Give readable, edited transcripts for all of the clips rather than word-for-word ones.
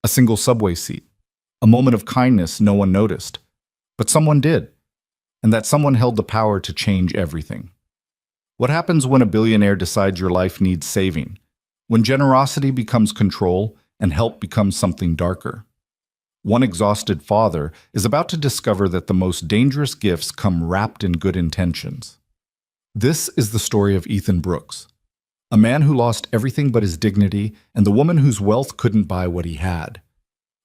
a single subway seat, a moment of kindness no one noticed. But someone did, and that someone held the power to change everything. What happens when a billionaire decides your life needs saving? When generosity becomes control and help becomes something darker? One exhausted father is about to discover that the most dangerous gifts come wrapped in good intentions. This is the story of Ethan Brooks, a man who lost everything but his dignity and the woman whose wealth couldn't buy what he had.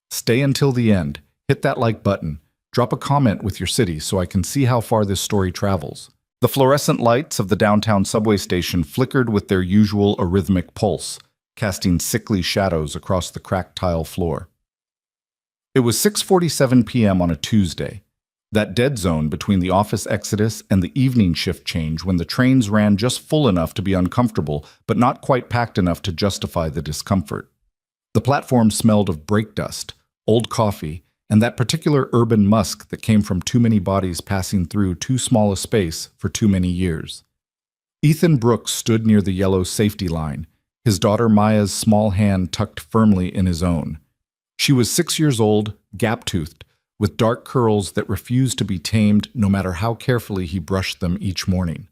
Stay until the end, hit that like button, drop a comment with your city so I can see how far this story travels. The fluorescent lights of the downtown subway station flickered with their usual arrhythmic pulse, casting sickly shadows across the cracked tile floor. It was 6:47 p.m. on a Tuesday, that dead zone between the office exodus and the evening shift change when the trains ran just full enough to be uncomfortable but not quite packed enough to justify the discomfort. The platform smelled of brake dust, old coffee, and that particular urban musk that came from too many bodies passing through too small a space for too many years. Ethan Brooks stood near the yellow safety line, his daughter Maya's small hand tucked firmly in his own. She was 6 years old, gap-toothed, with dark curls that refused to be tamed no matter how carefully he brushed them each morning.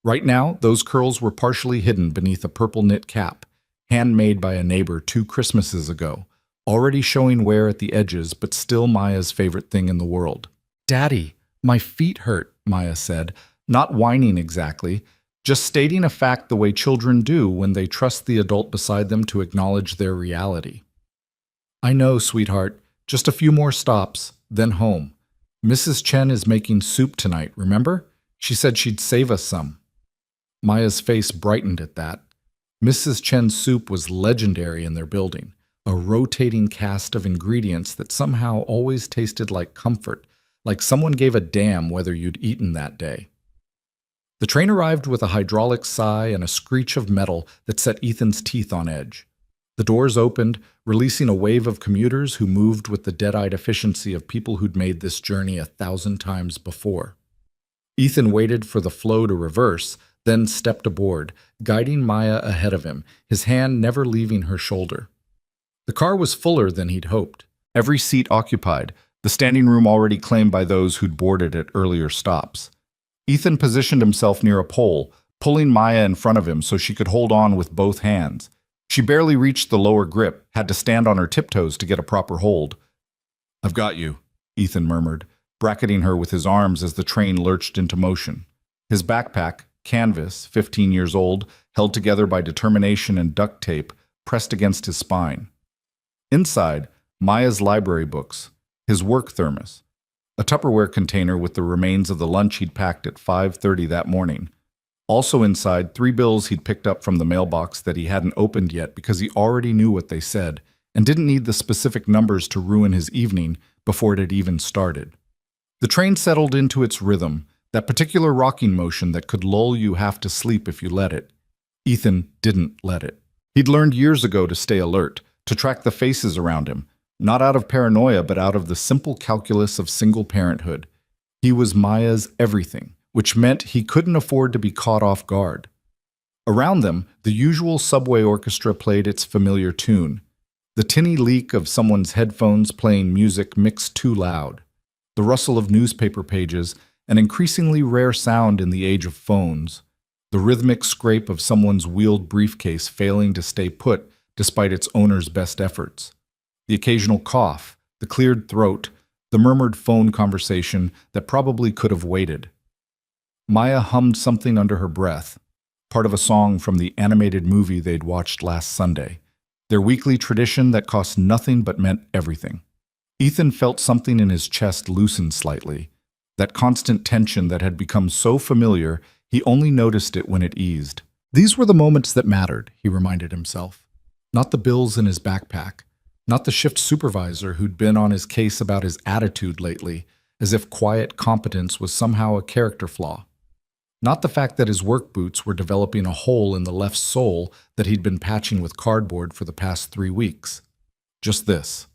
Right now, those curls were partially hidden beneath a purple knit cap, handmade by a neighbor 2 Christmases ago, already showing wear at the edges but still Maya's favorite thing in the world. "Daddy, my feet hurt," Maya said, not whining exactly, just stating a fact the way children do when they trust the adult beside them to acknowledge their reality. "I know, sweetheart. Just a few more stops, then home. Mrs. Chen is making soup tonight, remember? She said she'd save us some." Maya's face brightened at that. Mrs. Chen's soup was legendary in their building, a rotating cast of ingredients that somehow always tasted like comfort, like someone gave a damn whether you'd eaten that day. The train arrived with a hydraulic sigh and a screech of metal that set Ethan's teeth on edge. The doors opened, releasing a wave of commuters who moved with the dead-eyed efficiency of people who'd made this journey 1,000 times before. Ethan waited for the flow to reverse, then stepped aboard, guiding Maya ahead of him, his hand never leaving her shoulder. The car was fuller than he'd hoped. Every seat occupied, the standing room already claimed by those who'd boarded at earlier stops. Ethan positioned himself near a pole, pulling Maya in front of him so she could hold on with both hands. She barely reached the lower grip, had to stand on her tiptoes to get a proper hold. "I've got you," Ethan murmured, bracketing her with his arms as the train lurched into motion. His backpack, canvas, 15 years old, held together by determination and duct tape, pressed against his spine. Inside, Maya's library books, his work thermos, a Tupperware container with the remains of the lunch he'd packed at 5:30 that morning. Also inside, 3 bills he'd picked up from the mailbox that he hadn't opened yet because he already knew what they said and didn't need the specific numbers to ruin his evening before it had even started. The train settled into its rhythm, that particular rocking motion that could lull you half to sleep if you let it. Ethan didn't let it. He'd learned years ago to stay alert, to track the faces around him, not out of paranoia but out of the simple calculus of single parenthood. He was Maya's everything, which meant he couldn't afford to be caught off guard. Around them, the usual subway orchestra played its familiar tune, the tinny leak of someone's headphones playing music mixed too loud, the rustle of newspaper pages, an increasingly rare sound in the age of phones, the rhythmic scrape of someone's wheeled briefcase failing to stay put despite its owner's best efforts, the occasional cough, the cleared throat, the murmured phone conversation that probably could have waited. Maya hummed something under her breath, part of a song from the animated movie they'd watched last Sunday, their weekly tradition that cost nothing but meant everything. Ethan felt something in his chest loosen slightly, that constant tension that had become so familiar he only noticed it when it eased. These were the moments that mattered, he reminded himself. Not the bills in his backpack, not the shift supervisor who'd been on his case about his attitude lately, as if quiet competence was somehow a character flaw. Not the fact that his work boots were developing a hole in the left sole that he'd been patching with cardboard for the past 3 weeks. Just this.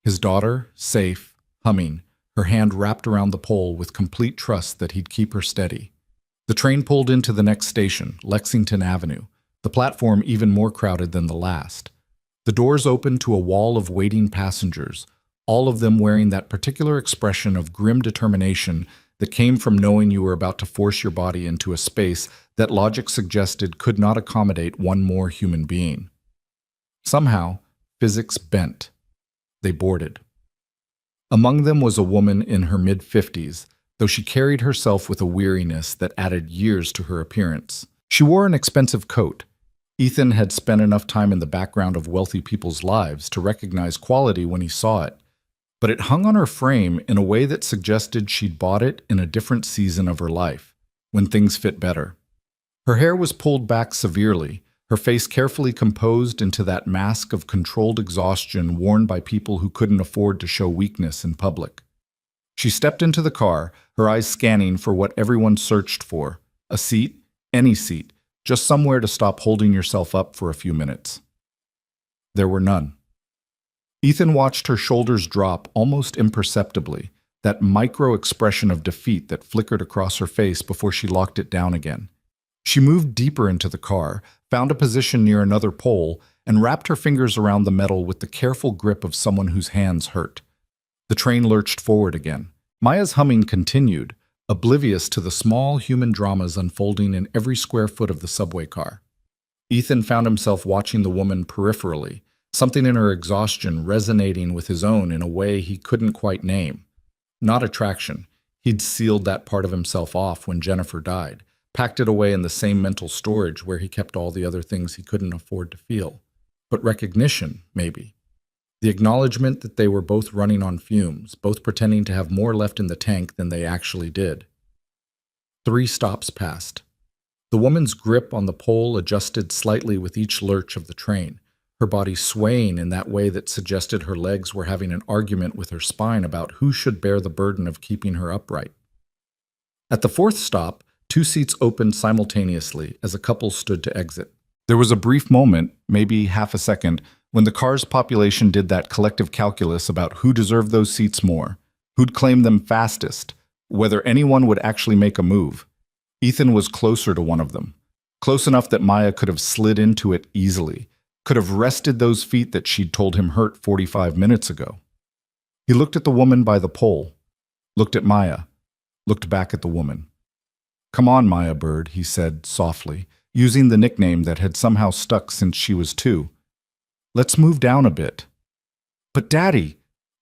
His daughter, safe, humming, her hand wrapped around the pole with complete trust that he'd keep her steady. The train pulled into the next station, Lexington Avenue, the platform even more crowded than the last. The The doors opened to a wall of waiting passengers, all of them wearing that particular expression of grim determination that came from knowing you were about to force your body into a space that logic suggested could not accommodate one more human being. Somehow, physics bent. They boarded. Among them was a woman in her mid-50s, though she carried herself with a weariness that added years to her appearance. She wore an expensive coat. Ethan had spent enough time in the background of wealthy people's lives to recognize quality when he saw it, but it hung on her frame in a way that suggested she'd bought it in a different season of her life, when things fit better. Her hair was pulled back severely, her face carefully composed into that mask of controlled exhaustion worn by people who couldn't afford to show weakness in public. She stepped into the car, her eyes scanning for what everyone searched for: a seat, any seat, just somewhere to stop holding yourself up for a few minutes. There were none. Ethan watched her shoulders drop almost imperceptibly, that micro-expression of defeat that flickered across her face before she locked it down again. She moved deeper into the car, found a position near another pole, and wrapped her fingers around the metal with the careful grip of someone whose hands hurt. The train lurched forward again. Maya's humming continued, oblivious to the small human dramas unfolding in every square foot of the subway car. Ethan found himself watching the woman peripherally, something in her exhaustion resonating with his own in a way he couldn't quite name. Not attraction. He'd sealed that part of himself off when Jennifer died, packed it away in the same mental storage where he kept all the other things he couldn't afford to feel. But recognition, maybe. The acknowledgement that they were both running on fumes, both pretending to have more left in the tank than they actually did. 3 stops passed. The woman's grip on the pole adjusted slightly with each lurch of the train, her body swaying in that way that suggested her legs were having an argument with her spine about who should bear the burden of keeping her upright. At the 4th stop, 2 seats opened simultaneously as a couple stood to exit. There was a brief moment, maybe half a second, when the car's population did that collective calculus about who deserved those seats more, who'd claim them fastest, whether anyone would actually make a move. Ethan was closer to one of them, close enough that Maya could have slid into it easily, could have rested those feet that she'd told him hurt 45 minutes ago. He looked at the woman by the pole, looked at Maya, looked back at the woman. "Come on, Maya Bird," he said softly, using the nickname that had somehow stuck since she was 2. "Let's move down a bit." "But Daddy,"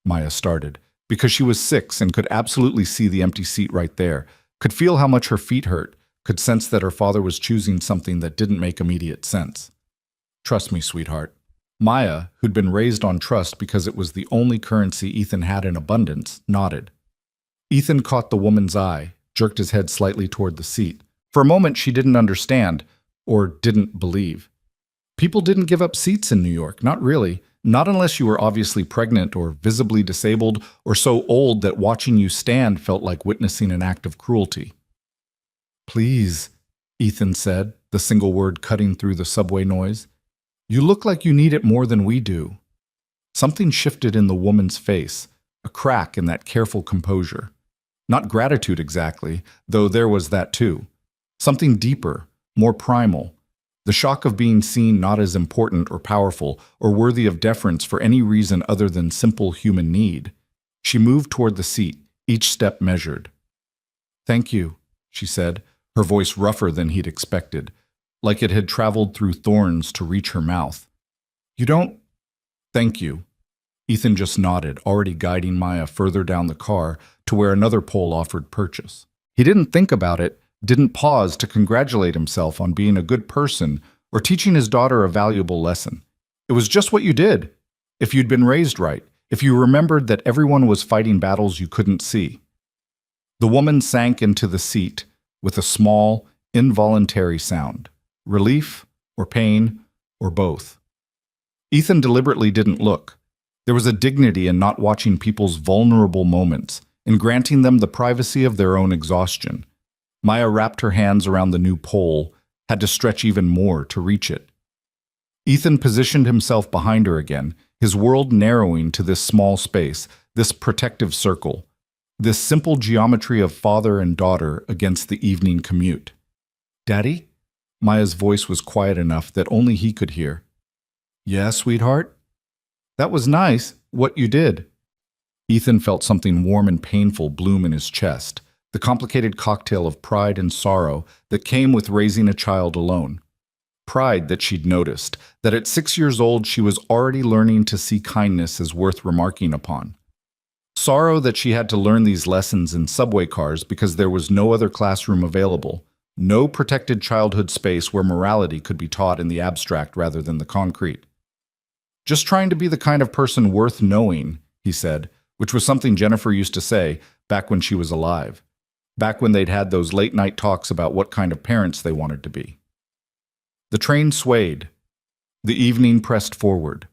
Maya started, because she was 6 and could absolutely see the empty seat right there, could feel how much her feet hurt, could sense that her father was choosing something that didn't make immediate sense. "Trust me, sweetheart." Maya, who'd been raised on trust because it was the only currency Ethan had in abundance, nodded. Ethan caught the woman's eye, jerked his head slightly toward the seat. For a moment she didn't understand, or didn't believe. People didn't give up seats in New York, not really, not unless you were obviously pregnant or visibly disabled or so old that watching you stand felt like witnessing an act of cruelty. "Please," Ethan said, the single word cutting through the subway noise. "You look like you need it more than we do." Something shifted in the woman's face, a crack in that careful composure. Not gratitude exactly, though there was that too. Something deeper, more primal. The shock of being seen not as important or powerful or worthy of deference for any reason other than simple human need. She moved toward the seat, each step measured. "Thank you," she said, her voice rougher than he'd expected, like it had traveled through thorns to reach her mouth. "You don't—" "Thank you." Ethan just nodded, already guiding Maya further down the car to where another pole offered purchase. He didn't think about it, didn't pause to congratulate himself on being a good person or teaching his daughter a valuable lesson. It was just what you did. If you'd been raised right, if you remembered that everyone was fighting battles you couldn't see. The woman sank into the seat with a small, involuntary sound. Relief, or pain, or both. Ethan deliberately didn't look. There was a dignity in not watching people's vulnerable moments, in granting them the privacy of their own exhaustion. Maya wrapped her hands around the new pole, had to stretch even more to reach it. Ethan positioned himself behind her again, his world narrowing to this small space, this protective circle, this simple geometry of father and daughter against the evening commute. "Daddy?" Maya's voice was quiet enough that only he could hear. "Yeah, sweetheart?" That was nice, what you did. Ethan felt something warm and painful bloom in his chest, the complicated cocktail of pride and sorrow that came with raising a child alone. Pride that she'd noticed, that at 6 years old she was already learning to see kindness as worth remarking upon. Sorrow that she had to learn these lessons in subway cars because there was no other classroom available, no protected childhood space where morality could be taught in the abstract rather than the concrete. Just trying to be the kind of person worth knowing, he said, which was something Jennifer used to say back when she was alive, back when they'd had those late-night talks about what kind of parents they wanted to be. The train swayed. The evening pressed forward.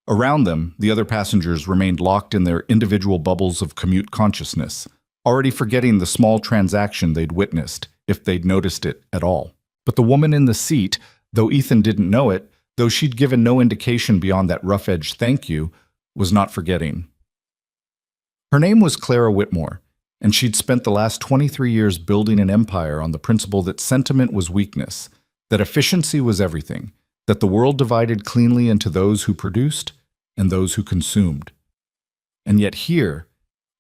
Around them, the other passengers remained locked in their individual bubbles of commute consciousness, already forgetting the small transaction they'd witnessed, if they'd noticed it at all. But the woman in the seat, though Ethan didn't know it, though she'd given no indication beyond that rough-edged thank you, was not forgetting. Her name was Clara Whitmore, and she'd spent the last 23 years building an empire on the principle that sentiment was weakness, that efficiency was everything, that the world divided cleanly into those who produced and those who consumed. And yet here,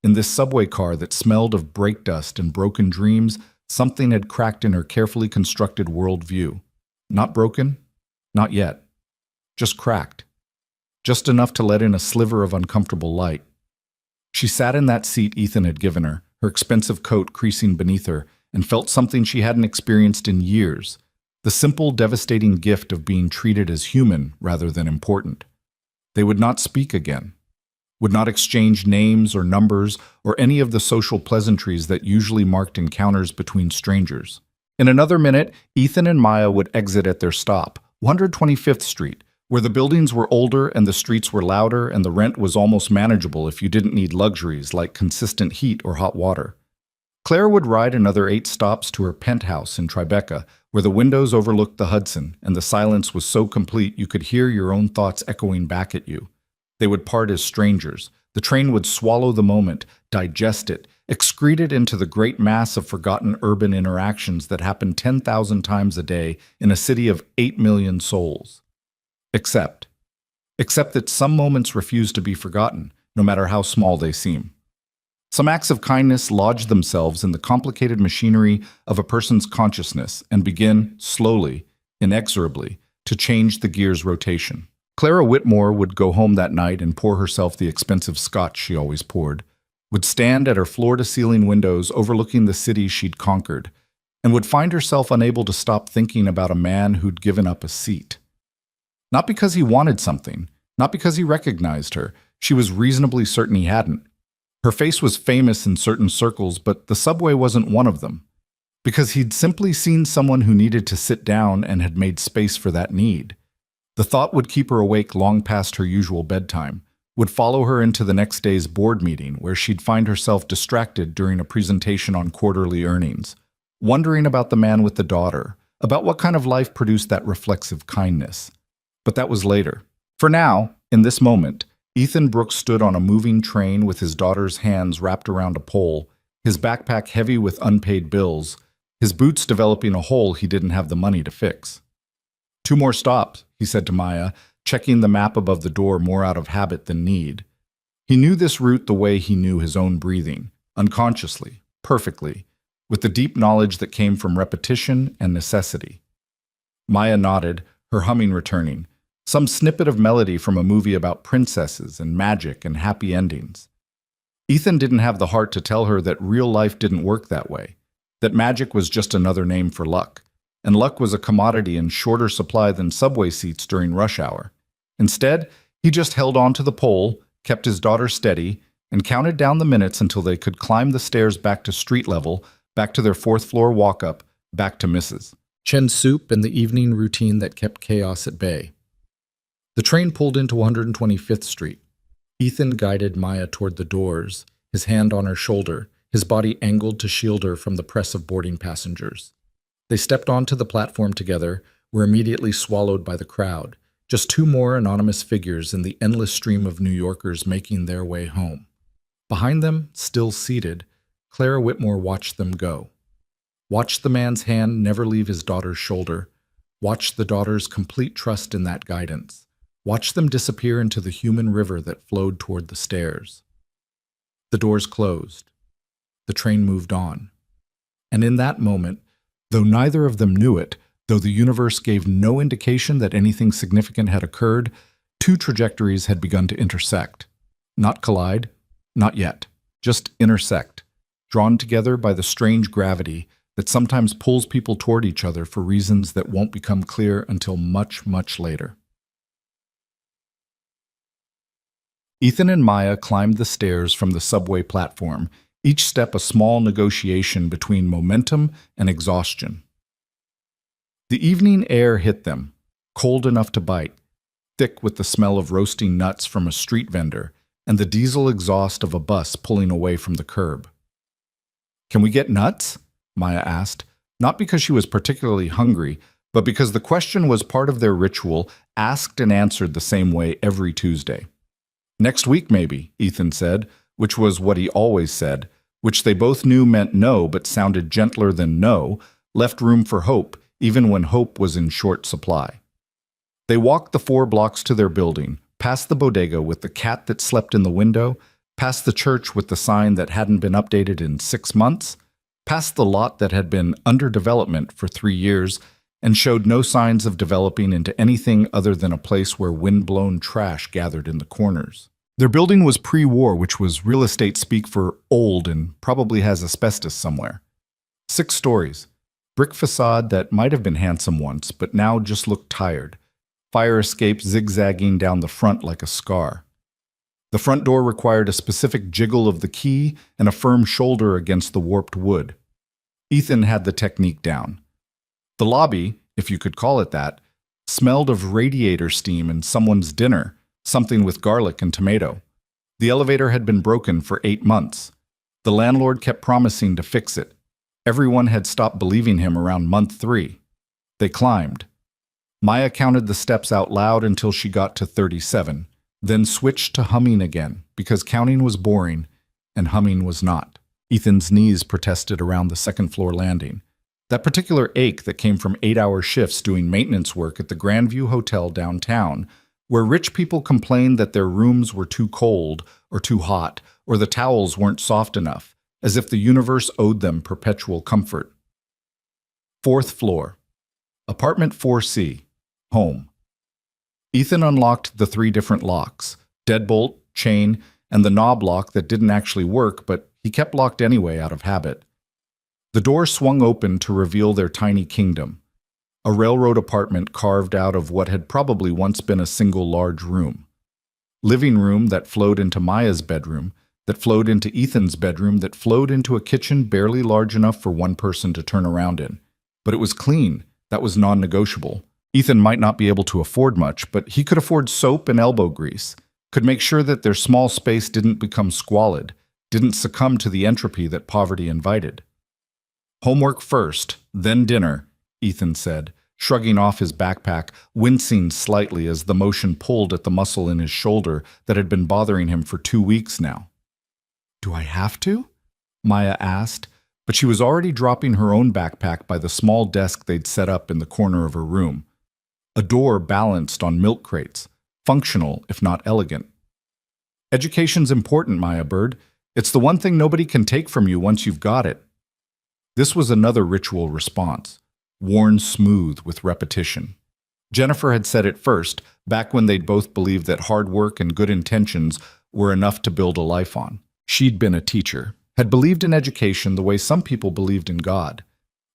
in this subway car that smelled of brake dust and broken dreams, something had cracked in her carefully constructed worldview. Not broken, not yet, just cracked, just enough to let in a sliver of uncomfortable light. She sat in that seat Ethan had given her, her expensive coat creasing beneath her, and felt something she hadn't experienced in years, the simple, devastating gift of being treated as human rather than important. They would not speak again, would not exchange names or numbers or any of the social pleasantries that usually marked encounters between strangers. In another minute, Ethan and Maya would exit at their stop, 125th Street, where the buildings were older and the streets were louder and the rent was almost manageable if you didn't need luxuries like consistent heat or hot water. Claire would ride another 8 stops to her penthouse in Tribeca, where the windows overlooked the Hudson and the silence was so complete you could hear your own thoughts echoing back at you. They would part as strangers. The train would swallow the moment, digest it, excrete it into the great mass of forgotten urban interactions that happen 10,000 times a day in a city of 8 million souls. Except that some moments refuse to be forgotten, no matter how small they seem. Some acts of kindness lodge themselves in the complicated machinery of a person's consciousness and begin, slowly, inexorably, to change the gear's rotation. Clara Whitmore would go home that night and pour herself the expensive scotch she always poured, would stand at her floor-to-ceiling windows overlooking the city she'd conquered, and would find herself unable to stop thinking about a man who'd given up a seat. Not because he wanted something, not because he recognized her. She was reasonably certain he hadn't. Her face was famous in certain circles, but the subway wasn't one of them. Because he'd simply seen someone who needed to sit down and had made space for that need. The thought would keep her awake long past her usual bedtime, would follow her into the next day's board meeting where she'd find herself distracted during a presentation on quarterly earnings, wondering about the man with the daughter, about what kind of life produced that reflexive kindness. But that was later. For now, in this moment, Ethan Brooks stood on a moving train with his daughter's hands wrapped around a pole, his backpack heavy with unpaid bills, his boots developing a hole he didn't have the money to fix. 2 more stops, he said to Maya, checking the map above the door more out of habit than need. He knew this route the way he knew his own breathing, unconsciously, perfectly, with the deep knowledge that came from repetition and necessity. Maya nodded, her humming returning, some snippet of melody from a movie about princesses and magic and happy endings. Ethan didn't have the heart to tell her that real life didn't work that way, that magic was just another name for luck, and luck was a commodity in shorter supply than subway seats during rush hour. Instead, he just held on to the pole, kept his daughter steady, and counted down the minutes until they could climb the stairs back to street level, back to their 4th-floor walk-up, back to Mrs. Chen's soup and the evening routine that kept chaos at bay. The train pulled into 125th Street. Ethan guided Maya toward the doors, his hand on her shoulder, his body angled to shield her from the press of boarding passengers. They stepped onto the platform together, were immediately swallowed by the crowd, just 2 more anonymous figures in the endless stream of New Yorkers making their way home. Behind them, still seated, Clara Whitmore watched them go. Watched the man's hand never leave his daughter's shoulder, watched the daughter's complete trust in that guidance. Watched them disappear into the human river that flowed toward the stairs. The doors closed. The train moved on. And in that moment, though neither of them knew it, though the universe gave no indication that anything significant had occurred, two trajectories had begun to intersect. Not collide, not yet, just intersect, drawn together by the strange gravity that sometimes pulls people toward each other for reasons that won't become clear until much, much later. Ethan and Maya climbed the stairs from the subway platform, each step a small negotiation between momentum and exhaustion. The evening air hit them, cold enough to bite, thick with the smell of roasting nuts from a street vendor and the diesel exhaust of a bus pulling away from the curb. "Can we get nuts?" Maya asked, not because she was particularly hungry, but because the question was part of their ritual, asked and answered the same way every Tuesday. "Next week, maybe," Ethan said, which was what he always said, which they both knew meant no but sounded gentler than no, left room for hope, even when hope was in short supply. They walked the 4 blocks to their building, past the bodega with the cat that slept in the window, past the church with the sign that hadn't been updated in 6 months, past the lot that had been under development for 3 years and showed no signs of developing into anything other than a place where wind-blown trash gathered in the corners. Their building was pre-war, which was real estate speak for old and probably has asbestos somewhere. 6 stories. Brick facade that might have been handsome once, but now just looked tired. Fire escape zigzagging down the front like a scar. The front door required a specific jiggle of the key and a firm shoulder against the warped wood. Ethan had the technique down. The lobby, if you could call it that, smelled of radiator steam and someone's dinner, something with garlic and tomato. The elevator had been broken for 8 months. The landlord kept promising to fix it. Everyone had stopped believing him around month 3. They climbed. Maya counted the steps out loud until she got to 37, then switched to humming again, because counting was boring and humming was not. Ethan's knees protested around the second-floor landing. That particular ache that came from 8-hour shifts doing maintenance work at the Grandview Hotel downtown, where rich people complained that their rooms were too cold or too hot, or the towels weren't soft enough, as if the universe owed them perpetual comfort. 4th floor. Apartment 4C. Home. Ethan unlocked the 3 different locks, deadbolt, chain, and the knob lock that didn't actually work, but he kept locked anyway out of habit. The door swung open to reveal their tiny kingdom. A railroad apartment carved out of what had probably once been a single large room. Living room that flowed into Maya's bedroom, that flowed into Ethan's bedroom, that flowed into a kitchen barely large enough for one person to turn around in. But it was clean. That was non-negotiable. Ethan might not be able to afford much, but he could afford soap and elbow grease, could make sure that their small space didn't become squalid, didn't succumb to the entropy that poverty invited. "Homework first, then dinner," Ethan said, shrugging off his backpack, wincing slightly as the motion pulled at the muscle in his shoulder that had been bothering him for 2 weeks now. "Do I have to?" Maya asked, but she was already dropping her own backpack by the small desk they'd set up in the corner of her room. A door balanced on milk crates, functional if not elegant. "Education's important, Maya Bird. It's the one thing nobody can take from you once you've got it." This was another ritual response, worn smooth with repetition. Jennifer had said it first, back when they'd both believed that hard work and good intentions were enough to build a life on. She'd been a teacher, had believed in education the way some people believed in God,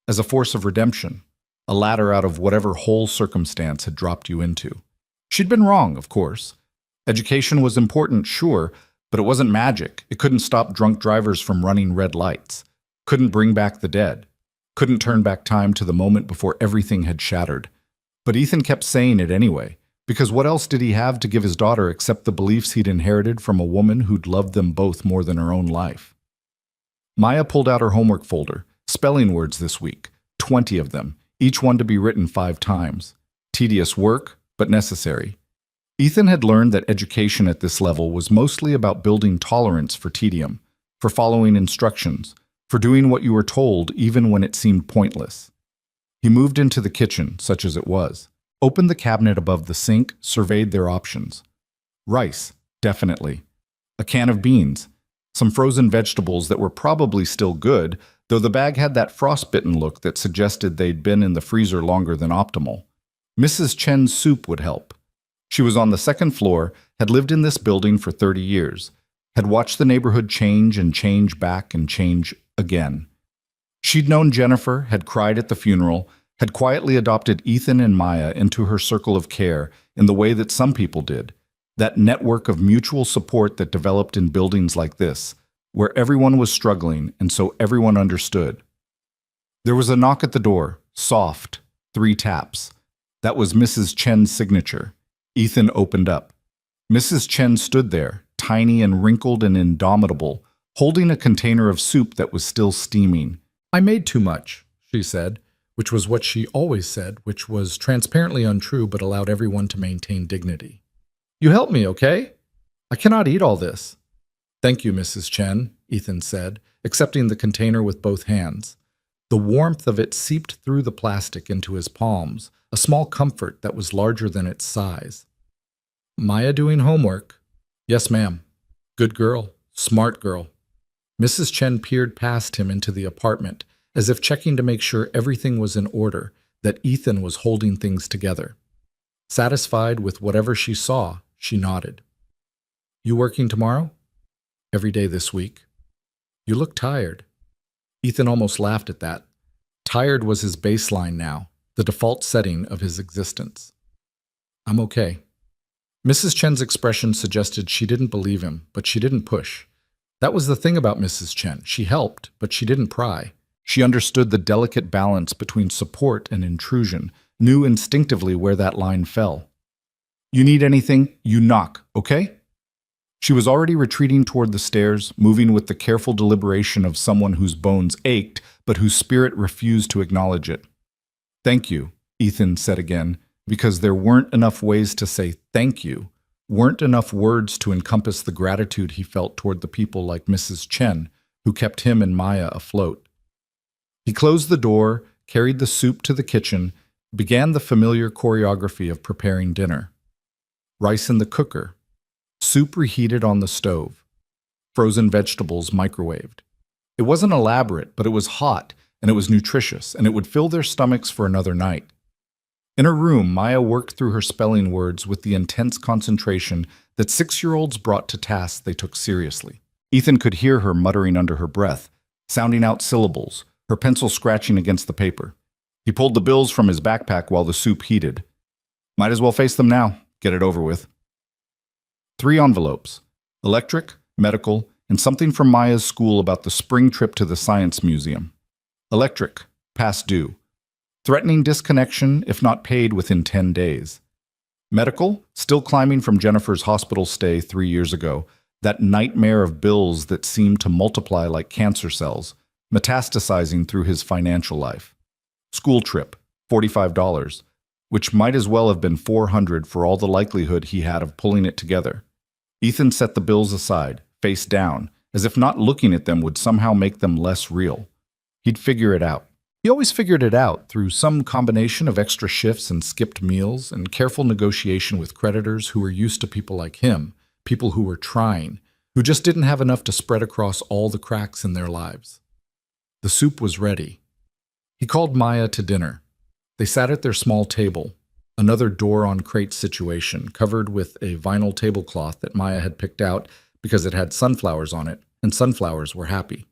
as a force of redemption, a ladder out of whatever hole circumstance had dropped you into. She'd been wrong, of course. Education was important, sure, but it wasn't magic. It couldn't stop drunk drivers from running red lights, couldn't bring back the dead, couldn't turn back time to the moment before everything had shattered. But Ethan kept saying it anyway, because what else did he have to give his daughter except the beliefs he'd inherited from a woman who'd loved them both more than her own life? Maya pulled out her homework folder, spelling words this week, 20 of them, each one to be written 5 times. Tedious work, but necessary. Ethan had learned that education at this level was mostly about building tolerance for tedium, for following instructions, for doing what you were told even when it seemed pointless. He moved into the kitchen, such as it was. Opened the cabinet above the sink, surveyed their options. Rice, definitely. A can of beans. Some frozen vegetables that were probably still good, though the bag had that frostbitten look that suggested they'd been in the freezer longer than optimal. Mrs. Chen's soup would help. She was on the second floor, had lived in this building for 30 years, had watched the neighborhood change and change back and change again. She'd known Jennifer, had cried at the funeral, had quietly adopted Ethan and Maya into her circle of care in the way that some people did. That network of mutual support that developed in buildings like this, where everyone was struggling and so everyone understood. There was a knock at the door, soft, 3 taps. That was Mrs. Chen's signature. Ethan opened up. Mrs. Chen stood there, tiny and wrinkled and indomitable, holding a container of soup that was still steaming. "I made too much," she said, which was what she always said, which was transparently untrue but allowed everyone to maintain dignity. "You help me, okay? I cannot eat all this." "Thank you, Mrs. Chen," Ethan said, accepting the container with both hands. The warmth of it seeped through the plastic into his palms, a small comfort that was larger than its size. "Maya doing homework?" "Yes, ma'am." "Good girl. Smart girl." Mrs. Chen peered past him into the apartment, as if checking to make sure everything was in order, that Ethan was holding things together. Satisfied with whatever she saw, she nodded. "You working tomorrow?" "Every day this week." "You look tired." Ethan almost laughed at that. Tired was his baseline now, the default setting of his existence. "I'm okay." Mrs. Chen's expression suggested she didn't believe him, but she didn't push. That was the thing about Mrs. Chen. She helped, but she didn't pry. She understood the delicate balance between support and intrusion, knew instinctively where that line fell. "You need anything, you knock, okay?" She was already retreating toward the stairs, moving with the careful deliberation of someone whose bones ached, but whose spirit refused to acknowledge it. "Thank you," Ethan said again, because there weren't enough ways to say thank you, weren't enough words to encompass the gratitude he felt toward the people like Mrs. Chen, who kept him and Maya afloat. He closed the door, carried the soup to the kitchen, began the familiar choreography of preparing dinner. Rice in the cooker, soup reheated on the stove, frozen vegetables microwaved. It wasn't elaborate, but it was hot, and it was nutritious, and it would fill their stomachs for another night. In her room, Maya worked through her spelling words with the intense concentration that 6-year-olds brought to tasks they took seriously. Ethan could hear her muttering under her breath, sounding out syllables, her pencil scratching against the paper. He pulled the bills from his backpack while the soup heated. Might as well face them now, get it over with. 3 envelopes, electric, medical, and something from Maya's school about the spring trip to the Science Museum. Electric, past due. Threatening disconnection if not paid within 10 days. Medical, still climbing from Jennifer's hospital stay 3 years ago, that nightmare of bills that seemed to multiply like cancer cells, metastasizing through his financial life. School trip, $45, which might as well have been $400 for all the likelihood he had of pulling it together. Ethan set the bills aside, face down, as if not looking at them would somehow make them less real. He'd figure it out. He always figured it out through some combination of extra shifts and skipped meals and careful negotiation with creditors who were used to people like him, people who were trying, who just didn't have enough to spread across all the cracks in their lives. The soup was ready. He called Maya to dinner. They sat at their small table, another door-on-crate situation covered with a vinyl tablecloth that Maya had picked out because it had sunflowers on it, and sunflowers were happy.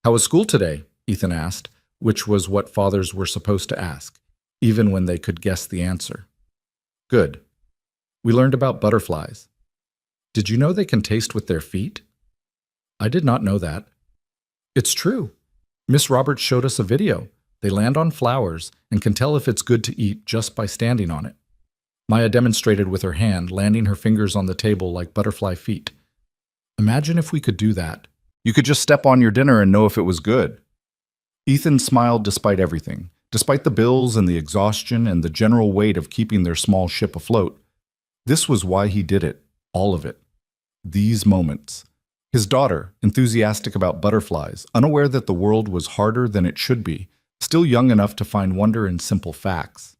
"How was school today?" Ethan asked, which was what fathers were supposed to ask, even when they could guess the answer. "Good. We learned about butterflies." "Did you know they can taste with their feet?" "I did not know that." "It's true. Miss Roberts showed us a video. They land on flowers and can tell if it's good to eat just by standing on it." Maya demonstrated with her hand, landing her fingers on the table like butterfly feet. "Imagine if we could do that. You could just step on your dinner and know if it was good." Ethan smiled despite everything, despite the bills and the exhaustion and the general weight of keeping their small ship afloat. This was why he did it, all of it. These moments. His daughter, enthusiastic about butterflies, unaware that the world was harder than it should be, still young enough to find wonder in simple facts.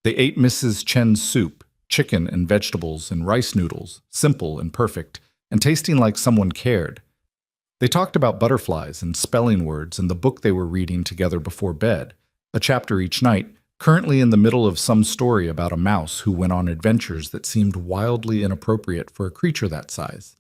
They ate Mrs. Chen's soup, chicken and vegetables and rice noodles, simple and perfect, and tasting like someone cared. They talked about butterflies and spelling words and the book they were reading together before bed, a chapter each night, currently in the middle of some story about a mouse who went on adventures that seemed wildly inappropriate for a creature that size.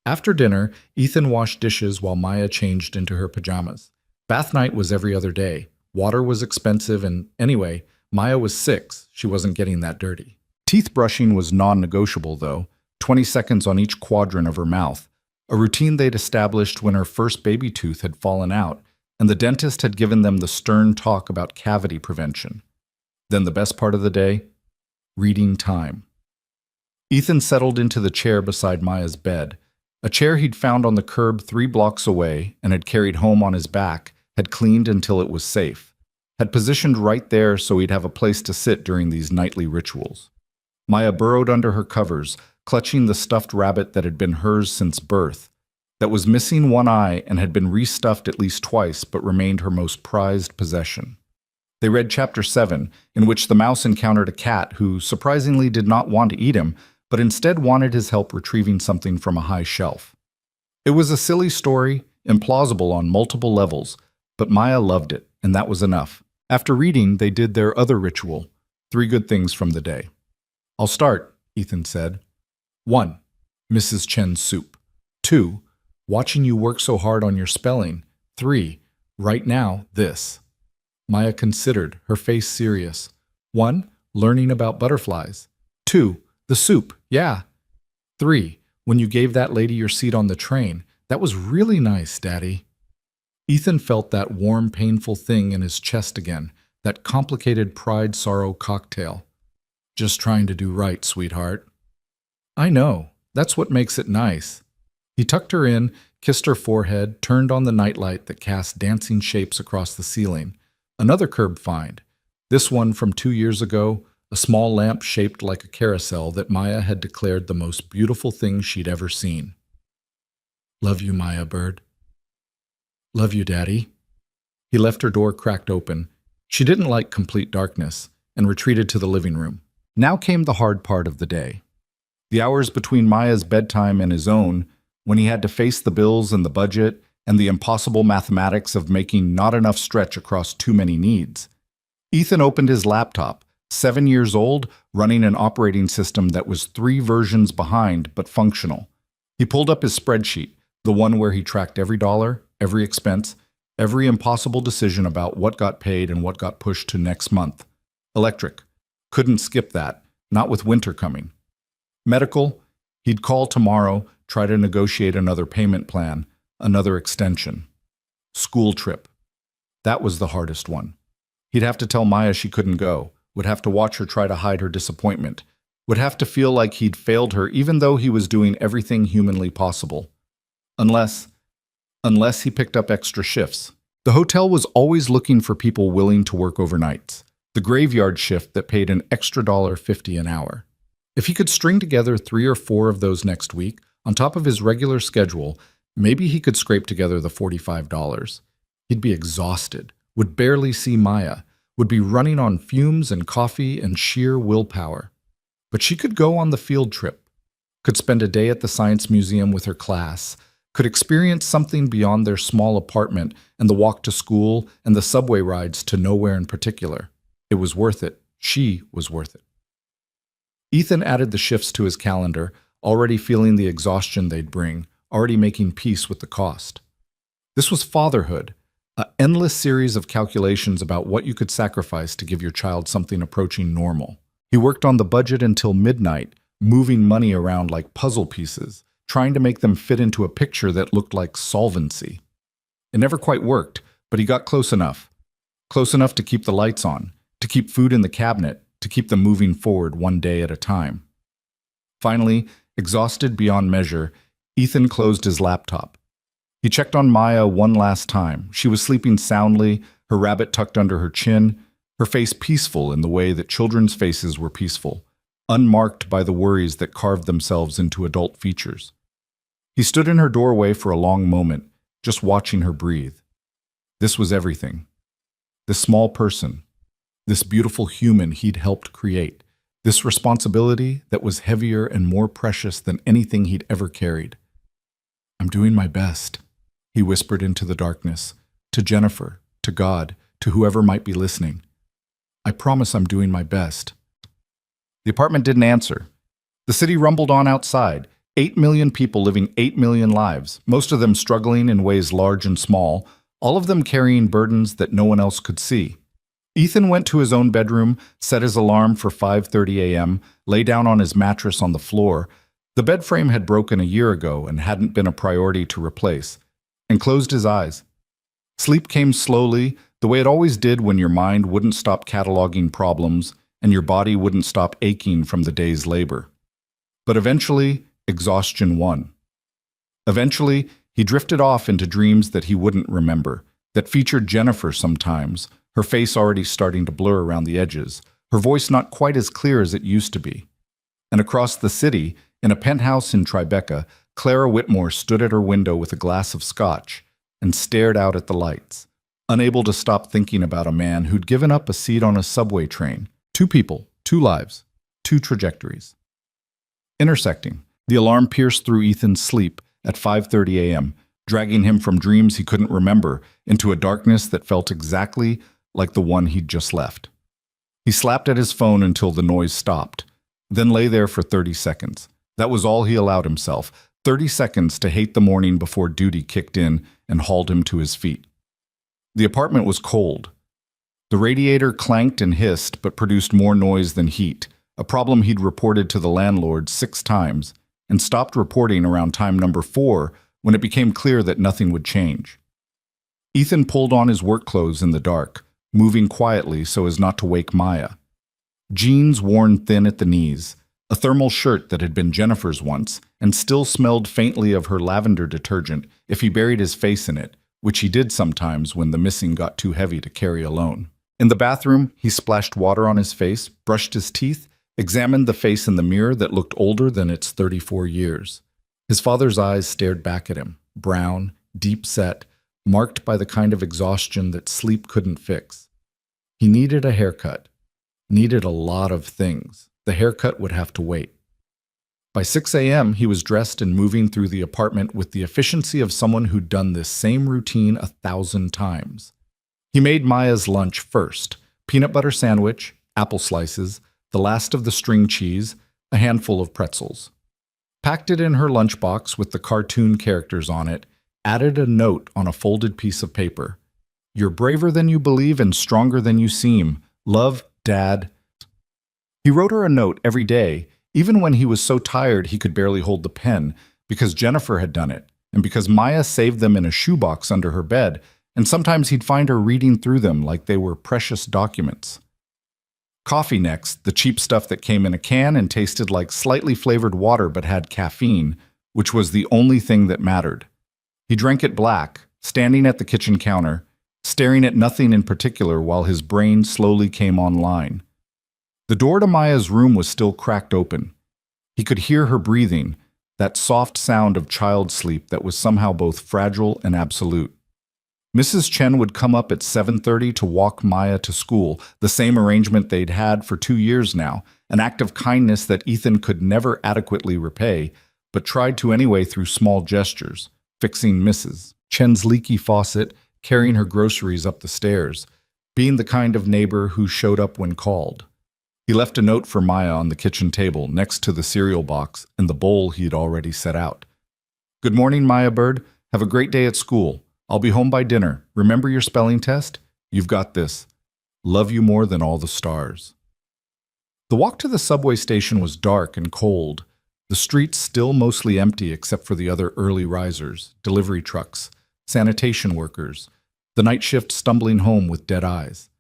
After dinner, Ethan washed dishes while Maya changed into her pajamas. Bath night was every other day. Water was expensive, and anyway, Maya was 6. She wasn't getting that dirty. Teeth brushing was non-negotiable, though, 20 seconds on each quadrant of her mouth, a routine they'd established when her first baby tooth had fallen out, and the dentist had given them the stern talk about cavity prevention. Then the best part of the day? Reading time. Ethan settled into the chair beside Maya's bed, a chair he'd found on the curb 3 blocks away and had carried home on his back, had cleaned until it was safe, had positioned right there so he'd have a place to sit during these nightly rituals. Maya burrowed under her covers, clutching the stuffed rabbit that had been hers since birth, that was missing one eye and had been restuffed at least twice but remained her most prized possession. They read Chapter 7, in which the mouse encountered a cat who surprisingly did not want to eat him, but instead wanted his help retrieving something from a high shelf. It was a silly story, implausible on multiple levels, but Maya loved it, and that was enough. After reading, they did their other ritual, 3 good things from the day. "I'll start," Ethan said. 1. Mrs. Chen's soup. 2. Watching you work so hard on your spelling. 3. Right now, this. Maya considered, her face serious. 1. Learning about butterflies. 2. The soup, yeah. 3. When you gave that lady your seat on the train. That was really nice, Daddy. Ethan felt that warm, painful thing in his chest again, that complicated pride-sorrow cocktail. Just trying to do right, sweetheart. I know. That's what makes it nice. He tucked her in, kissed her forehead, turned on the nightlight that cast dancing shapes across the ceiling. Another curb find. This one from 2 years ago, a small lamp shaped like a carousel that Maya had declared the most beautiful thing she'd ever seen. Love you, Maya bird. Love you, Daddy. He left her door cracked open. She didn't like complete darkness and retreated to the living room. Now came the hard part of the day. The hours between Maya's bedtime and his own, when he had to face the bills and the budget and the impossible mathematics of making not enough stretch across too many needs. Ethan opened his laptop, 7 years old, running an operating system that was 3 versions behind but functional. He pulled up his spreadsheet, the one where he tracked every dollar, every expense, every impossible decision about what got paid and what got pushed to next month. Electric. Couldn't skip that, not with winter coming. Medical. He'd call tomorrow, try to negotiate another payment plan, another extension. School trip. That was the hardest one. He'd have to tell Maya she couldn't go, would have to watch her try to hide her disappointment, would have to feel like he'd failed her even though he was doing everything humanly possible. Unless he picked up extra shifts. The hotel was always looking for people willing to work overnights, the graveyard shift that paid an extra $1.50 an hour. If he could string together 3 or 4 of those next week, on top of his regular schedule, maybe he could scrape together the $45. He'd be exhausted, would barely see Maya, would be running on fumes and coffee and sheer willpower. But she could go on the field trip, could spend a day at the science museum with her class, could experience something beyond their small apartment and the walk to school and the subway rides to nowhere in particular. It was worth it. She was worth it. Ethan added the shifts to his calendar, already feeling the exhaustion they'd bring, already making peace with the cost. This was fatherhood, an endless series of calculations about what you could sacrifice to give your child something approaching normal. He worked on the budget until midnight, moving money around like puzzle pieces, trying to make them fit into a picture that looked like solvency. It never quite worked, but he got close enough. Close enough to keep the lights on, to keep food in the cabinet, to keep them moving forward one day at a time. Finally, exhausted beyond measure, Ethan closed his laptop. He checked on Maya one last time. She was sleeping soundly, her rabbit tucked under her chin, her face peaceful in the way that children's faces were peaceful, unmarked by the worries that carved themselves into adult features. He stood in her doorway for a long moment, just watching her breathe. This was everything. This small person, this beautiful human he'd helped create, this responsibility that was heavier and more precious than anything he'd ever carried. "I'm doing my best," he whispered into the darkness, to Jennifer, to God, to whoever might be listening. "I promise I'm doing my best." The apartment didn't answer. The city rumbled on outside. 8 million people living 8 million lives, most of them struggling in ways large and small, all of them carrying burdens that no one else could see. Ethan went to his own bedroom, set his alarm for 5:30 a.m., lay down on his mattress on the floor. The bed frame had broken a year ago and hadn't been a priority to replace, and closed his eyes. Sleep came slowly, the way it always did when your mind wouldn't stop cataloging problems and your body wouldn't stop aching from the day's labor. But eventually, exhaustion won. Eventually, he drifted off into dreams that he wouldn't remember, that featured Jennifer sometimes, her face already starting to blur around the edges, her voice not quite as clear as it used to be. And across the city, in a penthouse in Tribeca, Clara Whitmore stood at her window with a glass of scotch and stared out at the lights, unable to stop thinking about a man who'd given up a seat on a subway train. 2 people, 2 lives, 2 trajectories. Intersecting, the alarm pierced through Ethan's sleep at 5:30 a.m., dragging him from dreams he couldn't remember into a darkness that felt exactly like the one he'd just left. He slapped at his phone until the noise stopped, then lay there for 30 seconds. That was all he allowed himself, 30 seconds to hate the morning before duty kicked in and hauled him to his feet. The apartment was cold. The radiator clanked and hissed but produced more noise than heat, a problem he'd reported to the landlord 6 times, and stopped reporting around time number 4 when it became clear that nothing would change. Ethan pulled on his work clothes in the dark, moving quietly so as not to wake Maya. Jeans worn thin at the knees, a thermal shirt that had been Jennifer's once and still smelled faintly of her lavender detergent if he buried his face in it, which he did sometimes when the missing got too heavy to carry alone. In the bathroom, he splashed water on his face, brushed his teeth, examined the face in the mirror that looked older than its 34 years. His father's eyes stared back at him, brown, deep-set, marked by the kind of exhaustion that sleep couldn't fix. He needed a haircut, needed a lot of things. The haircut would have to wait. By 6 a.m., he was dressed and moving through the apartment with the efficiency of someone who'd done this same routine 1,000 times. He made Maya's lunch first: peanut butter sandwich, apple slices, the last of the string cheese, a handful of pretzels. Packed it in her lunchbox with the cartoon characters on it, added a note on a folded piece of paper. "You're braver than you believe and stronger than you seem. Love, Dad." He wrote her a note every day, even when he was so tired he could barely hold the pen, because Jennifer had done it, and because Maya saved them in a shoebox under her bed, and sometimes he'd find her reading through them like they were precious documents. Coffee next, the cheap stuff that came in a can and tasted like slightly flavored water but had caffeine, which was the only thing that mattered. He drank it black, standing at the kitchen counter, staring at nothing in particular while his brain slowly came online. The door to Maya's room was still cracked open. He could hear her breathing, that soft sound of child sleep that was somehow both fragile and absolute. Mrs. Chen would come up at 7:30 to walk Maya to school, the same arrangement they'd had for 2 years now, an act of kindness that Ethan could never adequately repay, but tried to anyway through small gestures, fixing Mrs. Chen's leaky faucet, carrying her groceries up the stairs, being the kind of neighbor who showed up when called. He left a note for Maya on the kitchen table next to the cereal box and the bowl he'd already set out. "Good morning, Maya Bird. Have a great day at school. I'll be home by dinner. Remember your spelling test? You've got this. Love you more than all the stars." The walk to the subway station was dark and cold, the streets still mostly empty except for the other early risers, delivery trucks, sanitation workers, the night shift stumbling home with dead eyes.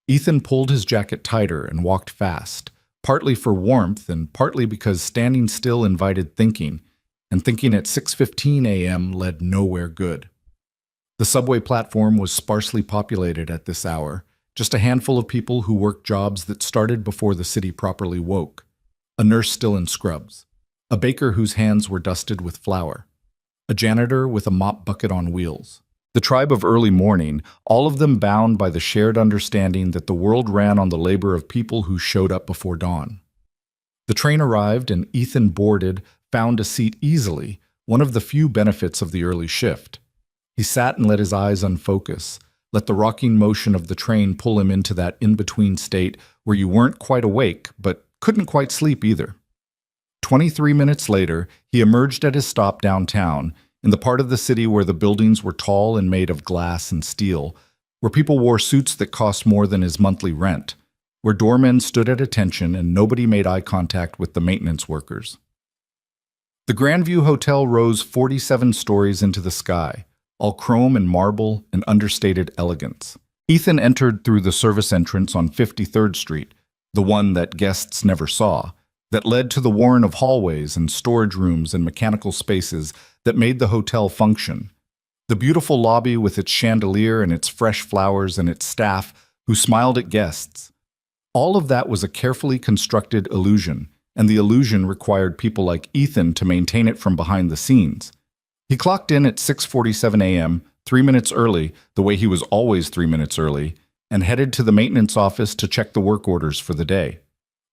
Ethan pulled his jacket tighter and walked fast, partly for warmth and partly because standing still invited thinking, and thinking at 6:15 a.m. led nowhere good. The subway platform was sparsely populated at this hour, just a handful of people who worked jobs that started before the city properly woke. A nurse still in scrubs, a baker whose hands were dusted with flour, a janitor with a mop bucket on wheels. The tribe of early morning, all of them bound by the shared understanding that the world ran on the labor of people who showed up before dawn. The train arrived and Ethan boarded, found a seat easily, one of the few benefits of the early shift. He sat and let his eyes unfocus, let the rocking motion of the train pull him into that in-between state where you weren't quite awake, but couldn't quite sleep either. 23 minutes later, he emerged at his stop downtown, in the part of the city where the buildings were tall and made of glass and steel, where people wore suits that cost more than his monthly rent, where doormen stood at attention and nobody made eye contact with the maintenance workers. The Grandview Hotel rose 47 stories into the sky, all chrome and marble and understated elegance. Ethan entered through the service entrance on 53rd Street, the one that guests never saw, that led to the warren of hallways and storage rooms and mechanical spaces that made the hotel function. The beautiful lobby with its chandelier and its fresh flowers and its staff who smiled at guests. All of that was a carefully constructed illusion, and the illusion required people like Ethan to maintain it from behind the scenes. He clocked in at 6:47 a.m., 3 minutes early, the way he was always 3 minutes early, and headed to the maintenance office to check the work orders for the day.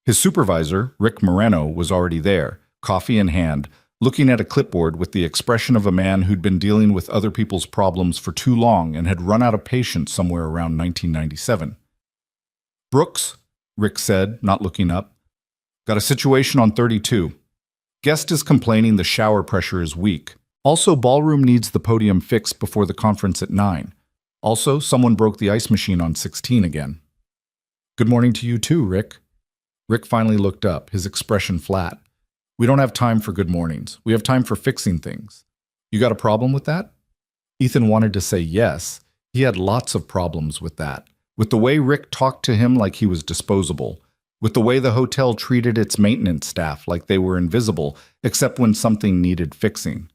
His supervisor, Rick Moreno, was already there, coffee in hand, looking at a clipboard with the expression of a man who'd been dealing with other people's problems for too long and had run out of patience somewhere around 1997. "Brooks," Rick said, not looking up. "Got a situation on 32. Guest is complaining the shower pressure is weak. Also, ballroom needs the podium fixed before the conference at 9. Also, someone broke the ice machine on 16 again." "Good morning to you too, Rick." Rick finally looked up, his expression flat. "We don't have time for good mornings. We have time for fixing things. You got a problem with that?" Ethan wanted to say yes. He had lots of problems with that. With the way Rick talked to him like he was disposable. With the way the hotel treated its maintenance staff like they were invisible, except when something needed fixing.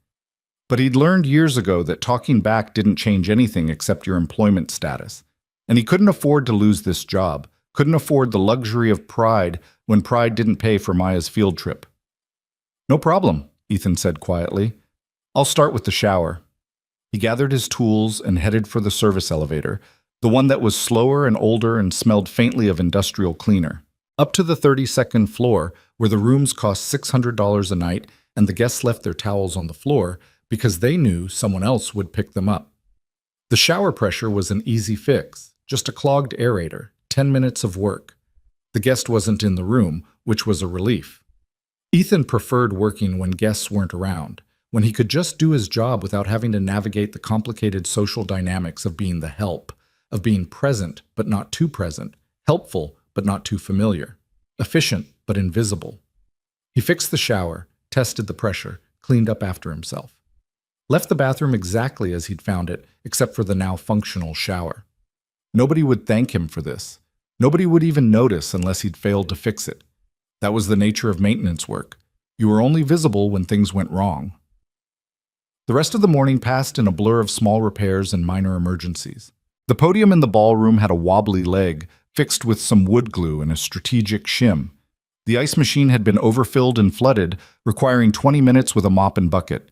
But he'd learned years ago that talking back didn't change anything except your employment status. And he couldn't afford to lose this job, couldn't afford the luxury of pride when pride didn't pay for Maya's field trip. "No problem," Ethan said quietly. "I'll start with the shower." He gathered his tools and headed for the service elevator, the one that was slower and older and smelled faintly of industrial cleaner. Up to the 32nd floor, where the rooms cost $600 a night and the guests left their towels on the floor, because they knew someone else would pick them up. The shower pressure was an easy fix, just a clogged aerator, 10 minutes of work. The guest wasn't in the room, which was a relief. Ethan preferred working when guests weren't around, when he could just do his job without having to navigate the complicated social dynamics of being the help, of being present but not too present, helpful but not too familiar, efficient but invisible. He fixed the shower, tested the pressure, cleaned up after himself. Left the bathroom exactly as he'd found it, except for the now functional shower. Nobody would thank him for this. Nobody would even notice unless he'd failed to fix it. That was the nature of maintenance work. You were only visible when things went wrong. The rest of the morning passed in a blur of small repairs and minor emergencies. The podium in the ballroom had a wobbly leg, fixed with some wood glue and a strategic shim. The ice machine had been overfilled and flooded, requiring 20 minutes with a mop and bucket.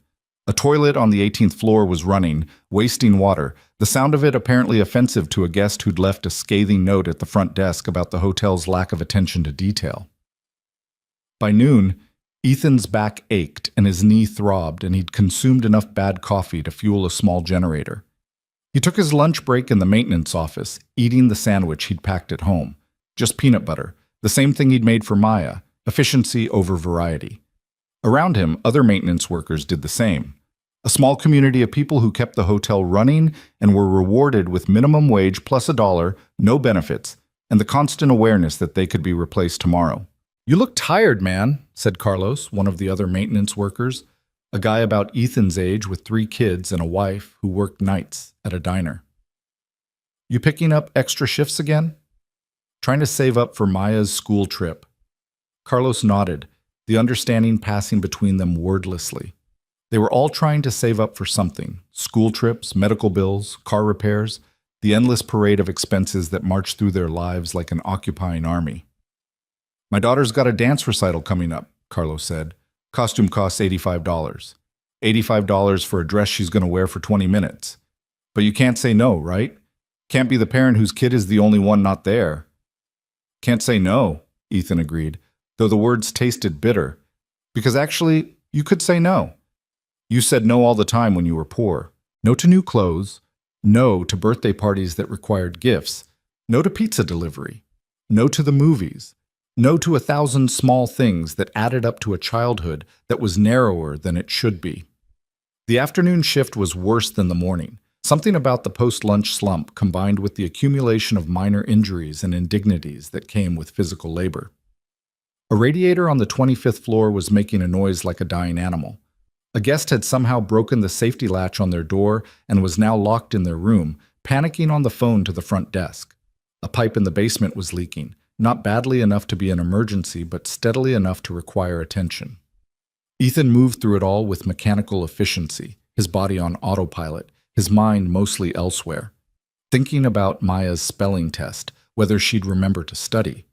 A toilet on the 18th floor was running, wasting water, the sound of it apparently offensive to a guest who'd left a scathing note at the front desk about the hotel's lack of attention to detail. By noon, Ethan's back ached and his knee throbbed, and he'd consumed enough bad coffee to fuel a small generator. He took his lunch break in the maintenance office, eating the sandwich he'd packed at home. Just peanut butter, the same thing he'd made for Maya, efficiency over variety. Around him, other maintenance workers did the same. A small community of people who kept the hotel running and were rewarded with minimum wage plus $1, no benefits, and the constant awareness that they could be replaced tomorrow. "You look tired, man," said Carlos, one of the other maintenance workers, a guy about Ethan's age with 3 kids and a wife who worked nights at a diner. "You picking up extra shifts again?" "Trying to save up for Maya's school trip." Carlos nodded, the understanding passing between them wordlessly. They were all trying to save up for something: school trips, medical bills, car repairs, the endless parade of expenses that marched through their lives like an occupying army. "My daughter's got a dance recital coming up," Carlos said. "Costume costs $85. $85 for a dress she's going to wear for 20 minutes. But you can't say no, right? Can't be the parent whose kid is the only one not there. Can't say no, Ethan agreed, though the words tasted bitter. Because actually, you could say no. You said no all the time when you were poor. No to new clothes. No to birthday parties that required gifts. No to pizza delivery. No to the movies. No to 1,000 small things that added up to a childhood that was narrower than it should be. The afternoon shift was worse than the morning. Something about the post-lunch slump combined with the accumulation of minor injuries and indignities that came with physical labor. A radiator on the 25th floor was making a noise like a dying animal. A guest had somehow broken the safety latch on their door and was now locked in their room, panicking on the phone to the front desk. A pipe in the basement was leaking, not badly enough to be an emergency, but steadily enough to require attention. Ethan moved through it all with mechanical efficiency, his body on autopilot, his mind mostly elsewhere. Thinking about Maya's spelling test, whether she'd remember to study.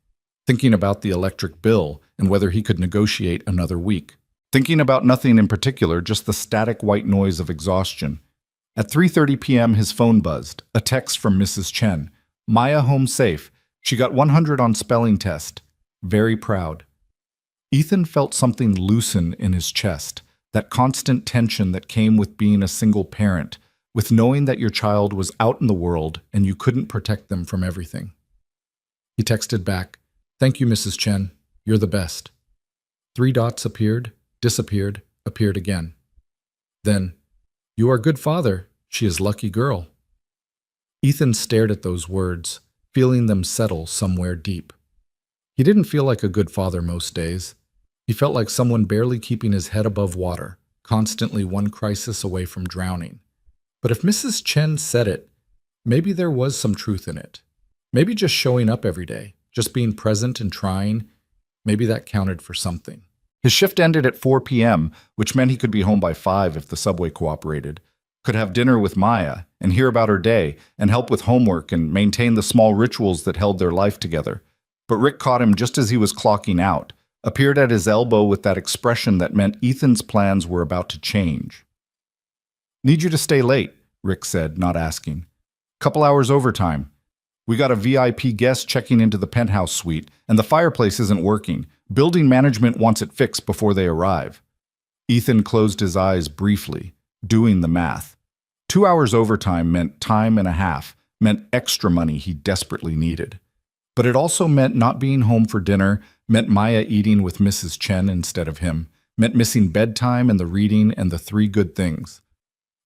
Thinking about the electric bill and whether he could negotiate another week. Thinking about nothing in particular, just the static white noise of exhaustion. At 3:30 p.m. his phone buzzed, a text from Mrs. Chen. Maya home safe. She got 100 on spelling test. Very proud. Ethan felt something loosen in his chest, that constant tension that came with being a single parent, with knowing that your child was out in the world and you couldn't protect them from everything. He texted back, "Thank you, Mrs. Chen. You're the best." 3 dots appeared, disappeared, appeared again. Then, "You are good father. She is lucky girl." Ethan stared at those words, feeling them settle somewhere deep. He didn't feel like a good father most days. He felt like someone barely keeping his head above water, constantly one crisis away from drowning. But if Mrs. Chen said it, maybe there was some truth in it. Maybe just showing up every day, just being present and trying, maybe that counted for something. His shift ended at 4 p.m., which meant he could be home by 5 if the subway cooperated, could have dinner with Maya and hear about her day and help with homework and maintain the small rituals that held their life together. But Rick caught him just as he was clocking out, appeared at his elbow with that expression that meant Ethan's plans were about to change. "Need you to stay late," Rick said, not asking. "Couple hours overtime. We got a VIP guest checking into the penthouse suite, and the fireplace isn't working. Building management wants it fixed before they arrive." Ethan closed his eyes briefly, doing the math. 2 hours overtime meant time and a half, meant extra money he desperately needed. But it also meant not being home for dinner, meant Maya eating with Mrs. Chen instead of him, meant missing bedtime and the reading and the 3 good things.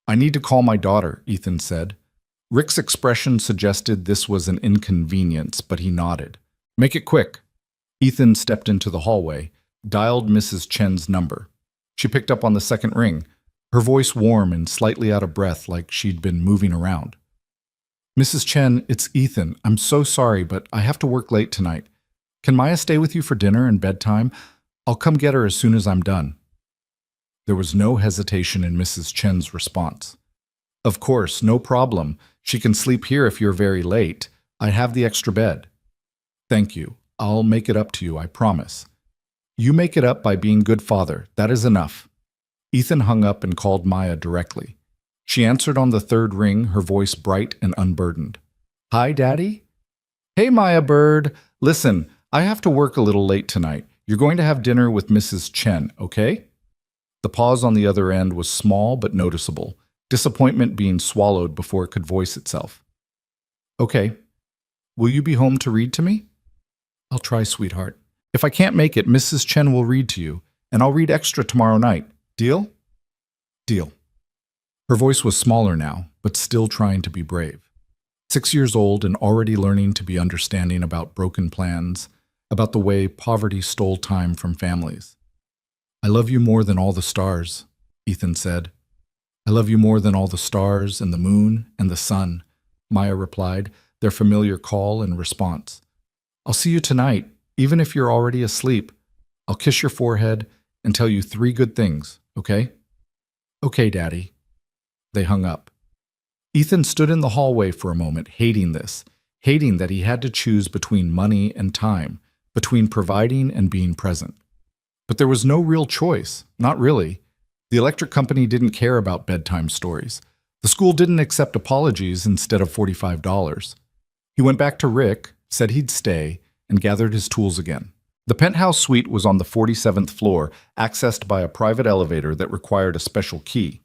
"I need to call my daughter," Ethan said. Rick's expression suggested this was an inconvenience, but he nodded. "Make it quick." Ethan stepped into the hallway, dialed Mrs. Chen's number. She picked up on the second ring, her voice warm and slightly out of breath like she'd been moving around. "Mrs. Chen, it's Ethan. I'm so sorry, but I have to work late tonight. Can Maya stay with you for dinner and bedtime? I'll come get her as soon as I'm done." There was no hesitation in Mrs. Chen's response. "Of course, no problem. She can sleep here if you're very late. I have the extra bed." "Thank you. I'll make it up to you, I promise." "You make it up by being good father. That is enough." Ethan hung up and called Maya directly. She answered on the 3rd ring, her voice bright and unburdened. "Hi, Daddy?" "Hey, Maya Bird. Listen, I have to work a little late tonight. You're going to have dinner with Mrs. Chen, okay?" The pause on the other end was small but noticeable, disappointment being swallowed before it could voice itself. "Okay. Will you be home to read to me?" "I'll try, sweetheart. If I can't make it, Mrs. Chen will read to you, and I'll read extra tomorrow night. Deal?" "Deal." Her voice was smaller now, but still trying to be brave. 6 years old and already learning to be understanding about broken plans, about the way poverty stole time from families. "I love you more than all the stars," Ethan said. "I love you more than all the stars and the moon and the sun," Maya replied, their familiar call and response. "I'll see you tonight, even if you're already asleep. I'll kiss your forehead and tell you 3 good things, okay?" "Okay, Daddy." They hung up. Ethan stood in the hallway for a moment, hating this, hating that he had to choose between money and time, between providing and being present. But there was no real choice, not really. The electric company didn't care about bedtime stories. The school didn't accept apologies instead of $45. He went back to Rick, said he'd stay, and gathered his tools again. The penthouse suite was on the 47th floor, accessed by a private elevator that required a special key.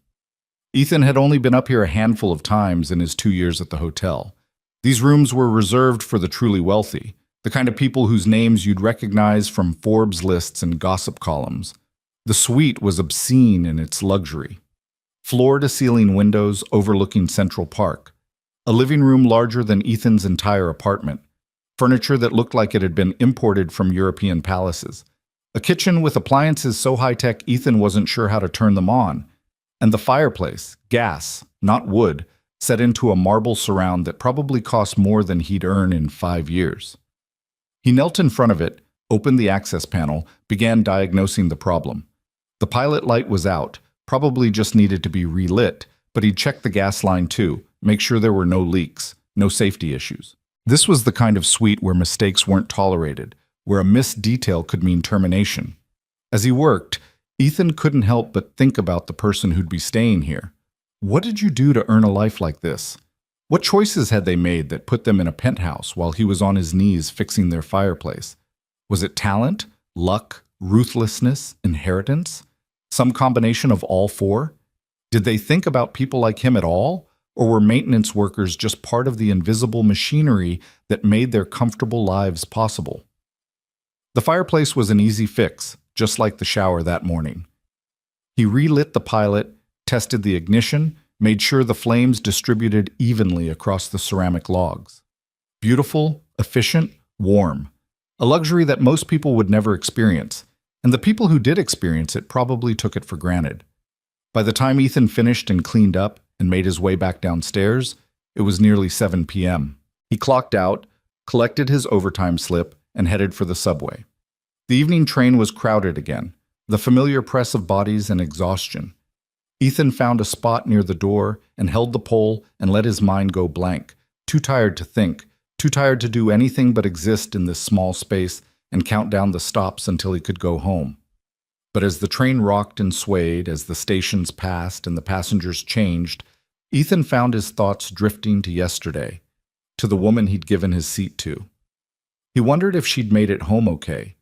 Ethan had only been up here a handful of times in his 2 years at the hotel. These rooms were reserved for the truly wealthy, the kind of people whose names you'd recognize from Forbes lists and gossip columns. The suite was obscene in its luxury. Floor-to-ceiling windows overlooking Central Park. A living room larger than Ethan's entire apartment. Furniture that looked like it had been imported from European palaces. A kitchen with appliances so high-tech Ethan wasn't sure how to turn them on. And the fireplace, gas, not wood, set into a marble surround that probably cost more than he'd earn in 5 years. He knelt in front of it, opened the access panel, began diagnosing the problem. The pilot light was out, probably just needed to be relit, but he'd checked the gas line too, make sure there were no leaks, no safety issues. This was the kind of suite where mistakes weren't tolerated, where a missed detail could mean termination. As he worked, Ethan couldn't help but think about the person who'd be staying here. What did you do to earn a life like this? What choices had they made that put them in a penthouse while he was on his knees fixing their fireplace? Was it talent, luck, ruthlessness, inheritance? Some combination of all four? Did they think about people like him at all? Or were maintenance workers just part of the invisible machinery that made their comfortable lives possible? The fireplace was an easy fix, just like the shower that morning. He relit the pilot, tested the ignition, made sure the flames distributed evenly across the ceramic logs. Beautiful, efficient, warm. A luxury that most people would never experience, and the people who did experience it probably took it for granted. By the time Ethan finished and cleaned up and made his way back downstairs, it was nearly 7 p.m. He clocked out, collected his overtime slip, and headed for the subway. The evening train was crowded again, the familiar press of bodies and exhaustion. Ethan found a spot near the door and held the pole and let his mind go blank, too tired to think, too tired to do anything but exist in this small space and count down the stops until he could go home. But as the train rocked and swayed, as the stations passed and the passengers changed, Ethan found his thoughts drifting to yesterday, to the woman he'd given his seat to. He wondered if she'd made it home okay,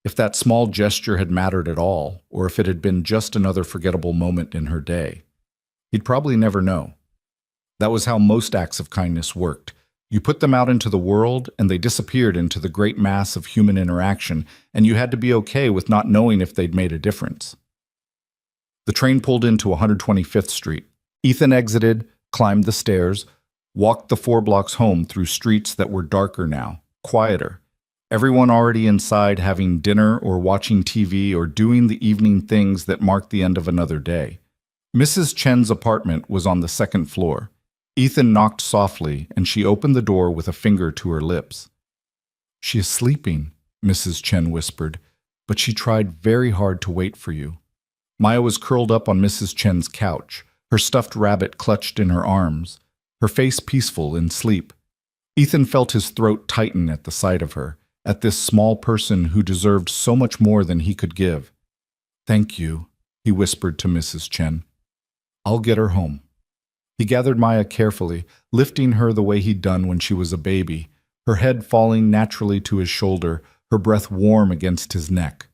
if that small gesture had mattered at all, or if it had been just another forgettable moment in her day. He'd probably never know. That was how most acts of kindness worked. You put them out into the world, and they disappeared into the great mass of human interaction, and you had to be okay with not knowing if they'd made a difference. The train pulled into 125th Street. Ethan exited, climbed the stairs, walked the 4 blocks home through streets that were darker now, quieter. Everyone already inside having dinner or watching TV or doing the evening things that marked the end of another day. Mrs. Chen's apartment was on the 2nd floor. Ethan knocked softly, and she opened the door with a finger to her lips. "She is sleeping," Mrs. Chen whispered, "but she tried very hard to wait for you." Maya was curled up on Mrs. Chen's couch, her stuffed rabbit clutched in her arms, her face peaceful in sleep. Ethan felt his throat tighten at the sight of her, at this small person who deserved so much more than he could give. "Thank you," he whispered to Mrs. Chen. "I'll get her home." He gathered Maya carefully, lifting her the way he'd done when she was a baby, her head falling naturally to his shoulder, her breath warm against his neck.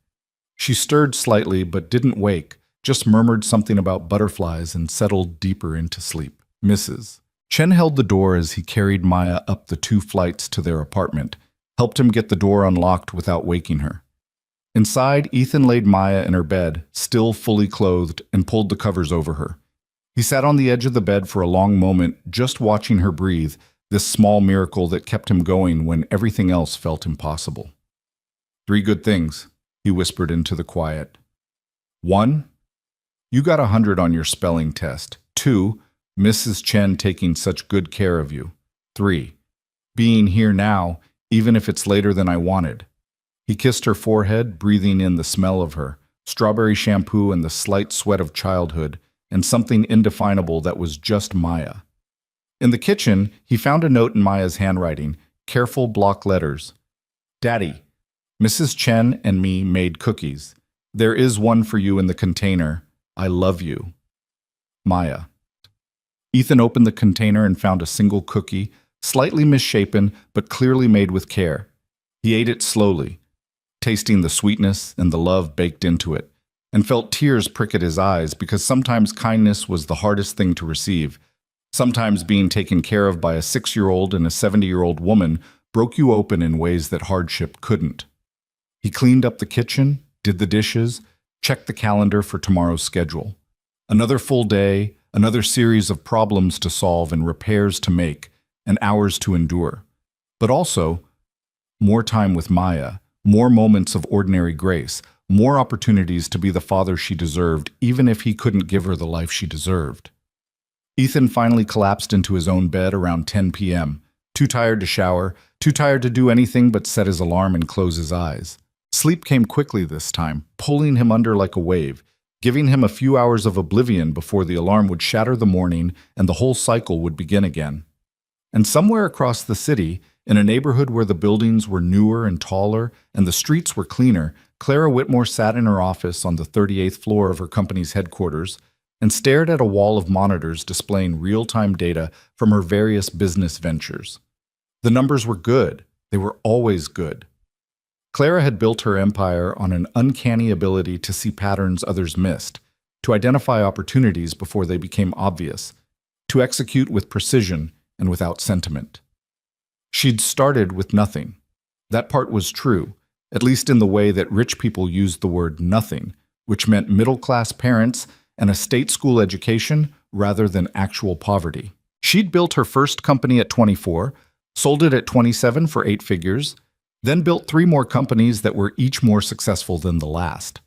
She stirred slightly but didn't wake, just murmured something about butterflies and settled deeper into sleep. Mrs. Chen held the door as he carried Maya up the 2 flights to their apartment, helped him get the door unlocked without waking her. Inside, Ethan laid Maya in her bed, still fully clothed, and pulled the covers over her. He sat on the edge of the bed for a long moment, just watching her breathe, this small miracle that kept him going when everything else felt impossible. 3 good things, he whispered into the quiet. 1, you got 100 on your spelling test. 2, Mrs. Chen taking such good care of you. 3, being here now, even if it's later than I wanted. He kissed her forehead, breathing in the smell of her, strawberry shampoo and the slight sweat of childhood, and something indefinable that was just Maya. In the kitchen, he found a note in Maya's handwriting, careful block letters. "Daddy, Mrs. Chen and me made cookies. There is one for you in the container. I love you. Maya." Ethan opened the container and found a single cookie, slightly misshapen but clearly made with care. He ate it slowly, tasting the sweetness and the love baked into it, and felt tears prick at his eyes because sometimes kindness was the hardest thing to receive. Sometimes being taken care of by a 6-year-old and a 70-year-old woman broke you open in ways that hardship couldn't. He cleaned up the kitchen, did the dishes, checked the calendar for tomorrow's schedule. Another full day, another series of problems to solve and repairs to make, and hours to endure. But also, more time with Maya, more moments of ordinary grace, more opportunities to be the father she deserved, even if he couldn't give her the life she deserved. Ethan finally collapsed into his own bed around 10 p.m., too tired to shower, too tired to do anything but set his alarm and close his eyes. Sleep came quickly this time, pulling him under like a wave, giving him a few hours of oblivion before the alarm would shatter the morning and the whole cycle would begin again. And somewhere across the city, in a neighborhood where the buildings were newer and taller and the streets were cleaner, Clara Whitmore sat in her office on the 38th floor of her company's headquarters and stared at a wall of monitors displaying real-time data from her various business ventures. The numbers were good. They were always good. Clara had built her empire on an uncanny ability to see patterns others missed, to identify opportunities before they became obvious, to execute with precision and without sentiment. She'd started with nothing. That part was true, at least in the way that rich people used the word nothing, which meant middle-class parents and a state school education rather than actual poverty. She'd built her first company at 24, sold it at 27 for 8 figures, then built 3 more companies that were each more successful than the last.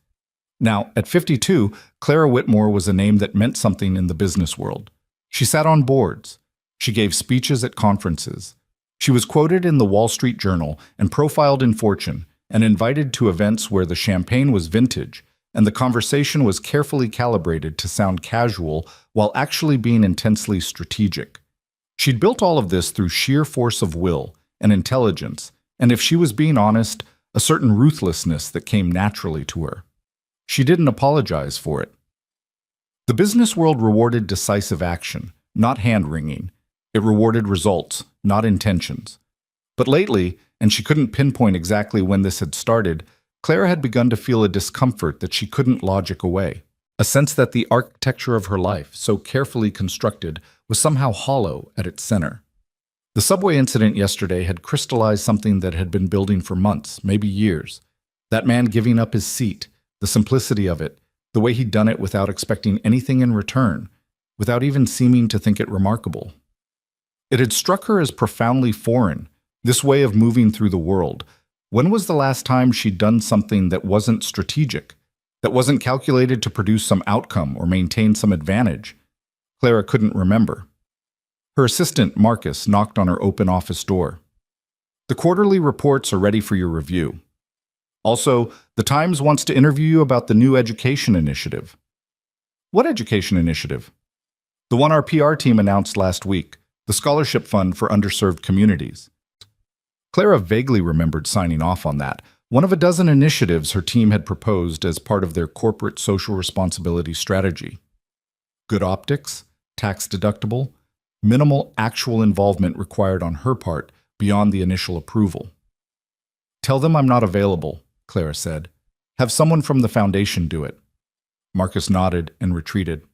Now, at 52, Clara Whitmore was a name that meant something in the business world. She sat on boards. She gave speeches at conferences. She was quoted in the Wall Street Journal and profiled in Fortune and invited to events where the champagne was vintage and the conversation was carefully calibrated to sound casual while actually being intensely strategic. She'd built all of this through sheer force of will and intelligence, and if she was being honest, a certain ruthlessness that came naturally to her. She didn't apologize for it. The business world rewarded decisive action, not hand-wringing. It rewarded results, not intentions. But lately, and she couldn't pinpoint exactly when this had started, Clara had begun to feel a discomfort that she couldn't logic away, a sense that the architecture of her life, so carefully constructed, was somehow hollow at its center. The subway incident yesterday had crystallized something that had been building for months, maybe years. That man giving up his seat, the simplicity of it, the way he'd done it without expecting anything in return, without even seeming to think it remarkable. It had struck her as profoundly foreign, this way of moving through the world. When was the last time she'd done something that wasn't strategic, that wasn't calculated to produce some outcome or maintain some advantage? Clara couldn't remember. Her assistant, Marcus, knocked on her open office door. "The quarterly reports are ready for your review. Also, the Times wants to interview you about the new education initiative." "What education initiative?" "The one our PR team announced last week, the scholarship fund for underserved communities." Clara vaguely remembered signing off on that, one of a dozen initiatives her team had proposed as part of their corporate social responsibility strategy. Good optics, tax deductible, minimal actual involvement required on her part beyond the initial approval. "Tell them I'm not available," Clara said. "Have someone from the foundation do it." Marcus nodded and retreated.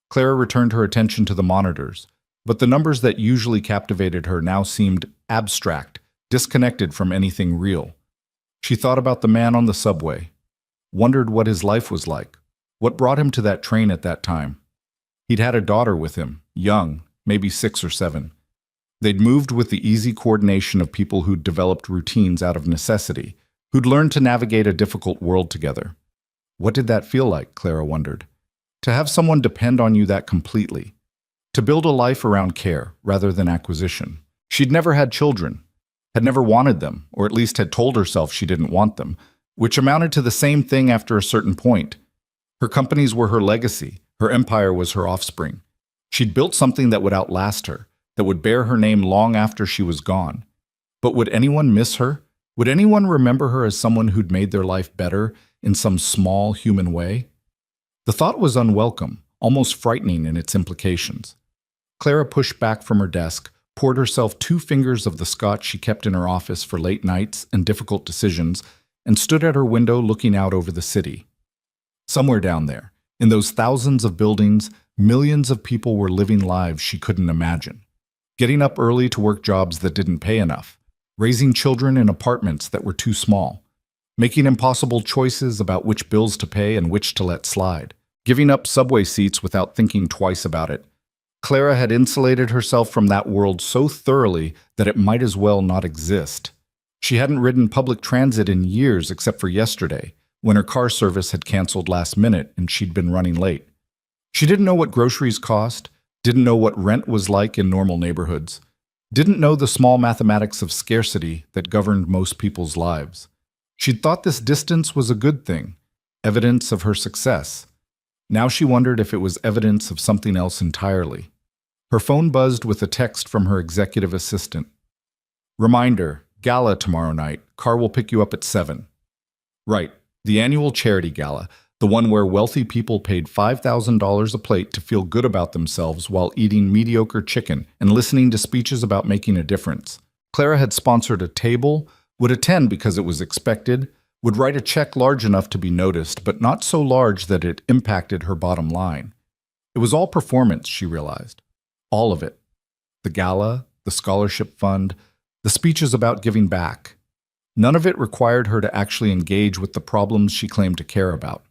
Clara returned her attention to the monitors, but the numbers that usually captivated her now seemed abstract, disconnected from anything real. She thought about the man on the subway, wondered what his life was like, what brought him to that train at that time. He'd had a daughter with him, young, maybe 6 or 7. They'd moved with the easy coordination of people who'd developed routines out of necessity, who'd learned to navigate a difficult world together. What did that feel like, Clara wondered? To have someone depend on you that completely. To build a life around care rather than acquisition. She'd never had children, had never wanted them, or at least had told herself she didn't want them, which amounted to the same thing after a certain point. Her companies were her legacy. Her empire was her offspring. She'd built something that would outlast her, that would bear her name long after she was gone. But would anyone miss her? Would anyone remember her as someone who'd made their life better in some small human way? The thought was unwelcome, almost frightening in its implications. Clara pushed back from her desk, poured herself 2 fingers of the scotch she kept in her office for late nights and difficult decisions, and stood at her window looking out over the city. Somewhere down there, in those thousands of buildings, millions of people were living lives she couldn't imagine. Getting up early to work jobs that didn't pay enough, raising children in apartments that were too small, making impossible choices about which bills to pay and which to let slide, giving up subway seats without thinking twice about it. Clara had insulated herself from that world so thoroughly that it might as well not exist. She hadn't ridden public transit in years except for yesterday, when her car service had canceled last minute and she'd been running late. She didn't know what groceries cost, didn't know what rent was like in normal neighborhoods, didn't know the small mathematics of scarcity that governed most people's lives. She'd thought this distance was a good thing, evidence of her success. Now she wondered if it was evidence of something else entirely. Her phone buzzed with a text from her executive assistant. Reminder, gala tomorrow night. Car will pick you up at 7. Right, the annual charity gala, the one where wealthy people paid $5,000 a plate to feel good about themselves while eating mediocre chicken and listening to speeches about making a difference. Clara had sponsored a table, would attend because it was expected, would write a check large enough to be noticed, but not so large that it impacted her bottom line. It was all performance, she realized. All of it. The gala, the scholarship fund, the speeches about giving back. None of it required her to actually engage with the problems she claimed to care about.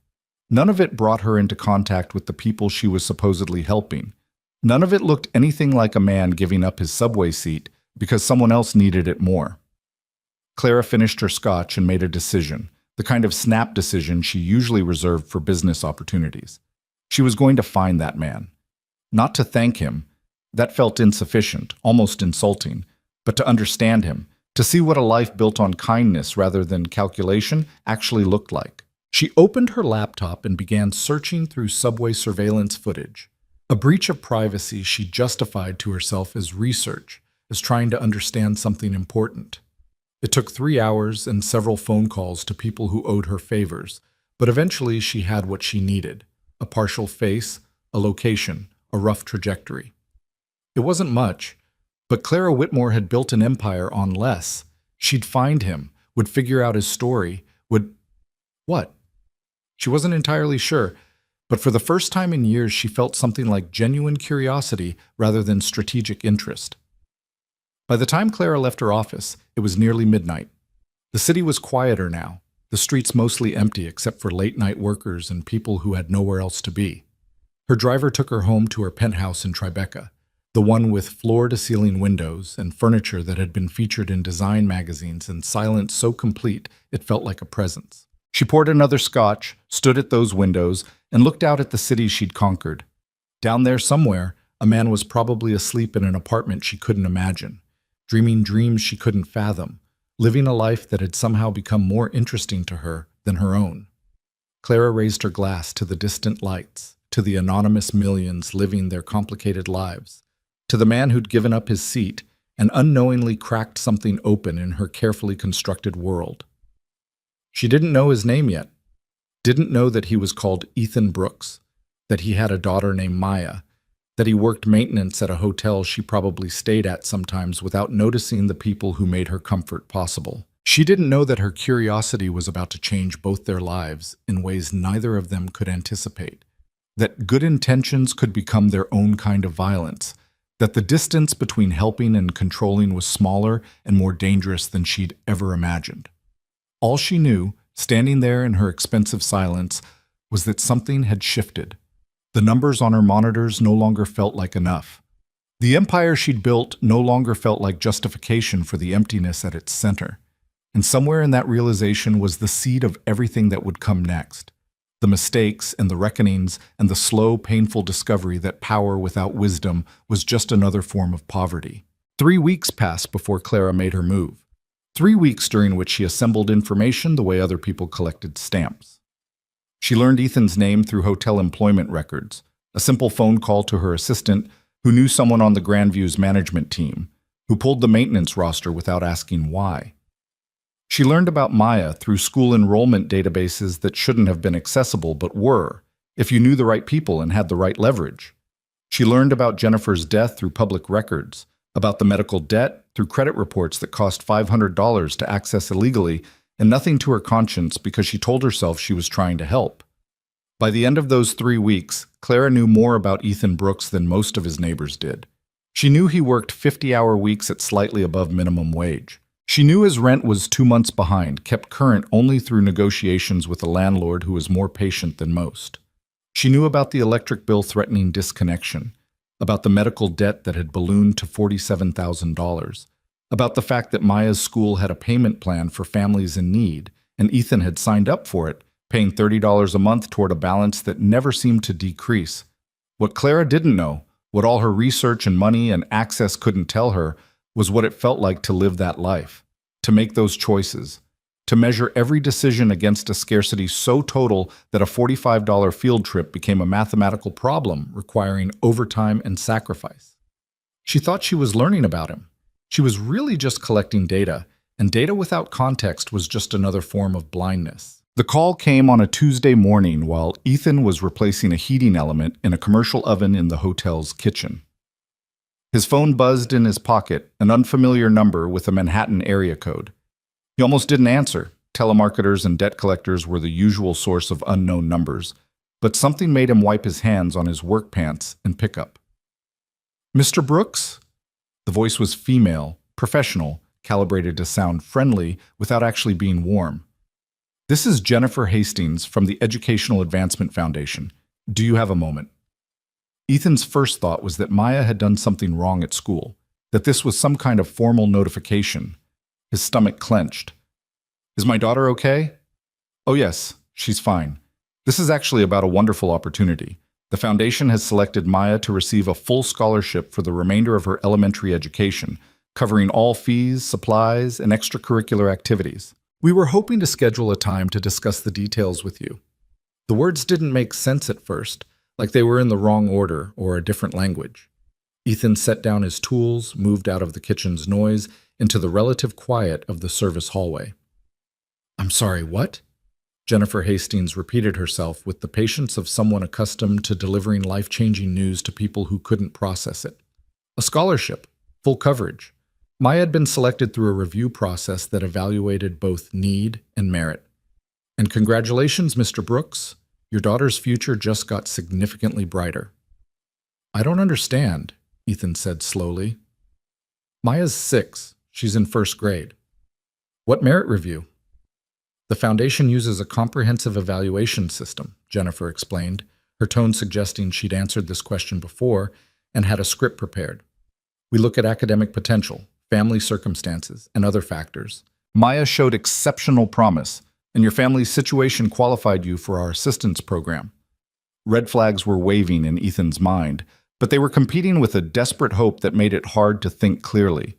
None of it brought her into contact with the people she was supposedly helping. None of it looked anything like a man giving up his subway seat because someone else needed it more. Clara finished her scotch and made a decision, the kind of snap decision she usually reserved for business opportunities. She was going to find that man. Not to thank him, that felt insufficient, almost insulting, but to understand him, to see what a life built on kindness rather than calculation actually looked like. She opened her laptop and began searching through subway surveillance footage. A breach of privacy she justified to herself as research, as trying to understand something important. It took 3 hours and several phone calls to people who owed her favors, but eventually she had what she needed: a partial face, a location, a rough trajectory. It wasn't much, but Clara Whitmore had built an empire on less. She'd find him, would figure out his story, would... What? She wasn't entirely sure, but for the first time in years she felt something like genuine curiosity rather than strategic interest. By the time Clara left her office, it was nearly midnight. The city was quieter now, the streets mostly empty except for late-night workers and people who had nowhere else to be. Her driver took her home to her penthouse in Tribeca, the one with floor-to-ceiling windows and furniture that had been featured in design magazines and silence so complete it felt like a presence. She poured another scotch, stood at those windows, and looked out at the city she'd conquered. Down there somewhere, a man was probably asleep in an apartment she couldn't imagine, dreaming dreams she couldn't fathom, living a life that had somehow become more interesting to her than her own. Clara raised her glass to the distant lights, to the anonymous millions living their complicated lives, to the man who'd given up his seat and unknowingly cracked something open in her carefully constructed world. She didn't know his name yet, didn't know that he was called Ethan Brooks, that he had a daughter named Maya, that he worked maintenance at a hotel she probably stayed at sometimes without noticing the people who made her comfort possible. She didn't know that her curiosity was about to change both their lives in ways neither of them could anticipate, that good intentions could become their own kind of violence, that the distance between helping and controlling was smaller and more dangerous than she'd ever imagined. All she knew, standing there in her expensive silence, was that something had shifted. The numbers on her monitors no longer felt like enough. The empire she'd built no longer felt like justification for the emptiness at its center. And somewhere in that realization was the seed of everything that would come next. The mistakes and the reckonings and the slow, painful discovery that power without wisdom was just another form of poverty. 3 weeks passed before Clara made her move. 3 weeks during which she assembled information the way other people collected stamps. She learned Ethan's name through hotel employment records, a simple phone call to her assistant who knew someone on the Grandview's management team, who pulled the maintenance roster without asking why. She learned about Maya through school enrollment databases that shouldn't have been accessible but were, if you knew the right people and had the right leverage. She learned about Jennifer's death through public records, about the medical debt through credit reports that cost $500 to access illegally, and nothing to her conscience because she told herself she was trying to help. By the end of those 3 weeks, Clara knew more about Ethan Brooks than most of his neighbors did. She knew he worked 50-hour weeks at slightly above minimum wage. She knew his rent was 2 months behind, kept current only through negotiations with a landlord who was more patient than most. She knew about the electric bill threatening disconnection, about the medical debt that had ballooned to $47,000, about the fact that Maya's school had a payment plan for families in need, and Ethan had signed up for it, paying $30 a month toward a balance that never seemed to decrease. What Clara didn't know, what all her research and money and access couldn't tell her, was what it felt like to live that life, to make those choices, to measure every decision against a scarcity so total that a $45 field trip became a mathematical problem requiring overtime and sacrifice. She thought she was learning about him. She was really just collecting data, and data without context was just another form of blindness. The call came on a Tuesday morning while Ethan was replacing a heating element in a commercial oven in the hotel's kitchen. His phone buzzed in his pocket, an unfamiliar number with a Manhattan area code. He almost didn't answer. Telemarketers and debt collectors were the usual source of unknown numbers, but something made him wipe his hands on his work pants and pick up. "Mr. Brooks?" The voice was female, professional, calibrated to sound friendly without actually being warm. "This is Jennifer Hastings from the Educational Advancement Foundation. Do you have a moment?" Ethan's first thought was that Maya had done something wrong at school, that this was some kind of formal notification. His stomach clenched. "Is my daughter okay?" "Oh yes, she's fine. This is actually about a wonderful opportunity. The foundation has selected Maya to receive a full scholarship for the remainder of her elementary education, covering all fees, supplies, and extracurricular activities. We were hoping to schedule a time to discuss the details with you." The words didn't make sense at first, like they were in the wrong order or a different language. Ethan set down his tools, moved out of the kitchen's noise, into the relative quiet of the service hallway. "I'm sorry, what?" Jennifer Hastings repeated herself with the patience of someone accustomed to delivering life-changing news to people who couldn't process it. "A scholarship, full coverage. Maya had been selected through a review process that evaluated both need and merit. And congratulations, Mr. Brooks. Your daughter's future just got significantly brighter." "I don't understand," Ethan said slowly. "Maya's 6. She's in 1st grade." "What merit review?" "The foundation uses a comprehensive evaluation system," Jennifer explained, her tone suggesting she'd answered this question before and had a script prepared. "We look at academic potential, family circumstances, and other factors. Maya showed exceptional promise, and your family's situation qualified you for our assistance program." Red flags were waving in Ethan's mind, but they were competing with a desperate hope that made it hard to think clearly.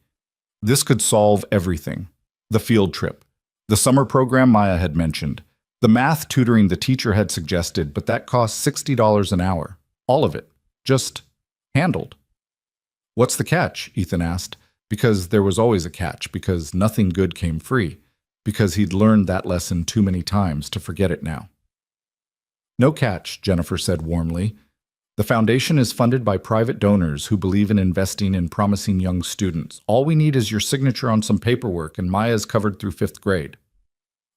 This could solve everything. The field trip, the summer program Maya had mentioned, the math tutoring the teacher had suggested, but that cost $60 an hour. All of it. Just handled. "What's the catch?" Ethan asked, because there was always a catch, because nothing good came free, because he'd learned that lesson too many times to forget it now. "No catch," Jennifer said warmly. "The foundation is funded by private donors who believe in investing in promising young students. All we need is your signature on some paperwork, and Maya's covered through 5th grade.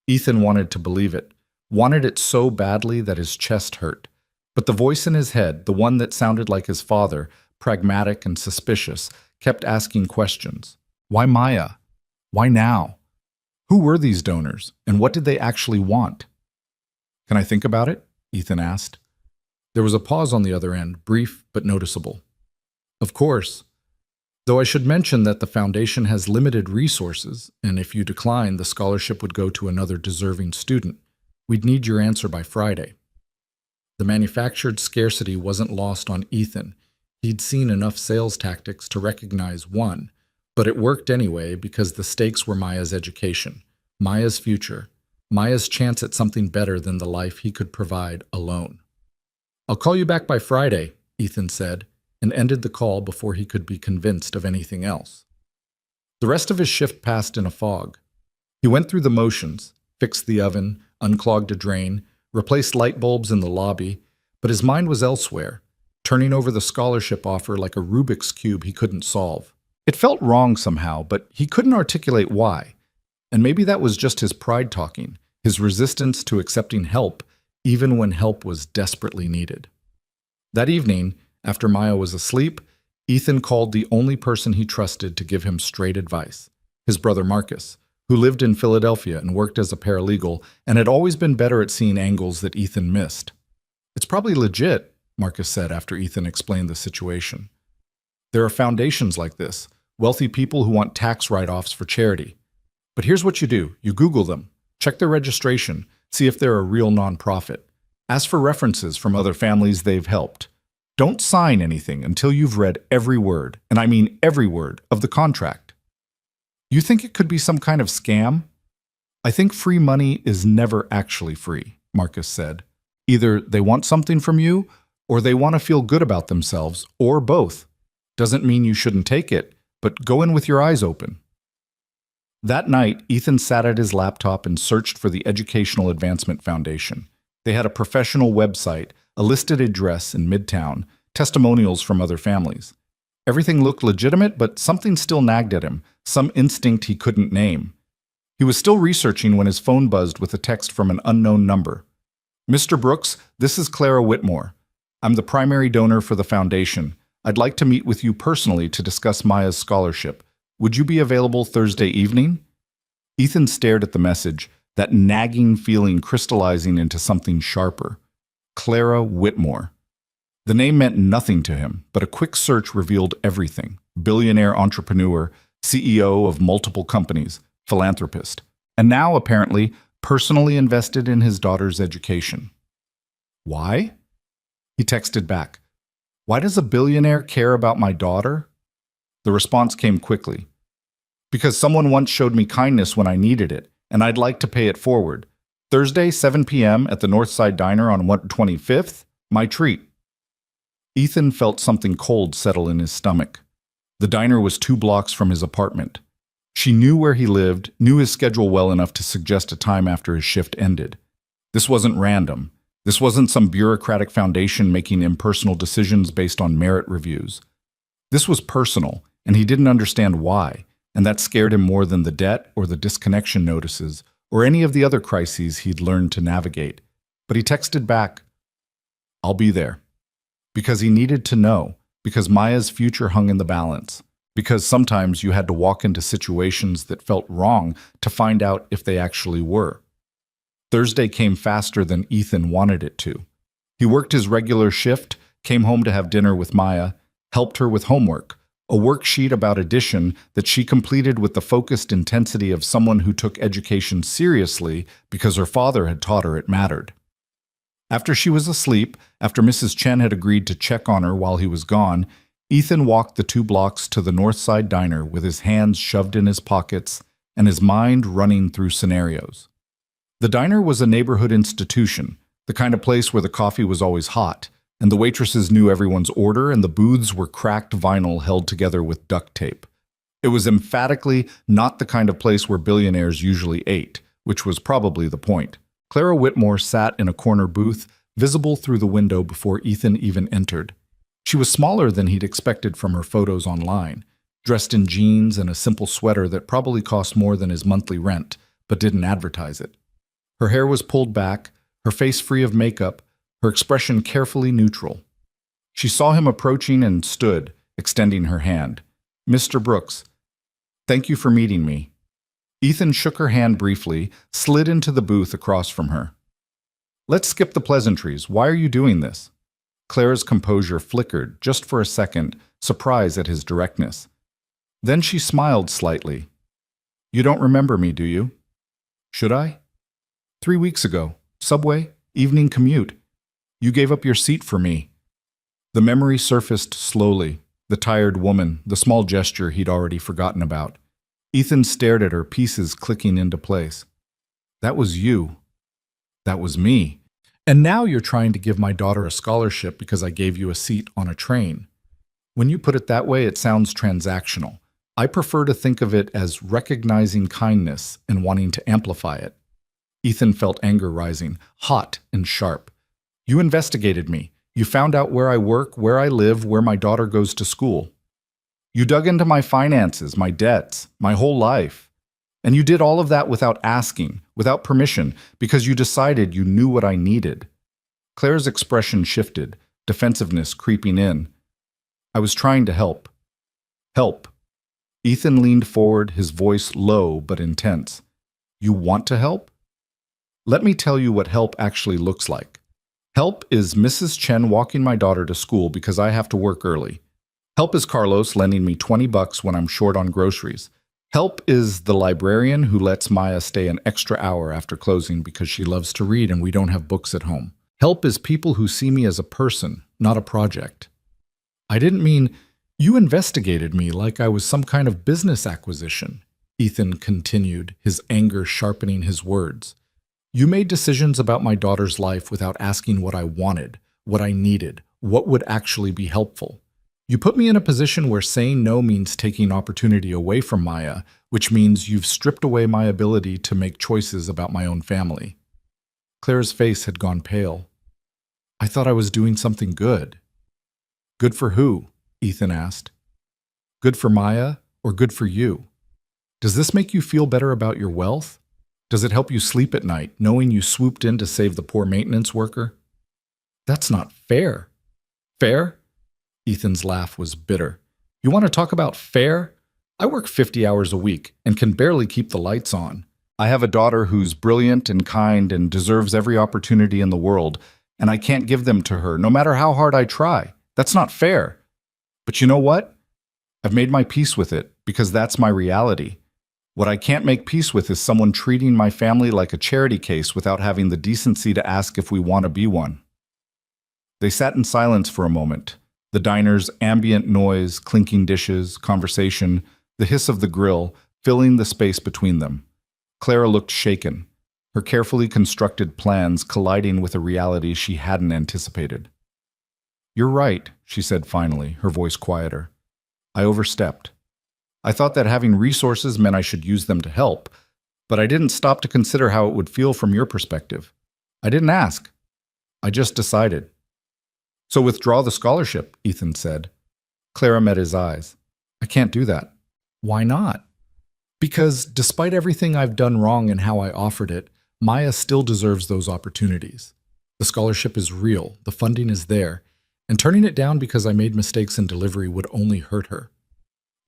Ethan wanted to believe it, wanted it so badly that his chest hurt. But the voice in his head, the one that sounded like his father, pragmatic and suspicious, kept asking questions. Why Maya? Why now? Who were these donors, and what did they actually want? "Can I think about it?" Ethan asked. There was a pause on the other end, brief but noticeable. "Of course. Though I should mention that the foundation has limited resources, and if you decline, the scholarship would go to another deserving student. We'd need your answer by Friday." The manufactured scarcity wasn't lost on Ethan. He'd seen enough sales tactics to recognize one, but it worked anyway because the stakes were Maya's education, Maya's future, Maya's chance at something better than the life he could provide alone. "I'll call you back by Friday," Ethan said, and ended the call before he could be convinced of anything else. The rest of his shift passed in a fog. He went through the motions, fixed the oven, unclogged a drain, replaced light bulbs in the lobby, But his mind was elsewhere, turning over the scholarship offer like a Rubik's Cube he couldn't solve. It felt wrong somehow, but he couldn't articulate why. And maybe that was just his pride talking, his resistance to accepting help, even when help was desperately needed. That evening, after Maya was asleep, Ethan called the only person he trusted to give him straight advice, his brother Marcus, who lived in Philadelphia and worked as a paralegal and had always been better at seeing angles that Ethan missed. "It's probably legit," Marcus said after Ethan explained the situation. "There are foundations like this, wealthy people who want tax write-offs for charity. But here's what you do. You Google them, check their registration, see if they're a real nonprofit. Ask for references from other families they've helped. Don't sign anything until you've read every word, and I mean every word, of the contract." "You think it could be some kind of scam?" "I think free money is never actually free," Marcus said. "Either they want something from you, or they want to feel good about themselves, or both. Doesn't mean you shouldn't take it, but go in with your eyes open." That night, Ethan sat at his laptop and searched for the Educational Advancement Foundation. They had a professional website, a listed address in Midtown, testimonials from other families. Everything looked legitimate, but something still nagged at him, some instinct he couldn't name. He was still researching when his phone buzzed with a text from an unknown number. "Mr. Brooks, this is Clara Whitmore. I'm the primary donor for the foundation. I'd like to meet with you personally to discuss Maya's scholarship. Would you be available Thursday evening?" Ethan stared at the message, that nagging feeling crystallizing into something sharper. Clara Whitmore. The name meant nothing to him, but a quick search revealed everything. Billionaire entrepreneur, CEO of multiple companies, philanthropist, and now, apparently, personally invested in his daughter's education. "Why?" He texted back. "Why does a billionaire care about my daughter?" The response came quickly. "Because someone once showed me kindness when I needed it, and I'd like to pay it forward. Thursday, 7 p.m. at the Northside Diner on 125th, my treat." Ethan felt something cold settle in his stomach. The diner was 2 blocks from his apartment. She knew where he lived, knew his schedule well enough to suggest a time after his shift ended. This wasn't random. This wasn't some bureaucratic foundation making impersonal decisions based on merit reviews. This was personal, and he didn't understand why, and that scared him more than the debt or the disconnection notices or any of the other crises he'd learned to navigate. But he texted back, "I'll be there." Because he needed to know, because Maya's future hung in the balance, because sometimes you had to walk into situations that felt wrong to find out if they actually were. Thursday came faster than Ethan wanted it to. He worked his regular shift, came home to have dinner with Maya, helped her with homework, a worksheet about addition that she completed with the focused intensity of someone who took education seriously because her father had taught her it mattered. After she was asleep, after Mrs. Chen had agreed to check on her while he was gone, Ethan walked the 2 blocks to the Northside Diner with his hands shoved in his pockets and his mind running through scenarios. The diner was a neighborhood institution, the kind of place where the coffee was always hot, and the waitresses knew everyone's order, and the booths were cracked vinyl held together with duct tape. It was emphatically not the kind of place where billionaires usually ate, which was probably the point. Clara Whitmore sat in a corner booth, visible through the window before Ethan even entered. She was smaller than he'd expected from her photos online, dressed in jeans and a simple sweater that probably cost more than his monthly rent, but didn't advertise it. Her hair was pulled back, her face free of makeup, her expression carefully neutral. She saw him approaching and stood, extending her hand. "Mr. Brooks, thank you for meeting me." Ethan shook her hand briefly, slid into the booth across from her. "Let's skip the pleasantries. Why are you doing this?" Clara's composure flickered, just for a second, surprise at his directness. Then she smiled slightly. "You don't remember me, do you?" "Should I?" 3 weeks ago. Subway, evening commute. You gave up your seat for me." The memory surfaced slowly, the tired woman, the small gesture he'd already forgotten about. Ethan stared at her, pieces clicking into place. "That was you. That was me. And now you're trying to give my daughter a scholarship because I gave you a seat on a train. When you put it that way, it sounds transactional. I prefer to think of it as recognizing kindness and wanting to amplify it." Ethan felt anger rising, hot and sharp. "You investigated me. You found out where I work, where I live, where my daughter goes to school. You dug into my finances, my debts, my whole life. And you did all of that without asking, without permission, because you decided you knew what I needed. Claire's expression shifted, defensiveness creeping in. I was trying to help. Help. Ethan leaned forward, his voice low but intense. You want to help? Let me tell you what help actually looks like. Help is Mrs. Chen walking my daughter to school because I have to work early. Help is Carlos lending me $20 when I'm short on groceries. Help is the librarian who lets Maya stay an extra hour after closing because she loves to read and we don't have books at home. Help is people who see me as a person, not a project. I didn't mean you investigated me like I was some kind of business acquisition, Ethan continued, his anger sharpening his words. You made decisions about my daughter's life without asking what I wanted, what I needed, what would actually be helpful. You put me in a position where saying no means taking opportunity away from Maya, which means you've stripped away my ability to make choices about my own family. Claire's face had gone pale. I thought I was doing something good. Good for who? Ethan asked. Good for Maya or good for you? Does this make you feel better about your wealth? Does it help you sleep at night, knowing you swooped in to save the poor maintenance worker? That's not fair. Fair? Ethan's laugh was bitter. You want to talk about fair? I work 50 hours a week and can barely keep the lights on. I have a daughter who's brilliant and kind and deserves every opportunity in the world, and I can't give them to her, no matter how hard I try. That's not fair. But you know what? I've made my peace with it, because that's my reality. What I can't make peace with is someone treating my family like a charity case without having the decency to ask if we want to be one. They sat in silence for a moment. The diner's ambient noise, clinking dishes, conversation, the hiss of the grill, filling the space between them. Clara looked shaken, her carefully constructed plans colliding with a reality she hadn't anticipated. You're right, she said finally, her voice quieter. I overstepped. I thought that having resources meant I should use them to help, but I didn't stop to consider how it would feel from your perspective. I didn't ask. I just decided. So withdraw the scholarship, Ethan said. Clara met his eyes. I can't do that. Why not? Because despite everything I've done wrong and how I offered it, Maya still deserves those opportunities. The scholarship is real, the funding is there, and turning it down because I made mistakes in delivery would only hurt her.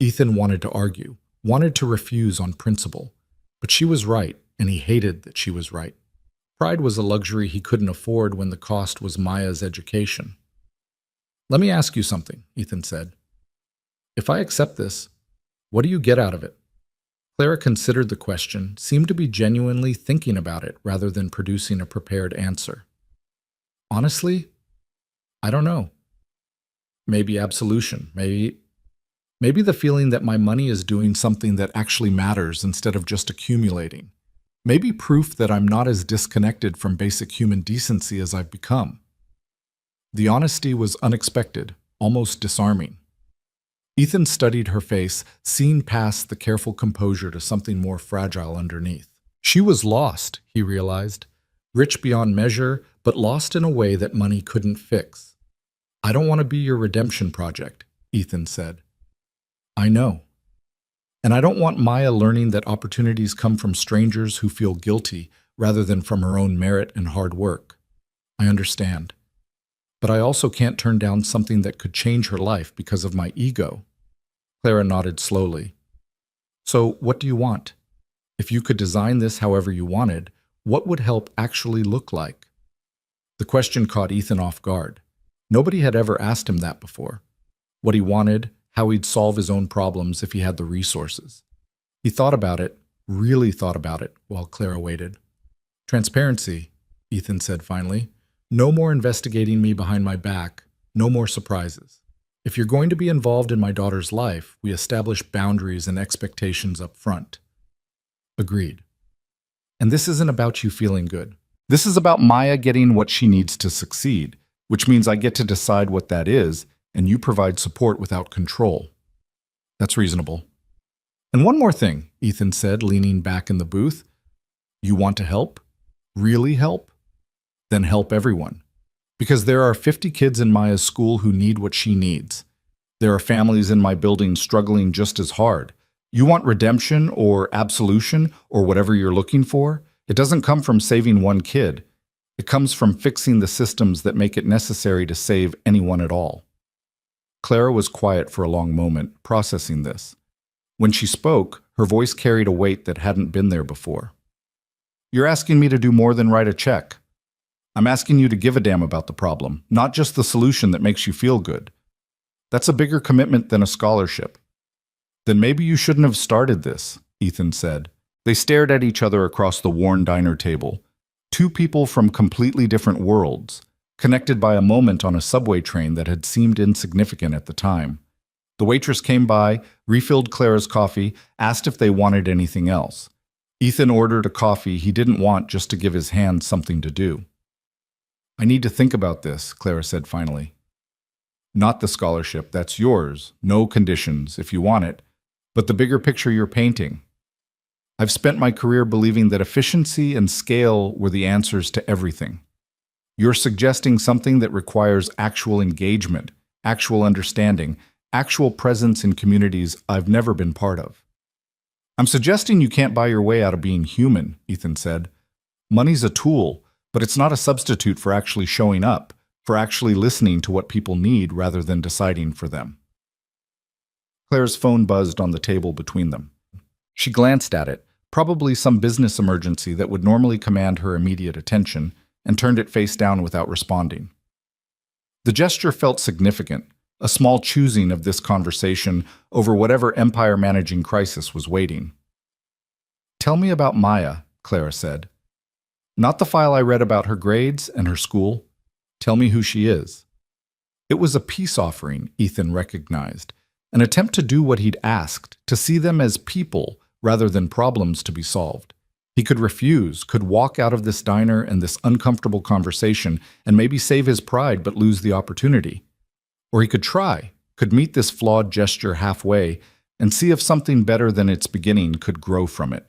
Ethan wanted to argue, wanted to refuse on principle, but she was right, and he hated that she was right. Pride was a luxury he couldn't afford when the cost was Maya's education. Let me ask you something, Ethan said. If I accept this, what do you get out of it? Clara considered the question, seemed to be genuinely thinking about it rather than producing a prepared answer. Honestly, I don't know. Maybe absolution, maybe the feeling that my money is doing something that actually matters instead of just accumulating. Maybe proof that I'm not as disconnected from basic human decency as I've become. The honesty was unexpected, almost disarming. Ethan studied her face, seeing past the careful composure to something more fragile underneath. She was lost, he realized, rich beyond measure, but lost in a way that money couldn't fix. I don't want to be your redemption project, Ethan said. I know. And I don't want Maya learning that opportunities come from strangers who feel guilty rather than from her own merit and hard work. I understand. But I also can't turn down something that could change her life because of my ego. Clara nodded slowly. So what do you want? If you could design this however you wanted, what would help actually look like? The question caught Ethan off guard. Nobody had ever asked him that before. What he wanted, how he'd solve his own problems if he had the resources. He thought about it, really thought about it, while Clara waited. Transparency, Ethan said finally. No more investigating me behind my back, no more surprises. If you're going to be involved in my daughter's life, we establish boundaries and expectations up front. Agreed. And this isn't about you feeling good. This is about Maya getting what she needs to succeed, which means I get to decide what that is, and you provide support without control. That's reasonable. And one more thing, Ethan said, leaning back in the booth. You want to help? Really help? Then help everyone. Because there are 50 kids in Maya's school who need what she needs. There are families in my building struggling just as hard. You want redemption or absolution or whatever you're looking for? It doesn't come from saving one kid. It comes from fixing the systems that make it necessary to save anyone at all. Clara was quiet for a long moment, processing this. When she spoke, her voice carried a weight that hadn't been there before. You're asking me to do more than write a check. I'm asking you to give a damn about the problem, not just the solution that makes you feel good. That's a bigger commitment than a scholarship. Then maybe you shouldn't have started this, Ethan said. They stared at each other across the worn diner table. Two people from completely different worlds, connected by a moment on a subway train that had seemed insignificant at the time. The waitress came by, refilled Clara's coffee, asked if they wanted anything else. Ethan ordered a coffee he didn't want just to give his hand something to do. I need to think about this, Clara said finally. Not the scholarship, that's yours, no conditions if you want it, but the bigger picture you're painting. I've spent my career believing that efficiency and scale were the answers to everything. You're suggesting something that requires actual engagement, actual understanding, actual presence in communities I've never been part of. I'm suggesting you can't buy your way out of being human, Ethan said. Money's a tool, but it's not a substitute for actually showing up, for actually listening to what people need rather than deciding for them. Claire's phone buzzed on the table between them. She glanced at it, probably some business emergency that would normally command her immediate attention, and turned it face down without responding. The gesture felt significant, a small choosing of this conversation over whatever empire-managing crisis was waiting. Tell me about Maya, Clara said. Not the file I read about her grades and her school. Tell me who she is. It was a peace offering, Ethan recognized, an attempt to do what he'd asked, to see them as people rather than problems to be solved. He could refuse, could walk out of this diner and this uncomfortable conversation and maybe save his pride but lose the opportunity. Or he could try, could meet this flawed gesture halfway and see if something better than its beginning could grow from it.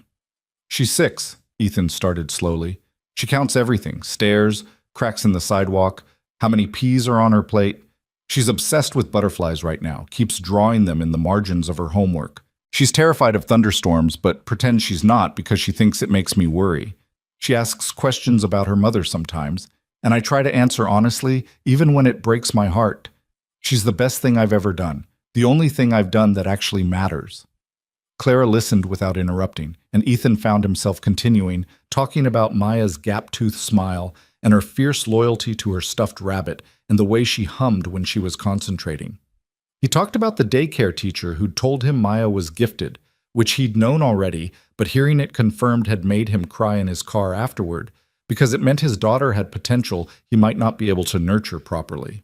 She's 6, Ethan started slowly. She counts everything, stairs, cracks in the sidewalk, how many peas are on her plate. She's obsessed with butterflies right now, keeps drawing them in the margins of her homework. She's terrified of thunderstorms, but pretends she's not because she thinks it makes me worry. She asks questions about her mother sometimes, and I try to answer honestly, even when it breaks my heart. She's the best thing I've ever done, the only thing I've done that actually matters. Clara listened without interrupting, and Ethan found himself continuing, talking about Maya's gap-toothed smile and her fierce loyalty to her stuffed rabbit and the way she hummed when she was concentrating. He talked about the daycare teacher who'd told him Maya was gifted, which he'd known already, but hearing it confirmed had made him cry in his car afterward, because it meant his daughter had potential he might not be able to nurture properly.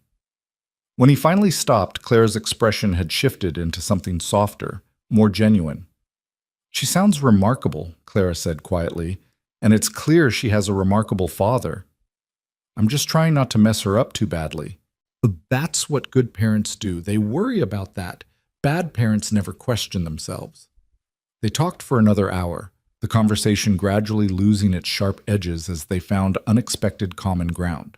When he finally stopped, Claire's expression had shifted into something softer, more genuine. She sounds remarkable, Clara said quietly, and it's clear she has a remarkable father. I'm just trying not to mess her up too badly. But that's what good parents do. They worry about that. Bad parents never question themselves. They talked for another hour, the conversation gradually losing its sharp edges as they found unexpected common ground.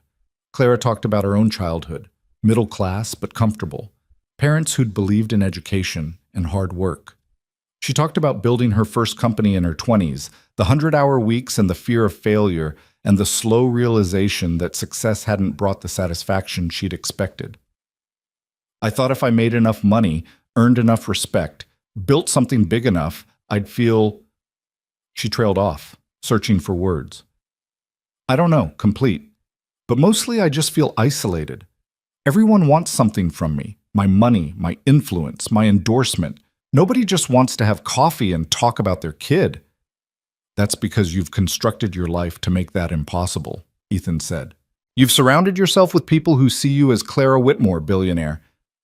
Clara talked about her own childhood, middle class but comfortable, parents who'd believed in education and hard work. She talked about building her first company in her 20s, the 100-hour weeks and the fear of failure, and the slow realization that success hadn't brought the satisfaction she'd expected. I thought if I made enough money, earned enough respect, built something big enough, I'd feel... She trailed off, searching for words. I don't know, complete. But mostly I just feel isolated. Everyone wants something from me, my money, my influence, my endorsement. Nobody just wants to have coffee and talk about their kid. That's because you've constructed your life to make that impossible, Ethan said. You've surrounded yourself with people who see you as Clara Whitmore, billionaire.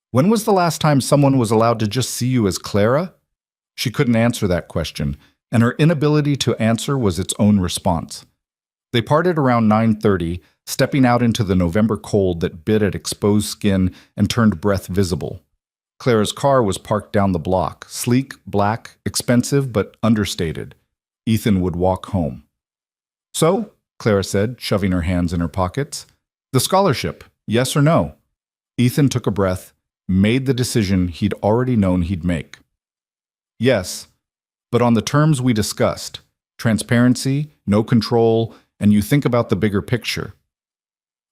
When was the last time someone was allowed to just see you as Clara? She couldn't answer that question, and her inability to answer was its own response. They parted around 9:30, stepping out into the November cold that bit at exposed skin and turned breath visible. Clara's car was parked down the block, sleek, black, expensive, but understated. Ethan would walk home. So, Clara said, shoving her hands in her pockets, The scholarship, yes or no? Ethan took a breath, made the decision he'd already known he'd make. Yes, but on the terms we discussed, transparency, no control, and you think about the bigger picture.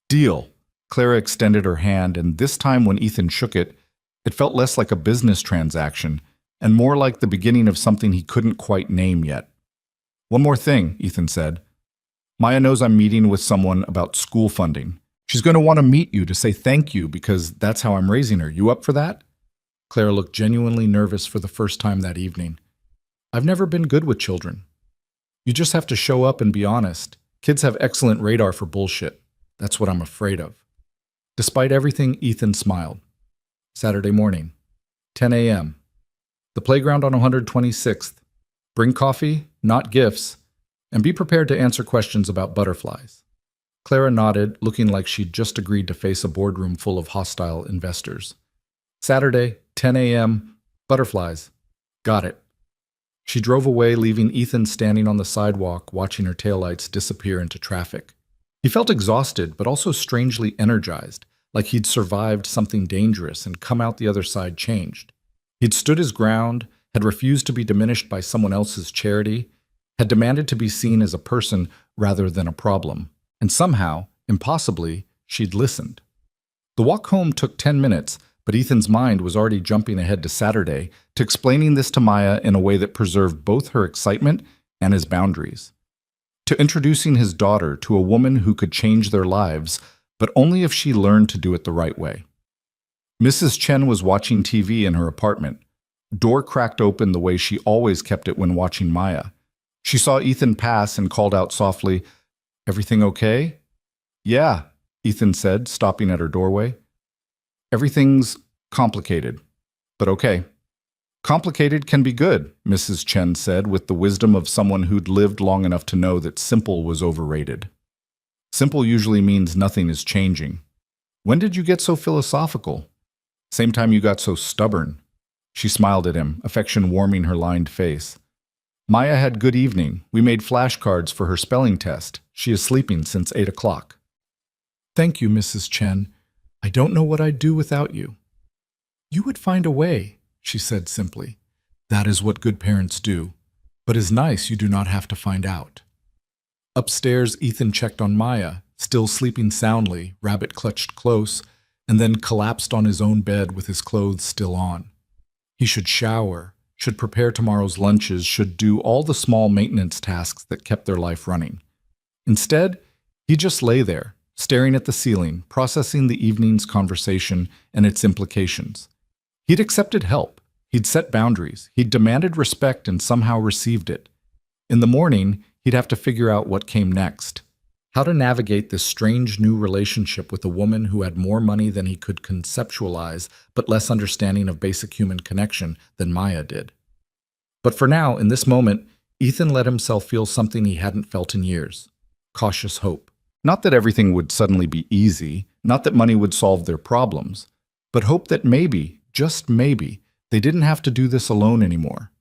Deal. Clara extended her hand, and this time when Ethan shook it, it felt less like a business transaction and more like the beginning of something he couldn't quite name yet. One more thing, Ethan said. Maya knows I'm meeting with someone about school funding. She's going to want to meet you to say thank you because that's how I'm raising her. You up for that? Clara looked genuinely nervous for the first time that evening. I've never been good with children. You just have to show up and be honest. Kids have excellent radar for bullshit. That's what I'm afraid of. Despite everything, Ethan smiled. Saturday morning, 10 a.m. The playground on 126th. Bring coffee, not gifts, and be prepared to answer questions about butterflies. Clara nodded, looking like she'd just agreed to face a boardroom full of hostile investors. Saturday, 10 a.m., butterflies. Got it. She drove away, leaving Ethan standing on the sidewalk, watching her taillights disappear into traffic. He felt exhausted, but also strangely energized, like he'd survived something dangerous and come out the other side changed. He'd stood his ground, had refused to be diminished by someone else's charity, had demanded to be seen as a person rather than a problem. And somehow, impossibly, she'd listened. The walk home took 10 minutes, but Ethan's mind was already jumping ahead to Saturday, to explaining this to Maya in a way that preserved both her excitement and his boundaries. To introducing his daughter to a woman who could change their lives, but only if she learned to do it the right way. Mrs. Chen was watching TV in her apartment. Door cracked open the way she always kept it when watching Maya. She saw Ethan pass and called out softly, "Everything okay?" "Yeah," Ethan said, stopping at her doorway. "Everything's complicated, but okay." "Complicated can be good," Mrs. Chen said, with the wisdom of someone who'd lived long enough to know that simple was overrated. Simple usually means nothing is changing. When did you get so philosophical? Same time you got so stubborn. She smiled at him, affection warming her lined face. Maya had good evening. We made flashcards for her spelling test. She is sleeping since 8 o'clock. Thank you, Mrs. Chen. I don't know what I'd do without you. You would find a way, she said simply. That is what good parents do. But it's nice you do not have to find out. Upstairs, Ethan checked on Maya, still sleeping soundly, rabbit clutched close, and then collapsed on his own bed with his clothes still on. He should shower, should prepare tomorrow's lunches, should do all the small maintenance tasks that kept their life running. Instead, he just lay there, staring at the ceiling, processing the evening's conversation and its implications. He'd accepted help. He'd set boundaries. He'd demanded respect and somehow received it. In the morning, he'd have to figure out what came next. How to navigate this strange new relationship with a woman who had more money than he could conceptualize, but less understanding of basic human connection than Maya did. But for now, in this moment, Ethan let himself feel something he hadn't felt in years. Cautious hope. Not that everything would suddenly be easy, not that money would solve their problems, but hope that maybe, just maybe, they didn't have to do this alone anymore.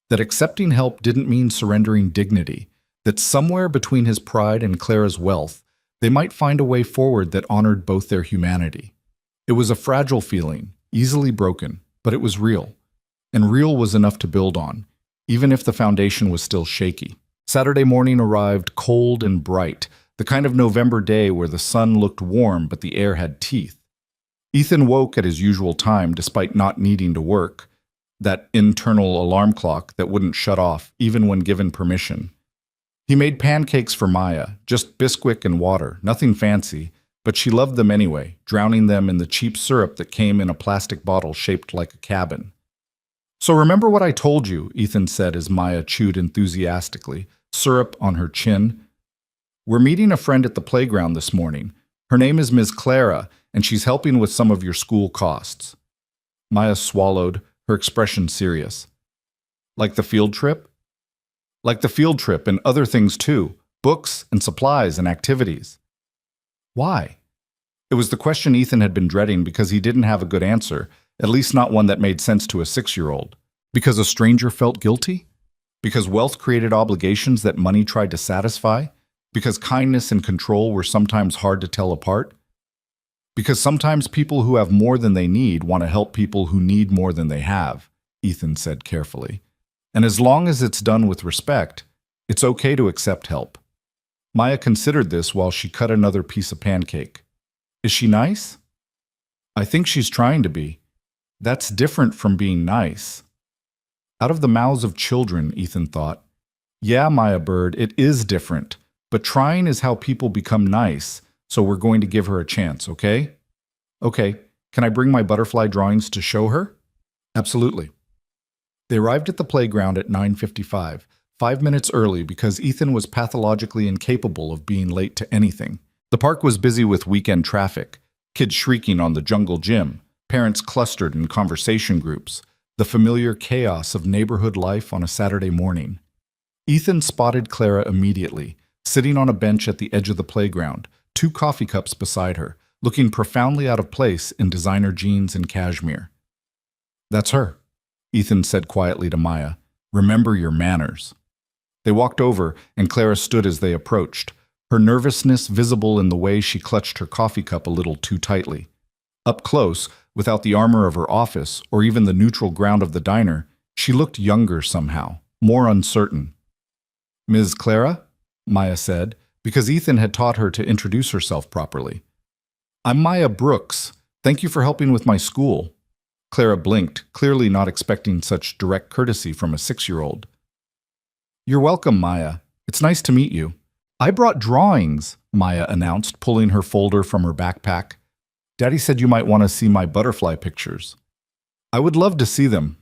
That accepting help didn't mean surrendering dignity, that somewhere between his pride and Clara's wealth, they might find a way forward that honored both their humanity. It was a fragile feeling, easily broken, but it was real. And real was enough to build on, even if the foundation was still shaky. Saturday morning arrived cold and bright, the kind of November day where the sun looked warm but the air had teeth. Ethan woke at his usual time despite not needing to work, that internal alarm clock that wouldn't shut off even when given permission. He made pancakes for Maya, just Bisquick and water, nothing fancy, but she loved them anyway, drowning them in the cheap syrup that came in a plastic bottle shaped like a cabin. So remember what I told you, Ethan said as Maya chewed enthusiastically, syrup on her chin. We're meeting a friend at the playground this morning. Her name is Ms. Clara, and she's helping with some of your school costs. Maya swallowed, her expression serious. Like the field trip? Like the field trip and other things too, books and supplies and activities. Why? It was the question Ethan had been dreading because he didn't have a good answer, at least not one that made sense to a 6-year-old. Because a stranger felt guilty? Because wealth created obligations that money tried to satisfy? Because kindness and control were sometimes hard to tell apart? Because sometimes people who have more than they need want to help people who need more than they have, Ethan said carefully. And as long as it's done with respect, it's okay to accept help. Maya considered this while she cut another piece of pancake. Is she nice? I think she's trying to be. That's different from being nice. Out of the mouths of children, Ethan thought. Yeah, Maya Bird, it is different, but trying is how people become nice, so we're going to give her a chance, okay? Okay, can I bring my butterfly drawings to show her? Absolutely. They arrived at the playground at 9:55, 5 minutes early because Ethan was pathologically incapable of being late to anything. The park was busy with weekend traffic, kids shrieking on the jungle gym, parents clustered in conversation groups, the familiar chaos of neighborhood life on a Saturday morning. Ethan spotted Clara immediately, sitting on a bench at the edge of the playground, 2 coffee cups beside her, looking profoundly out of place in designer jeans and cashmere. That's her, Ethan said quietly to Maya. Remember your manners. They walked over, and Clara stood as they approached, her nervousness visible in the way she clutched her coffee cup a little too tightly. Up close, without the armor of her office or even the neutral ground of the diner, she looked younger somehow, more uncertain. Ms. Clara? Maya said, because Ethan had taught her to introduce herself properly. I'm Maya Brooks. Thank you for helping with my school. Clara blinked, clearly not expecting such direct courtesy from a 6-year-old. You're welcome, Maya. It's nice to meet you. I brought drawings, Maya announced, pulling her folder from her backpack. Daddy said you might want to see my butterfly pictures. I would love to see them.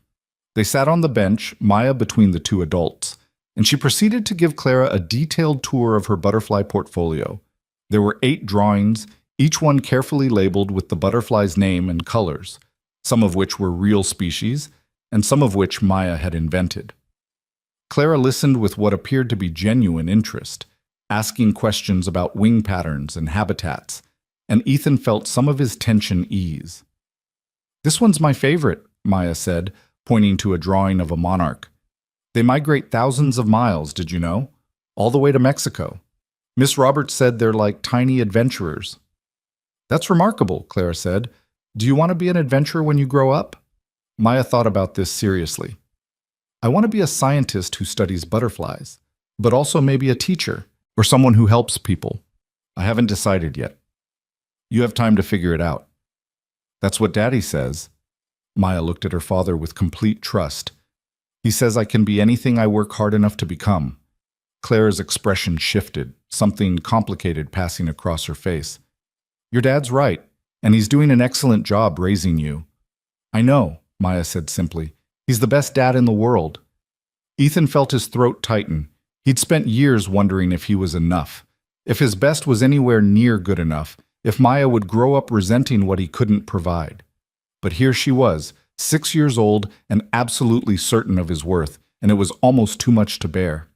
They sat on the bench, Maya between the 2 adults, and she proceeded to give Clara a detailed tour of her butterfly portfolio. There were 8 drawings, each one carefully labeled with the butterfly's name and colors, some of which were real species, and some of which Maya had invented. Clara listened with what appeared to be genuine interest, asking questions about wing patterns and habitats, and Ethan felt some of his tension ease. This one's my favorite, Maya said, pointing to a drawing of a monarch. They migrate thousands of miles, did you know? All the way to Mexico. Miss Roberts said they're like tiny adventurers. That's remarkable, Clara said. Do you want to be an adventurer when you grow up? Maya thought about this seriously. I want to be a scientist who studies butterflies, but also maybe a teacher or someone who helps people. I haven't decided yet. You have time to figure it out. That's what Daddy says. Maya looked at her father with complete trust. He says I can be anything I work hard enough to become. Clara's expression shifted, something complicated passing across her face. Your dad's right, and he's doing an excellent job raising you. I know, Maya said simply. He's the best dad in the world. Ethan felt his throat tighten. He'd spent years wondering if he was enough, if his best was anywhere near good enough, if Maya would grow up resenting what he couldn't provide. But here she was, 6 years old and absolutely certain of his worth, and it was almost too much to bear.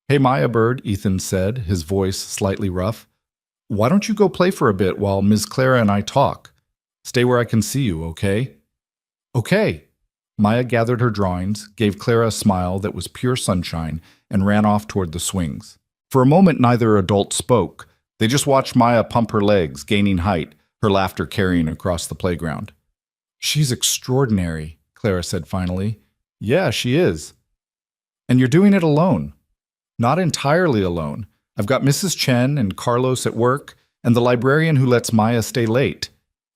Hey, Maya Bird, Ethan said, his voice slightly rough. Why don't you go play for a bit while Ms. Clara and I talk? Stay where I can see you, okay? Okay. Maya gathered her drawings, gave Clara a smile that was pure sunshine, and ran off toward the swings. For a moment, neither adult spoke. They just watched Maya pump her legs, gaining height, her laughter carrying across the playground. She's extraordinary, Clara said finally. Yeah, she is. And you're doing it alone. Not entirely alone. I've got Mrs. Chen and Carlos at work, and the librarian who lets Maya stay late.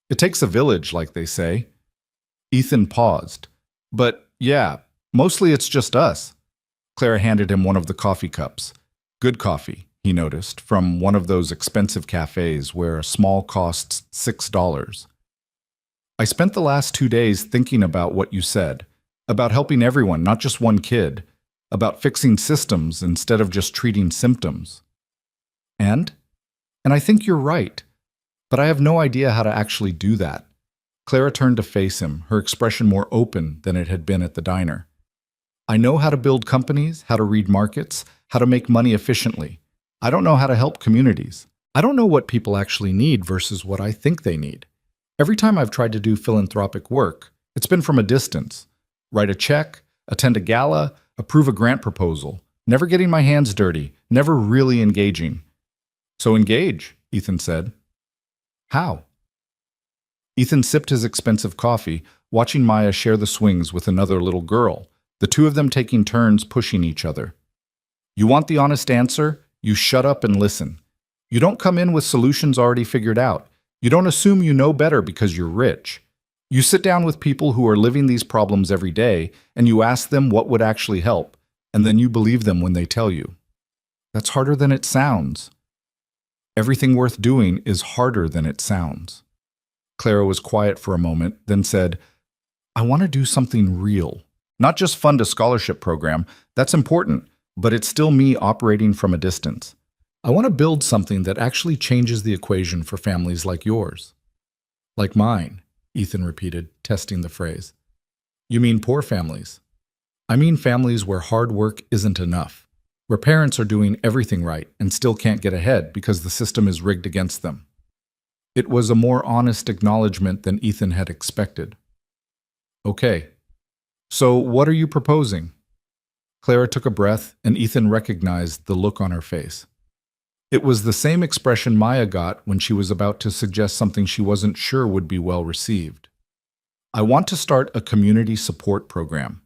It takes a village, like they say. Ethan paused. But, yeah, mostly it's just us. Clara handed him one of the coffee cups. Good coffee, he noticed, from one of those expensive cafes where a small costs $6. I spent the last 2 days thinking about what you said, about helping everyone, not just one kid, about fixing systems instead of just treating symptoms. And I think you're right, but I have no idea how to actually do that. Clara turned to face him, her expression more open than it had been at the diner. I know how to build companies, how to read markets, how to make money efficiently. I don't know how to help communities. I don't know what people actually need versus what I think they need. Every time I've tried to do philanthropic work, it's been from a distance. Write a check, attend a gala, approve a grant proposal, never getting my hands dirty, never really engaging. So engage, Ethan said. How? Ethan sipped his expensive coffee, watching Maya share the swings with another little girl, the two of them taking turns pushing each other. You want the honest answer? You shut up and listen. You don't come in with solutions already figured out. You don't assume you know better because you're rich. You sit down with people who are living these problems every day, and you ask them what would actually help, and then you believe them when they tell you. That's harder than it sounds. Everything worth doing is harder than it sounds. Clara was quiet for a moment, then said, I want to do something real. Not just fund a scholarship program. That's important, but it's still me operating from a distance. I want to build something that actually changes the equation for families like yours. Like mine, Ethan repeated, testing the phrase. You mean poor families? I mean families where hard work isn't enough, where parents are doing everything right and still can't get ahead because the system is rigged against them. It was a more honest acknowledgement than Ethan had expected. Okay, so what are you proposing? Clara took a breath, and Ethan recognized the look on her face. It was the same expression Maya got when she was about to suggest something she wasn't sure would be well received. I want to start a community support program.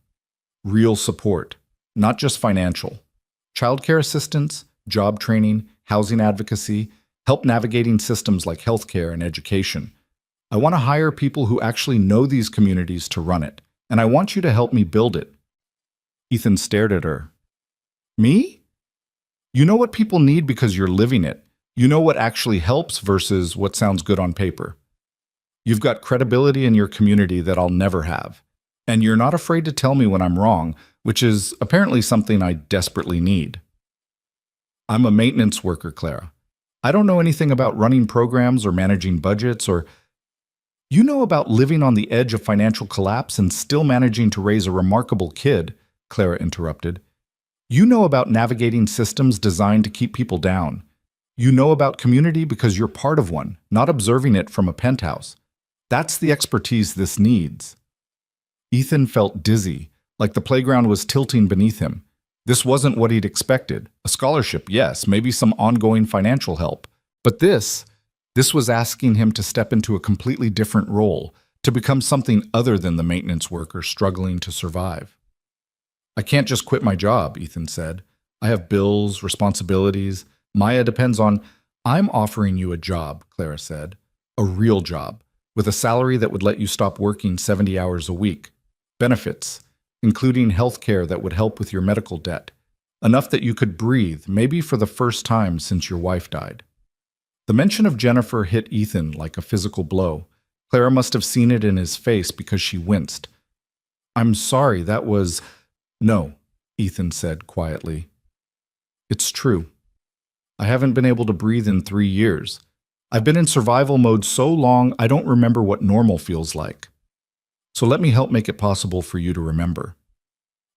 Real support, not just financial. Childcare assistance, job training, housing advocacy, help navigating systems like healthcare and education. I want to hire people who actually know these communities to run it, and I want you to help me build it. Ethan stared at her. Me? You know what people need because you're living it. You know what actually helps versus what sounds good on paper. You've got credibility in your community that I'll never have. And you're not afraid to tell me when I'm wrong, which is apparently something I desperately need. I'm a maintenance worker, Clara. I don't know anything about running programs or managing budgets or... You know about living on the edge of financial collapse and still managing to raise a remarkable kid, Clara interrupted. You know about navigating systems designed to keep people down. You know about community because you're part of one, not observing it from a penthouse. That's the expertise this needs. Ethan felt dizzy, like the playground was tilting beneath him. This wasn't what he'd expected. A scholarship, yes, maybe some ongoing financial help. But this was asking him to step into a completely different role, to become something other than the maintenance worker struggling to survive. I can't just quit my job, Ethan said. I have bills, responsibilities. Maya depends on... I'm offering you a job, Clara said. A real job, with a salary that would let you stop working 70 hours a week. Benefits, including health care that would help with your medical debt. Enough that you could breathe, maybe for the first time since your wife died. The mention of Jennifer hit Ethan like a physical blow. Clara must have seen it in his face because she winced. I'm sorry, that was... No, Ethan said quietly. It's true. I haven't been able to breathe in 3 years. I've been in survival mode so long I don't remember what normal feels like. So let me help make it possible for you to remember.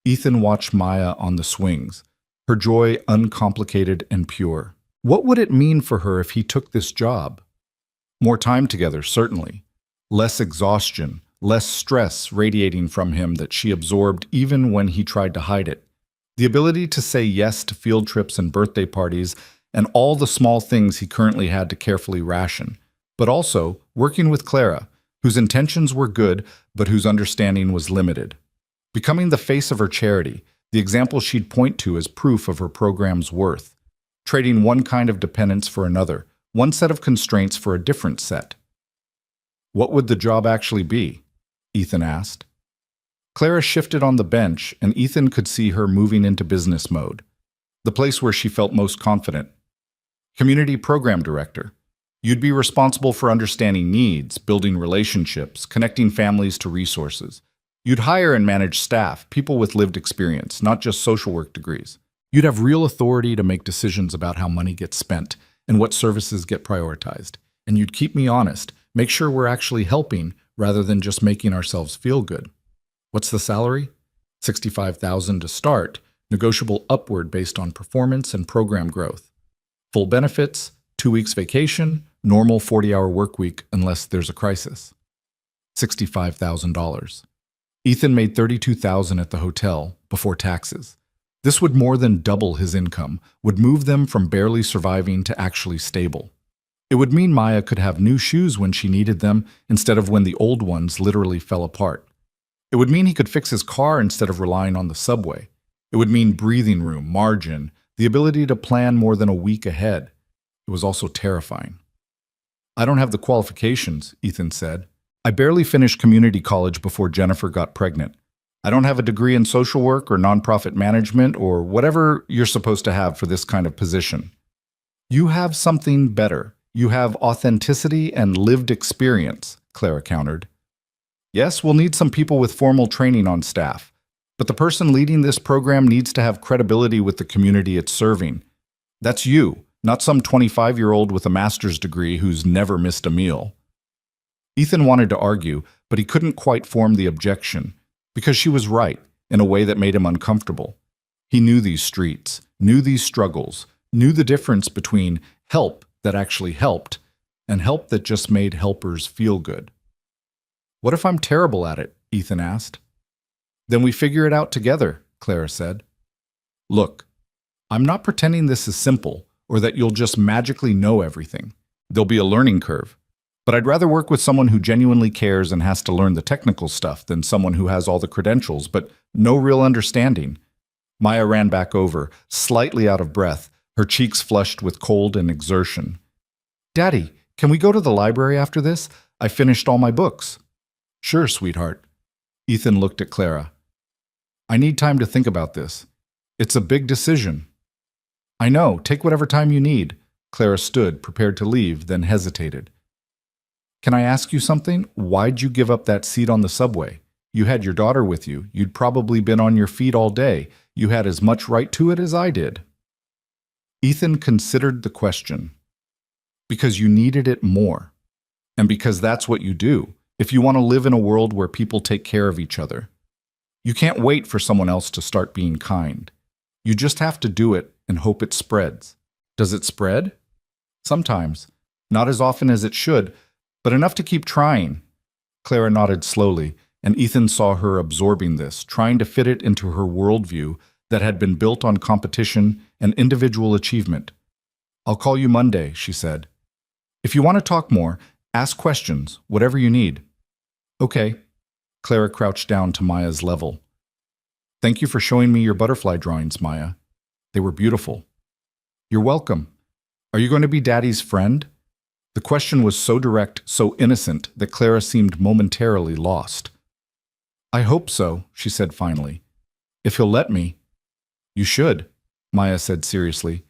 Ethan watched Maya on the swings, her joy uncomplicated and pure. What would it mean for her if he took this job? More time together, certainly. Less exhaustion. Less stress radiating from him that she absorbed even when he tried to hide it. The ability to say yes to field trips and birthday parties and all the small things he currently had to carefully ration. But also working with Clara, whose intentions were good but whose understanding was limited. Becoming the face of her charity, the example she'd point to as proof of her program's worth. Trading one kind of dependence for another, one set of constraints for a different set. What would the job actually be? Ethan asked. Clara shifted on the bench, and Ethan could see her moving into business mode, the place where she felt most confident. Community Program Director. You'd be responsible for understanding needs, building relationships, connecting families to resources. You'd hire and manage staff, people with lived experience, not just social work degrees. You'd have real authority to make decisions about how money gets spent and what services get prioritized. And you'd keep me honest, make sure we're actually helping rather than just making ourselves feel good. What's the salary? $65,000 to start, negotiable upward based on performance and program growth. Full benefits, 2 weeks vacation, normal 40-hour work week unless there's a crisis. $65,000. Ethan made $32,000 at the hotel before taxes. This would more than double his income, would move them from barely surviving to actually stable. It would mean Maya could have new shoes when she needed them instead of when the old ones literally fell apart. It would mean he could fix his car instead of relying on the subway. It would mean breathing room, margin, the ability to plan more than a week ahead. It was also terrifying. I don't have the qualifications, Ethan said. I barely finished community college before Jennifer got pregnant. I don't have a degree in social work or nonprofit management or whatever you're supposed to have for this kind of position. You have something better. You have authenticity and lived experience, Clara countered. Yes, we'll need some people with formal training on staff, but the person leading this program needs to have credibility with the community it's serving. That's you, not some 25-year-old with a master's degree who's never missed a meal. Ethan wanted to argue, but he couldn't quite form the objection, because she was right in a way that made him uncomfortable. He knew these streets, knew these struggles, knew the difference between help that actually helped and help that just made helpers feel good. What if I'm terrible at it? Ethan asked. Then we figure it out together, Clara said. Look, I'm not pretending this is simple or that you'll just magically know everything. There'll be a learning curve. But I'd rather work with someone who genuinely cares and has to learn the technical stuff than someone who has all the credentials but no real understanding. Maya ran back over, slightly out of breath, her cheeks flushed with cold and exertion. Daddy, can we go to the library after this? I finished all my books. Sure, sweetheart. Ethan looked at Clara. I need time to think about this. It's a big decision. I know, take whatever time you need. Clara stood, prepared to leave, then hesitated. Can I ask you something? Why'd you give up that seat on the subway? You had your daughter with you. You'd probably been on your feet all day. You had as much right to it as I did. Ethan considered the question. Because you needed it more. And because that's what you do, if you want to live in a world where people take care of each other. You can't wait for someone else to start being kind. You just have to do it and hope it spreads. Does it spread? Sometimes. Not as often as it should, but enough to keep trying. Clara nodded slowly, and Ethan saw her absorbing this, trying to fit it into her worldview that had been built on competition and individual achievement. I'll call you Monday, she said. If you want to talk more, ask questions, whatever you need. Okay. Clara crouched down to Maya's level. Thank you for showing me your butterfly drawings, Maya. They were beautiful. You're welcome. Are you going to be Daddy's friend? The question was so direct, so innocent, that Clara seemed momentarily lost. I hope so, she said finally. If he'll let me. You should, Maya said seriously.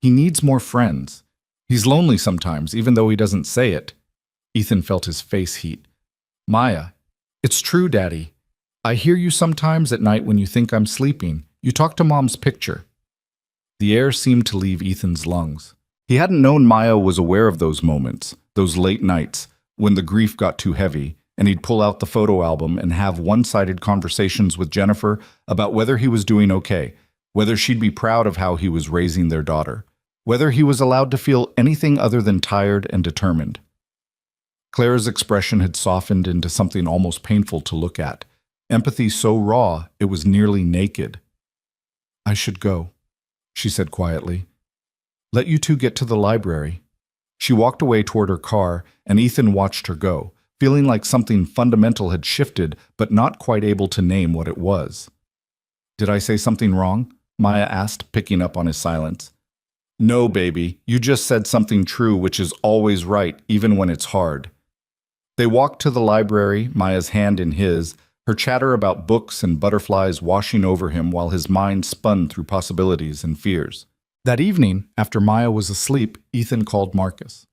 He needs more friends. He's lonely sometimes, even though he doesn't say it. Ethan felt his face heat. Maya, it's true, Daddy. I hear you sometimes at night when you think I'm sleeping. You talk to Mom's picture. The air seemed to leave Ethan's lungs. He hadn't known Maya was aware of those moments, those late nights, when the grief got too heavy, and he'd pull out the photo album and have one-sided conversations with Jennifer about whether he was doing okay, whether she'd be proud of how he was raising their daughter, whether he was allowed to feel anything other than tired and determined. Clara's expression had softened into something almost painful to look at, empathy so raw it was nearly naked. I should go, she said quietly. Let you two get to the library. She walked away toward her car, and Ethan watched her go, feeling like something fundamental had shifted, but not quite able to name what it was. Did I say something wrong? Maya asked, picking up on his silence. No, baby, you just said something true, which is always right, even when it's hard. They walked to the library, Maya's hand in his, her chatter about books and butterflies washing over him while his mind spun through possibilities and fears. That evening, after Maya was asleep, Ethan called Marcus.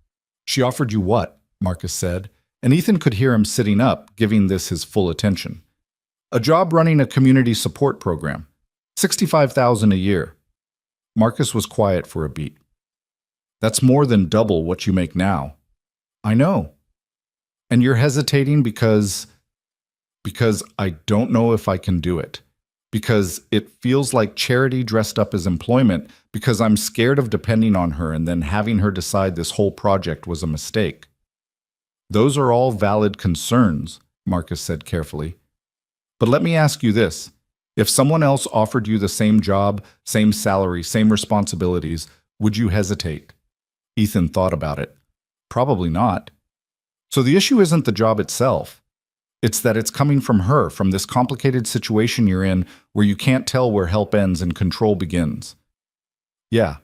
She offered you what? Marcus said, and Ethan could hear him sitting up, giving this his full attention. A job running a community support program. $65,000 a year. Marcus was quiet for a beat. That's more than double what you make now. I know. And you're hesitating because I don't know if I can do it. Because it feels like charity dressed up as employment, because I'm scared of depending on her and then having her decide this whole project was a mistake. Those are all valid concerns, Marcus said carefully. But let me ask you this. If someone else offered you the same job, same salary, same responsibilities, would you hesitate? Ethan thought about it. Probably not. So the issue isn't the job itself. It's that it's coming from her, from this complicated situation you're in where you can't tell where help ends and control begins. Yeah.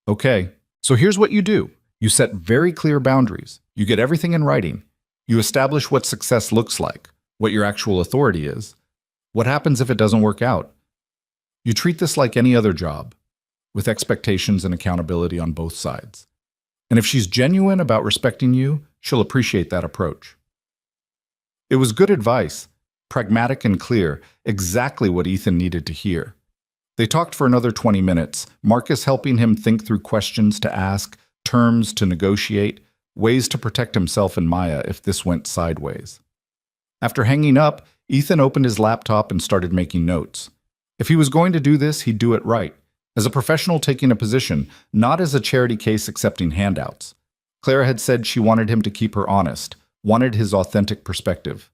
Okay. So here's what you do. You set very clear boundaries. You get everything in writing. You establish what success looks like, what your actual authority is. What happens if it doesn't work out? You treat this like any other job, with expectations and accountability on both sides. And if she's genuine about respecting you, she'll appreciate that approach. It was good advice, pragmatic and clear, exactly what Ethan needed to hear. They talked for another 20 minutes, Marcus helping him think through questions to ask, terms to negotiate, ways to protect himself and Maya if this went sideways. After hanging up, Ethan opened his laptop and started making notes. If he was going to do this, he'd do it right, as a professional taking a position, not as a charity case accepting handouts. Clara had said she wanted him to keep her honest, wanted his authentic perspective.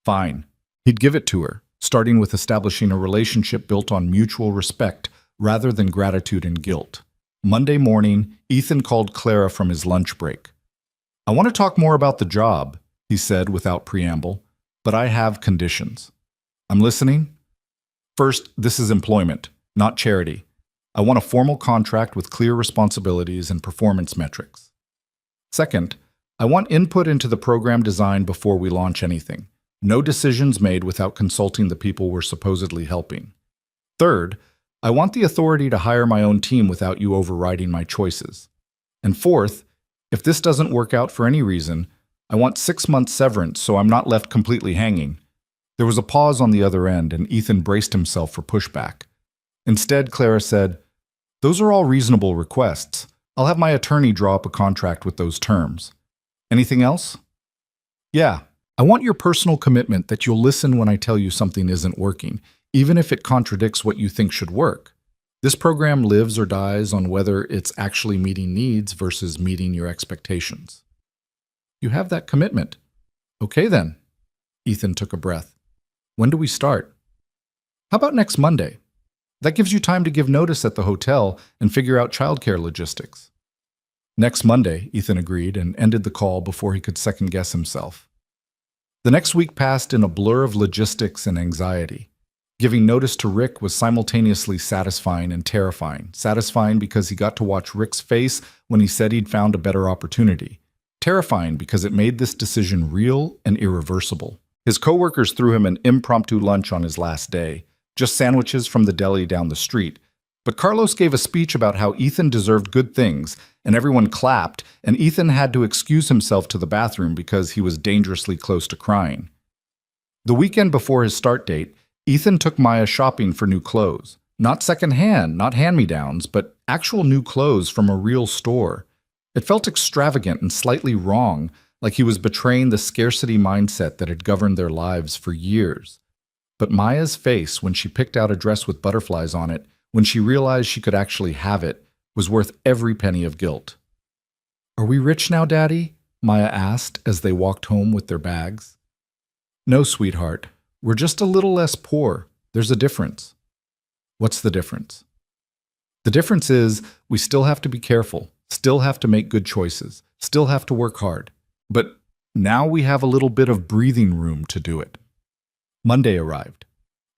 Fine. He'd give it to her, starting with establishing a relationship built on mutual respect rather than gratitude and guilt. Monday morning, Ethan called Clara from his lunch break. "I want to talk more about the job," he said without preamble, "but I have conditions." "I'm listening." "First, this is employment, not charity. I want a formal contract with clear responsibilities and performance metrics. Second, I want input into the program design before we launch anything. No decisions made without consulting the people we're supposedly helping. Third, I want the authority to hire my own team without you overriding my choices. And fourth, if this doesn't work out for any reason, I want 6 months severance so I'm not left completely hanging." There was a pause on the other end, and Ethan braced himself for pushback. Instead, Clara said, "Those are all reasonable requests. I'll have my attorney draw up a contract with those terms. Anything else?" "Yeah. I want your personal commitment that you'll listen when I tell you something isn't working, even if it contradicts what you think should work. This program lives or dies on whether it's actually meeting needs versus meeting your expectations." "You have that commitment." "Okay then." Ethan took a breath. "When do we start?" "How about next Monday? That gives you time to give notice at the hotel and figure out childcare logistics." "Next Monday," Ethan agreed and ended the call before he could second-guess himself. The next week passed in a blur of logistics and anxiety. Giving notice to Rick was simultaneously satisfying and terrifying. Satisfying because he got to watch Rick's face when he said he'd found a better opportunity. Terrifying because it made this decision real and irreversible. His coworkers threw him an impromptu lunch on his last day, just sandwiches from the deli down the street. But Carlos gave a speech about how Ethan deserved good things, and everyone clapped, and Ethan had to excuse himself to the bathroom because he was dangerously close to crying. The weekend before his start date, Ethan took Maya shopping for new clothes. Not secondhand, not hand-me-downs, but actual new clothes from a real store. It felt extravagant and slightly wrong, like he was betraying the scarcity mindset that had governed their lives for years. But Maya's face when she picked out a dress with butterflies on it, when she realized she could actually have it, was worth every penny of guilt. "Are we rich now, Daddy?" Maya asked as they walked home with their bags. "No, sweetheart. We're just a little less poor. There's a difference." "What's the difference?" "The difference is we still have to be careful, still have to make good choices, still have to work hard. But now we have a little bit of breathing room to do it." Monday arrived.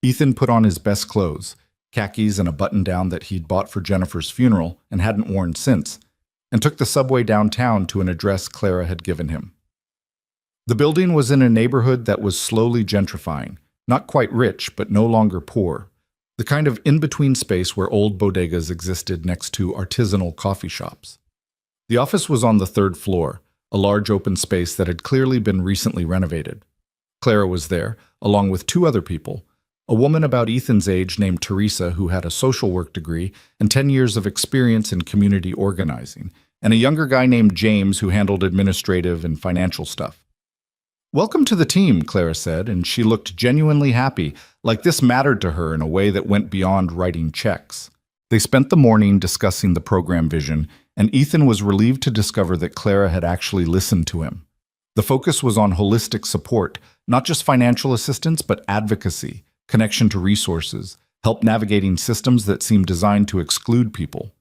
Ethan put on his best clothes, khakis and a button-down that he'd bought for Jennifer's funeral and hadn't worn since, and took the subway downtown to an address Clara had given him. The building was in a neighborhood that was slowly gentrifying, not quite rich, but no longer poor, the kind of in-between space where old bodegas existed next to artisanal coffee shops. The office was on the 3rd floor, a large open space that had clearly been recently renovated. Clara was there, along with 2 other people, a woman about Ethan's age named Teresa who had a social work degree and 10 years of experience in community organizing, and a younger guy named James who handled administrative and financial stuff. "Welcome to the team," Clara said, and she looked genuinely happy, like this mattered to her in a way that went beyond writing checks. They spent the morning discussing the program vision, and Ethan was relieved to discover that Clara had actually listened to him. The focus was on holistic support, not just financial assistance, but advocacy, connection to resources, help navigating systems that seemed designed to exclude people.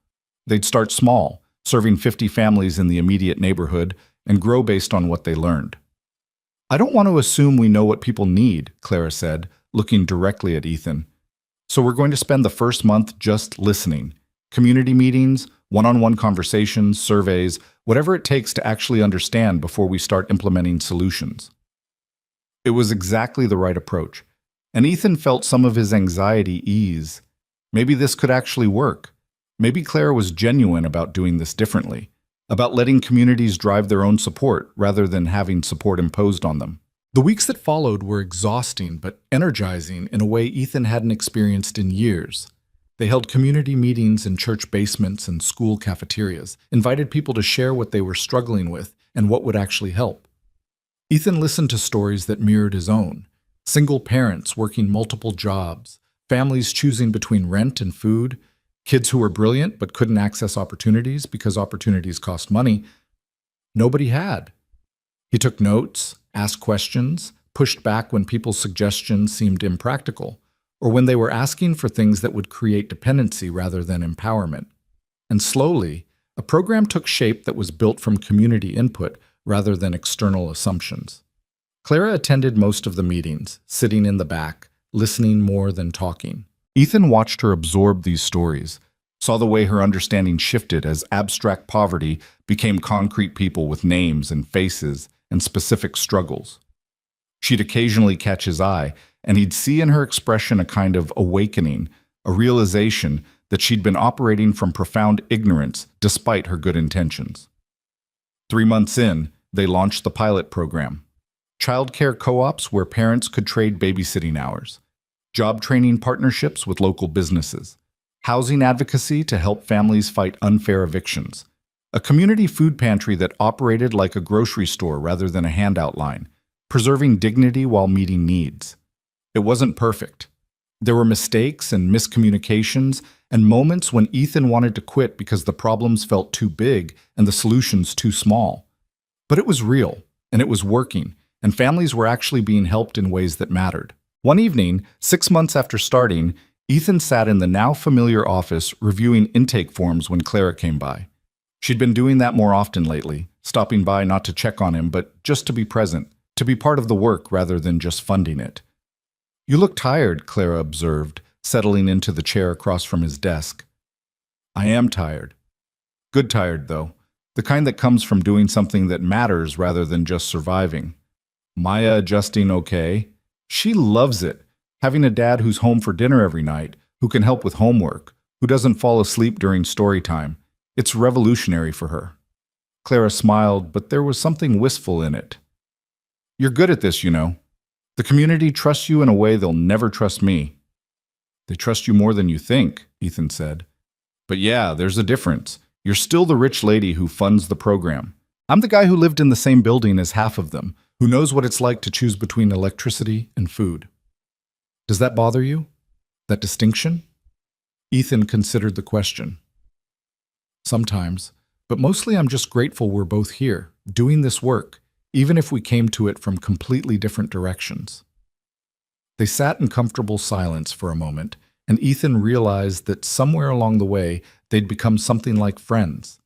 They'd start small, serving 50 families in the immediate neighborhood, and grow based on what they learned. I don't want to assume we know what people need, Clara said, looking directly at Ethan. So we're going to spend the first month just listening. Community meetings, one-on-one conversations, surveys, whatever it takes to actually understand before we start implementing solutions. It was exactly the right approach, and Ethan felt some of his anxiety ease. Maybe this could actually work. Maybe Clara was genuine about doing this differently, about letting communities drive their own support rather than having support imposed on them. The weeks that followed were exhausting but energizing in a way Ethan hadn't experienced in years. They held community meetings in church basements and school cafeterias, invited people to share what they were struggling with and what would actually help. Ethan listened to stories that mirrored his own. Single parents working multiple jobs, families choosing between rent and food, kids who were brilliant but couldn't access opportunities because opportunities cost money. Nobody had. He took notes, asked questions, pushed back when people's suggestions seemed impractical, or when they were asking for things that would create dependency rather than empowerment. And slowly, a program took shape that was built from community input rather than external assumptions. Clara attended most of the meetings, sitting in the back, listening more than talking. Ethan watched her absorb these stories, saw the way her understanding shifted as abstract poverty became concrete people with names and faces and specific struggles. She'd occasionally catch his eye, and he'd see in her expression a kind of awakening, a realization that she'd been operating from profound ignorance despite her good intentions. 3 months in, they launched the pilot program. Childcare co-ops where parents could trade babysitting hours. Job training partnerships with local businesses. Housing advocacy to help families fight unfair evictions. A community food pantry that operated like a grocery store rather than a handout line, preserving dignity while meeting needs. It wasn't perfect. There were mistakes and miscommunications and moments when Ethan wanted to quit because the problems felt too big and the solutions too small. But it was real, and it was working, and families were actually being helped in ways that mattered. One evening, 6 months after starting, Ethan sat in the now familiar office reviewing intake forms when Clara came by. She'd been doing that more often lately, stopping by not to check on him, but just to be present, to be part of the work rather than just funding it. "You look tired," Clara observed, settling into the chair across from his desk. "I am tired. Good tired, though. The kind that comes from doing something that matters rather than just surviving. Maya adjusting okay. She loves it, having a dad who's home for dinner every night, who can help with homework, who doesn't fall asleep during story time. It's revolutionary for her." Clara smiled, but there was something wistful in it. "You're good at this, you know. The community trusts you in a way they'll never trust me." "They trust you more than you think," Ethan said. "But yeah, there's a difference. You're still the rich lady who funds the program. I'm the guy who lived in the same building as half of them, who knows what it's like to choose between electricity and food." "Does that bother you? That distinction?" Ethan considered the question. "Sometimes, but mostly I'm just grateful we're both here, doing this work, even if we came to it from completely different directions." They sat in comfortable silence for a moment, and Ethan realized that somewhere along the way they'd become something like friends.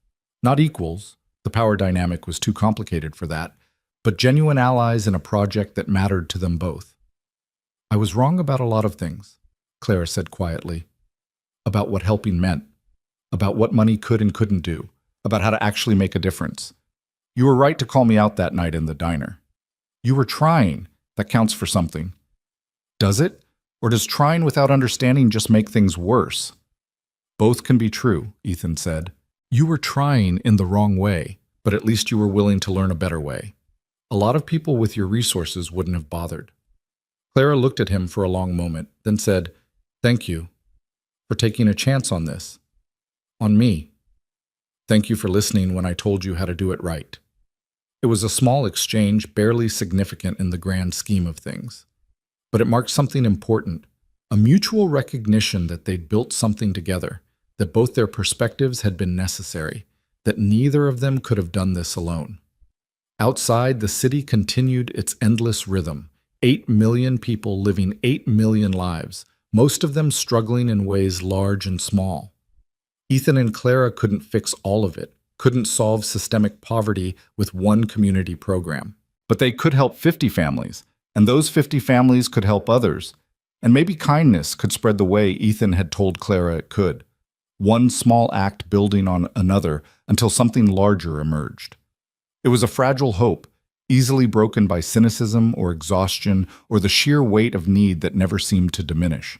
Not equals, the power dynamic was too complicated for that, but genuine allies in a project that mattered to them both. "I was wrong about a lot of things," Clara said quietly. "About what helping meant, about what money could and couldn't do, about how to actually make a difference. You were right to call me out that night in the diner. You were trying. That counts for something." "Does it? Or does trying without understanding just make things worse?" "Both can be true," Ethan said. "You were trying in the wrong way, but at least you were willing to learn a better way. A lot of people with your resources wouldn't have bothered." Clara looked at him for a long moment, then said, "Thank you for taking a chance on this. On me. Thank you for listening when I told you how to do it right." It was a small exchange, barely significant in the grand scheme of things. But it marked something important, a mutual recognition that they'd built something together, that both their perspectives had been necessary, that neither of them could have done this alone. Outside, the city continued its endless rhythm, 8 million people living 8 million lives, most of them struggling in ways large and small. Ethan and Clara couldn't fix all of it, couldn't solve systemic poverty with one community program. But they could help 50 families, and those 50 families could help others. And maybe kindness could spread the way Ethan had told Clara it could. One small act building on another until something larger emerged. It was a fragile hope, easily broken by cynicism or exhaustion or the sheer weight of need that never seemed to diminish.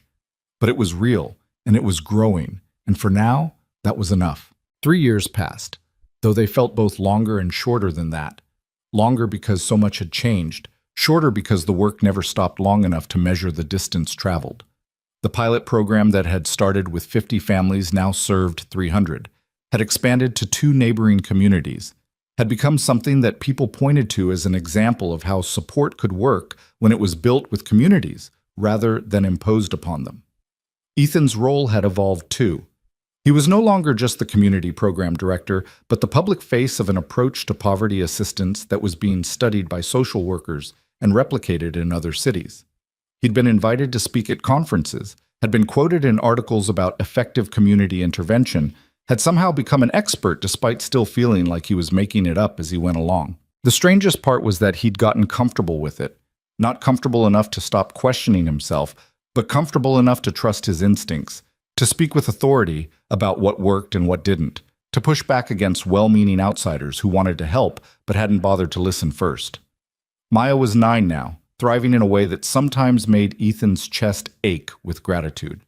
But it was real, and it was growing, and for now, that was enough. 3 years passed, though they felt both longer and shorter than that. Longer because so much had changed, shorter because the work never stopped long enough to measure the distance traveled. The pilot program that had started with 50 families now served 300, had expanded to 2 neighboring communities, had become something that people pointed to as an example of how support could work when it was built with communities rather than imposed upon them. Ethan's role had evolved too. He was no longer just the community program director, but the public face of an approach to poverty assistance that was being studied by social workers and replicated in other cities. He'd been invited to speak at conferences, had been quoted in articles about effective community intervention, had somehow become an expert despite still feeling like he was making it up as he went along. The strangest part was that he'd gotten comfortable with it, not comfortable enough to stop questioning himself, but comfortable enough to trust his instincts, to speak with authority about what worked and what didn't, to push back against well-meaning outsiders who wanted to help but hadn't bothered to listen first. Maya was 9 now, thriving in a way that sometimes made Ethan's chest ache with gratitude.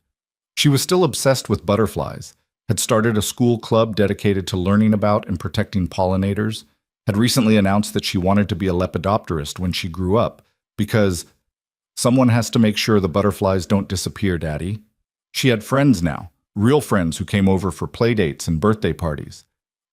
She was still obsessed with butterflies, had started a school club dedicated to learning about and protecting pollinators, had recently announced that she wanted to be a lepidopterist when she grew up, because someone has to make sure the butterflies don't disappear, Daddy. She had friends now, real friends who came over for playdates and birthday parties.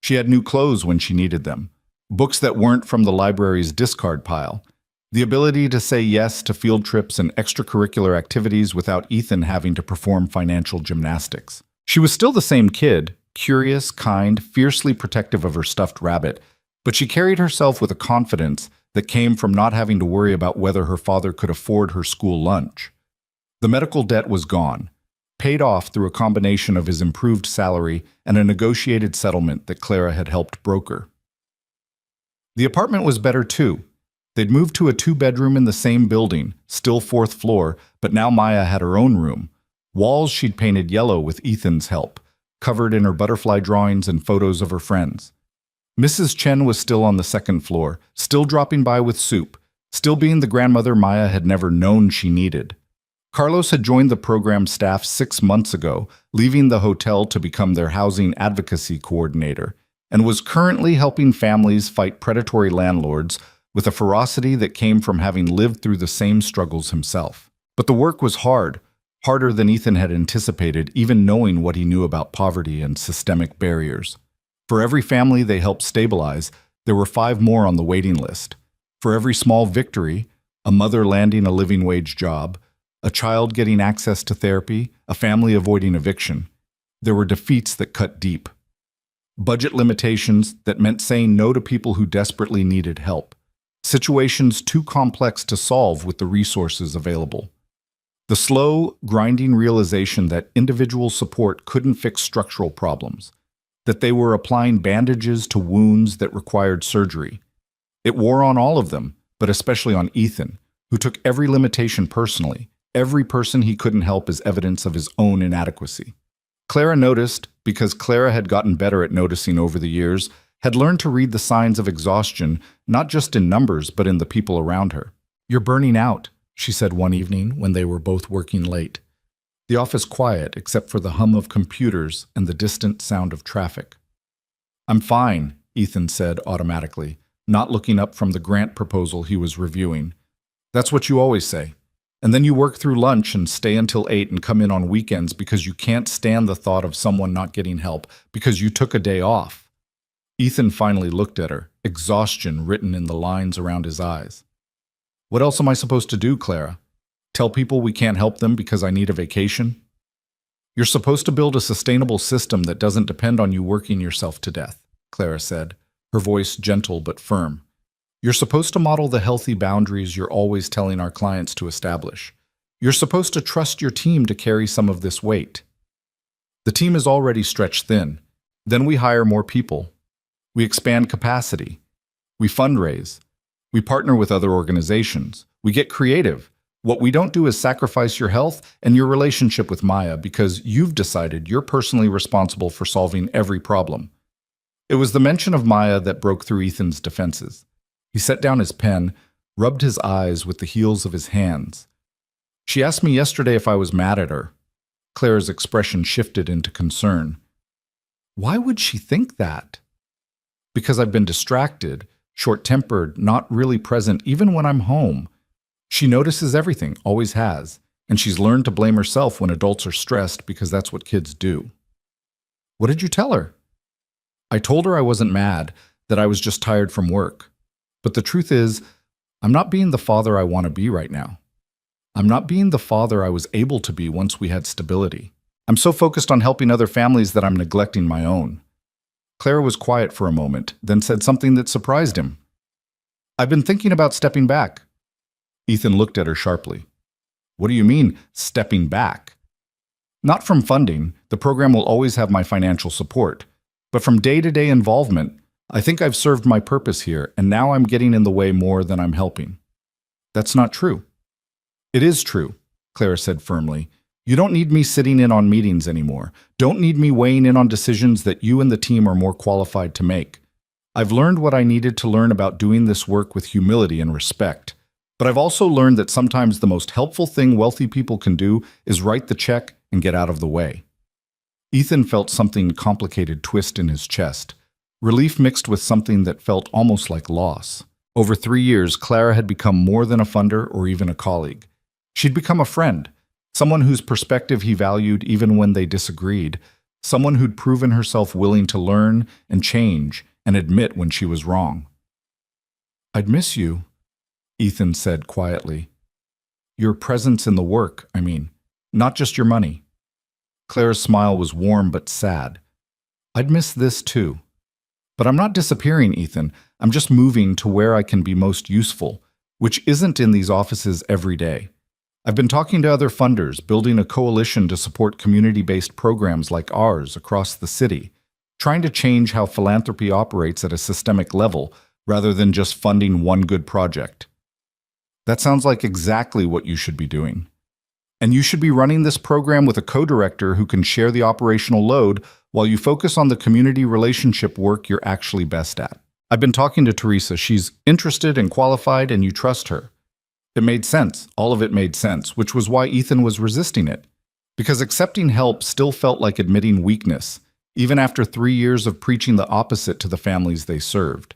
She had new clothes when she needed them, books that weren't from the library's discard pile, the ability to say yes to field trips and extracurricular activities without Ethan having to perform financial gymnastics. She was still the same kid, curious, kind, fiercely protective of her stuffed rabbit, but she carried herself with a confidence that came from not having to worry about whether her father could afford her school lunch. The medical debt was gone, paid off through a combination of his improved salary and a negotiated settlement that Clara had helped broker. The apartment was better too. They'd moved to a 2-bedroom in the same building, still 4th floor, but now Maya had her own room. Walls she'd painted yellow with Ethan's help, covered in her butterfly drawings and photos of her friends. Mrs. Chen was still on the 2nd floor, still dropping by with soup, still being the grandmother Maya had never known she needed. Carlos had joined the program staff 6 months ago, leaving the hotel to become their housing advocacy coordinator, and was currently helping families fight predatory landlords with a ferocity that came from having lived through the same struggles himself. But the work was hard, harder than Ethan had anticipated, even knowing what he knew about poverty and systemic barriers. For every family they helped stabilize, there were 5 more on the waiting list. For every small victory, a mother landing a living wage job, a child getting access to therapy, a family avoiding eviction, there were defeats that cut deep. Budget limitations that meant saying no to people who desperately needed help. Situations too complex to solve with the resources available. The slow, grinding realization that individual support couldn't fix structural problems, that they were applying bandages to wounds that required surgery. It wore on all of them, but especially on Ethan, who took every limitation personally, every person he couldn't help as evidence of his own inadequacy. Clara noticed, because Clara had gotten better at noticing over the years, had learned to read the signs of exhaustion, not just in numbers, but in the people around her. "You're burning out," she said one evening when they were both working late. The office quiet except for the hum of computers and the distant sound of traffic. "I'm fine," Ethan said automatically, not looking up from the grant proposal he was reviewing. "That's what you always say. And then you work through lunch and stay until 8 and come in on weekends because you can't stand the thought of someone not getting help because you took a day off." Ethan finally looked at her, exhaustion written in the lines around his eyes. "What else am I supposed to do, Clara? Tell people we can't help them because I need a vacation?" "You're supposed to build a sustainable system that doesn't depend on you working yourself to death," Clara said, her voice gentle but firm. "You're supposed to model the healthy boundaries you're always telling our clients to establish. You're supposed to trust your team to carry some of this weight. The team is already stretched thin. Then we hire more people. We expand capacity. We fundraise. We partner with other organizations. We get creative. What we don't do is sacrifice your health and your relationship with Maya because you've decided you're personally responsible for solving every problem. It was the mention of Maya that broke through Ethan's defenses. He set down his pen, rubbed his eyes with the heels of his hands. She asked me yesterday if I was mad at her. Clara's expression shifted into concern. Why would she think that? Because I've been distracted, short-tempered, not really present even when I'm home. She notices everything, always has, and she's learned to blame herself when adults are stressed because that's what kids do. What did you tell her? I told her I wasn't mad, that I was just tired from work. But the truth is, I'm not being the father I want to be right now. I'm not being the father I was able to be once we had stability. I'm so focused on helping other families that I'm neglecting my own. Clara was quiet for a moment, then said something that surprised him. I've been thinking about stepping back. Ethan looked at her sharply. What do you mean, stepping back? Not from funding. The program will always have my financial support. But from day-to-day involvement, I think I've served my purpose here, and now I'm getting in the way more than I'm helping. That's not true. It is true, Clara said firmly. You don't need me sitting in on meetings anymore. Don't need me weighing in on decisions that you and the team are more qualified to make. I've learned what I needed to learn about doing this work with humility and respect. But I've also learned that sometimes the most helpful thing wealthy people can do is write the check and get out of the way. Ethan felt something complicated twist in his chest, relief mixed with something that felt almost like loss. Over 3 years, Clara had become more than a funder or even a colleague. She'd become a friend, someone whose perspective he valued even when they disagreed, someone who'd proven herself willing to learn and change and admit when she was wrong. I'd miss you, Ethan said quietly. Your presence in the work, I mean, not just your money. Clara's smile was warm but sad. I'd miss this too. But I'm not disappearing, Ethan. I'm just moving to where I can be most useful, which isn't in these offices every day. I've been talking to other funders, building a coalition to support community-based programs like ours across the city, trying to change how philanthropy operates at a systemic level rather than just funding one good project. That sounds like exactly what you should be doing. And you should be running this program with a co-director who can share the operational load while you focus on the community relationship work you're actually best at. I've been talking to Teresa. She's interested and qualified, and you trust her. It made sense. All of it made sense, which was why Ethan was resisting it. Because accepting help still felt like admitting weakness, even after 3 years of preaching the opposite to the families they served.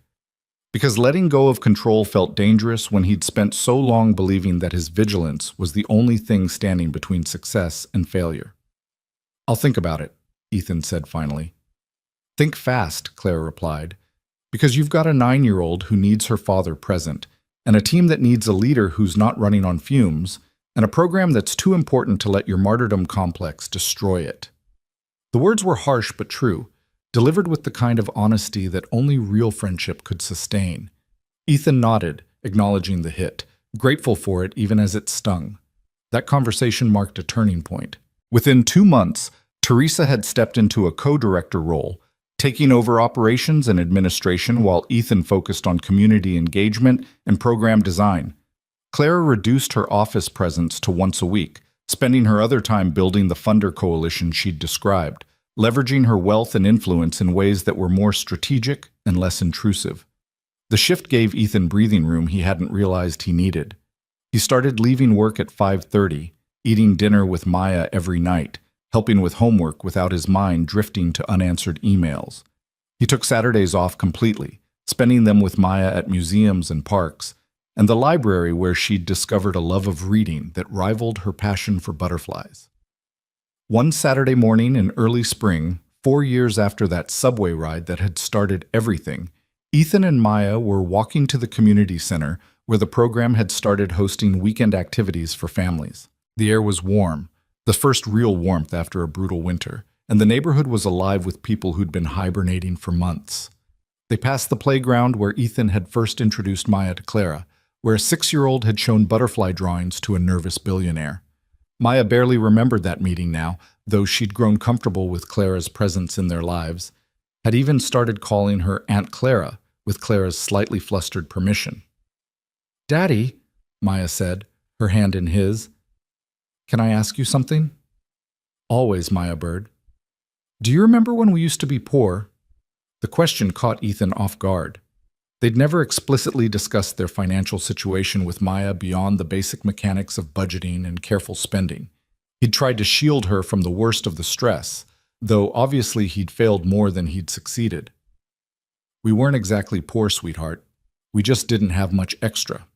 Because letting go of control felt dangerous when he'd spent so long believing that his vigilance was the only thing standing between success and failure. I'll think about it, Ethan said finally. Think fast, Clara replied, because you've got a 9-year-old who needs her father present, and a team that needs a leader who's not running on fumes, and a program that's too important to let your martyrdom complex destroy it. The words were harsh but true, delivered with the kind of honesty that only real friendship could sustain. Ethan nodded, acknowledging the hit, grateful for it even as it stung. That conversation marked a turning point. Within 2 months, Teresa had stepped into a co-director role, taking over operations and administration while Ethan focused on community engagement and program design. Clara reduced her office presence to once a week, spending her other time building the funder coalition she'd described, leveraging her wealth and influence in ways that were more strategic and less intrusive. The shift gave Ethan breathing room he hadn't realized he needed. He started leaving work at 5:30, eating dinner with Maya every night, helping with homework without his mind drifting to unanswered emails. He took Saturdays off completely, spending them with Maya at museums and parks, and the library where she'd discovered a love of reading that rivaled her passion for butterflies. One Saturday morning in early spring, 4 years after that subway ride that had started everything, Ethan and Maya were walking to the community center where the program had started hosting weekend activities for families. The air was warm, the first real warmth after a brutal winter, and the neighborhood was alive with people who'd been hibernating for months. They passed the playground where Ethan had first introduced Maya to Clara, where a 6-year-old had shown butterfly drawings to a nervous billionaire. Maya barely remembered that meeting now, though she'd grown comfortable with Clara's presence in their lives. had even started calling her Aunt Clara, with Clara's slightly flustered permission. "Daddy," Maya said, her hand in his, "can I ask you something?" "Always, Maya Bird." "Do you remember when we used to be poor?" The question caught Ethan off guard. They'd never explicitly discussed their financial situation with Maya beyond the basic mechanics of budgeting and careful spending. He'd tried to shield her from the worst of the stress, though obviously he'd failed more than he'd succeeded. "We weren't exactly poor, sweetheart. We just didn't have much extra."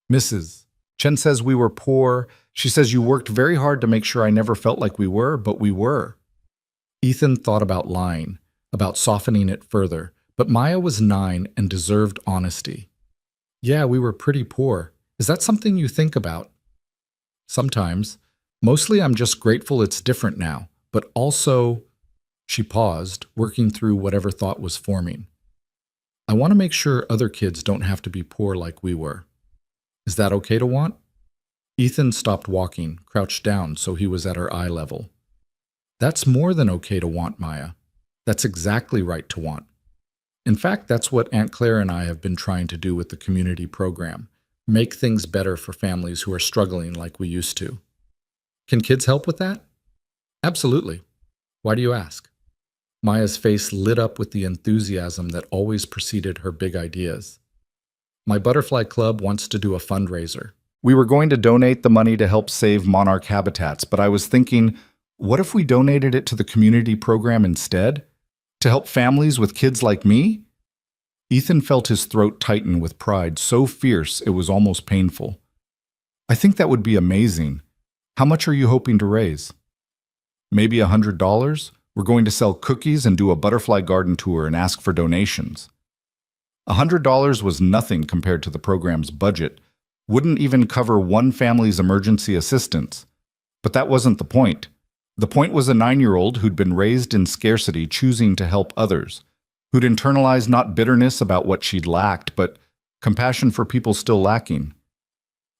"Mrs. Chen says we were poor. She says you worked very hard to make sure I never felt like we were, but we were." Ethan thought about lying, about softening it further, but Maya was 9 and deserved honesty. "Yeah, we were pretty poor. Is that something you think about?" "Sometimes. Mostly I'm just grateful it's different now, but also—" She paused, working through whatever thought was forming. "I want to make sure other kids don't have to be poor like we were. Is that okay to want?" Ethan stopped walking, crouched down so he was at her eye level. "That's more than okay to want, Maya. That's exactly right to want. In fact, that's what Aunt Claire and I have been trying to do with the community program, make things better for families who are struggling like we used to." "Can kids help with that?" "Absolutely. Why do you ask?" Maya's face lit up with the enthusiasm that always preceded her big ideas. "My butterfly club wants to do a fundraiser. We were going to donate the money to help save monarch habitats, but I was thinking, what if we donated it to the community program instead? To help families with kids like me?" Ethan felt his throat tighten with pride so fierce it was almost painful. "I think that would be amazing. How much are you hoping to raise?" "Maybe $100? We're going to sell cookies and do a butterfly garden tour and ask for donations." $100 was nothing compared to the program's budget, wouldn't even cover one family's emergency assistance. But that wasn't the point. The point was a 9-year-old who'd been raised in scarcity choosing to help others, who'd internalized not bitterness about what she'd lacked, but compassion for people still lacking.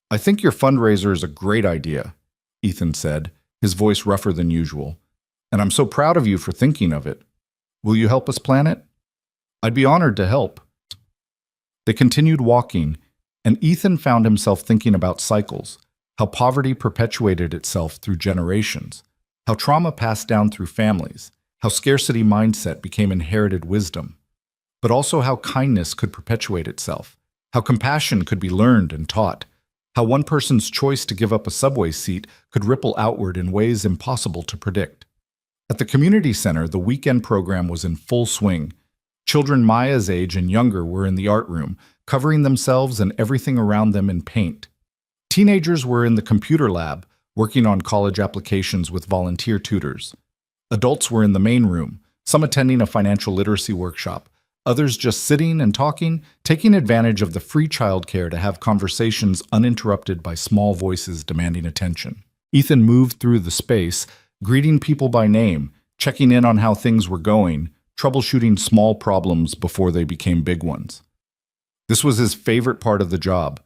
"I think your fundraiser is a great idea," Ethan said, his voice rougher than usual. "And I'm so proud of you for thinking of it. Will you help us plan it?" "I'd be honored to help." They continued walking, and Ethan found himself thinking about cycles, how poverty perpetuated itself through generations, how trauma passed down through families, how scarcity mindset became inherited wisdom, but also how kindness could perpetuate itself, how compassion could be learned and taught, how one person's choice to give up a subway seat could ripple outward in ways impossible to predict. At the community center, the weekend program was in full swing. Children Maya's age and younger were in the art room, covering themselves and everything around them in paint. Teenagers were in the computer lab, working on college applications with volunteer tutors. Adults were in the main room, some attending a financial literacy workshop, others just sitting and talking, taking advantage of the free childcare to have conversations uninterrupted by small voices demanding attention. Ethan moved through the space, greeting people by name, checking in on how things were going, troubleshooting small problems before they became big ones. This was his favorite part of the job.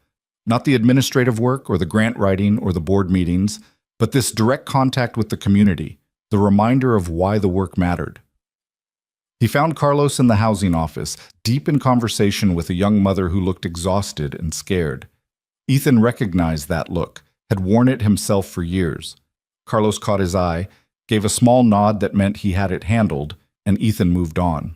Not the administrative work or the grant writing or the board meetings, but this direct contact with the community, the reminder of why the work mattered. He found Carlos in the housing office, deep in conversation with a young mother who looked exhausted and scared. Ethan recognized that look, had worn it himself for years. Carlos caught his eye, gave a small nod that meant he had it handled, and Ethan moved on.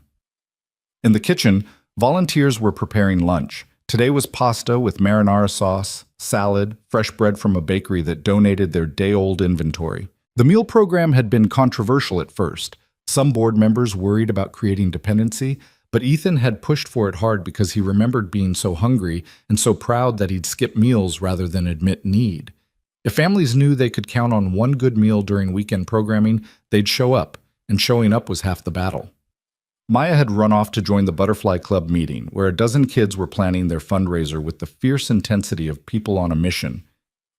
In the kitchen, volunteers were preparing lunch. Today was pasta with marinara sauce, salad, fresh bread from a bakery that donated their day-old inventory. The meal program had been controversial at first. Some board members worried about creating dependency, but Ethan had pushed for it hard because he remembered being so hungry and so proud that he'd skip meals rather than admit need. If families knew they could count on one good meal during weekend programming, they'd show up, and showing up was half the battle. Maya had run off to join the Butterfly Club meeting, where a dozen kids were planning their fundraiser with the fierce intensity of people on a mission.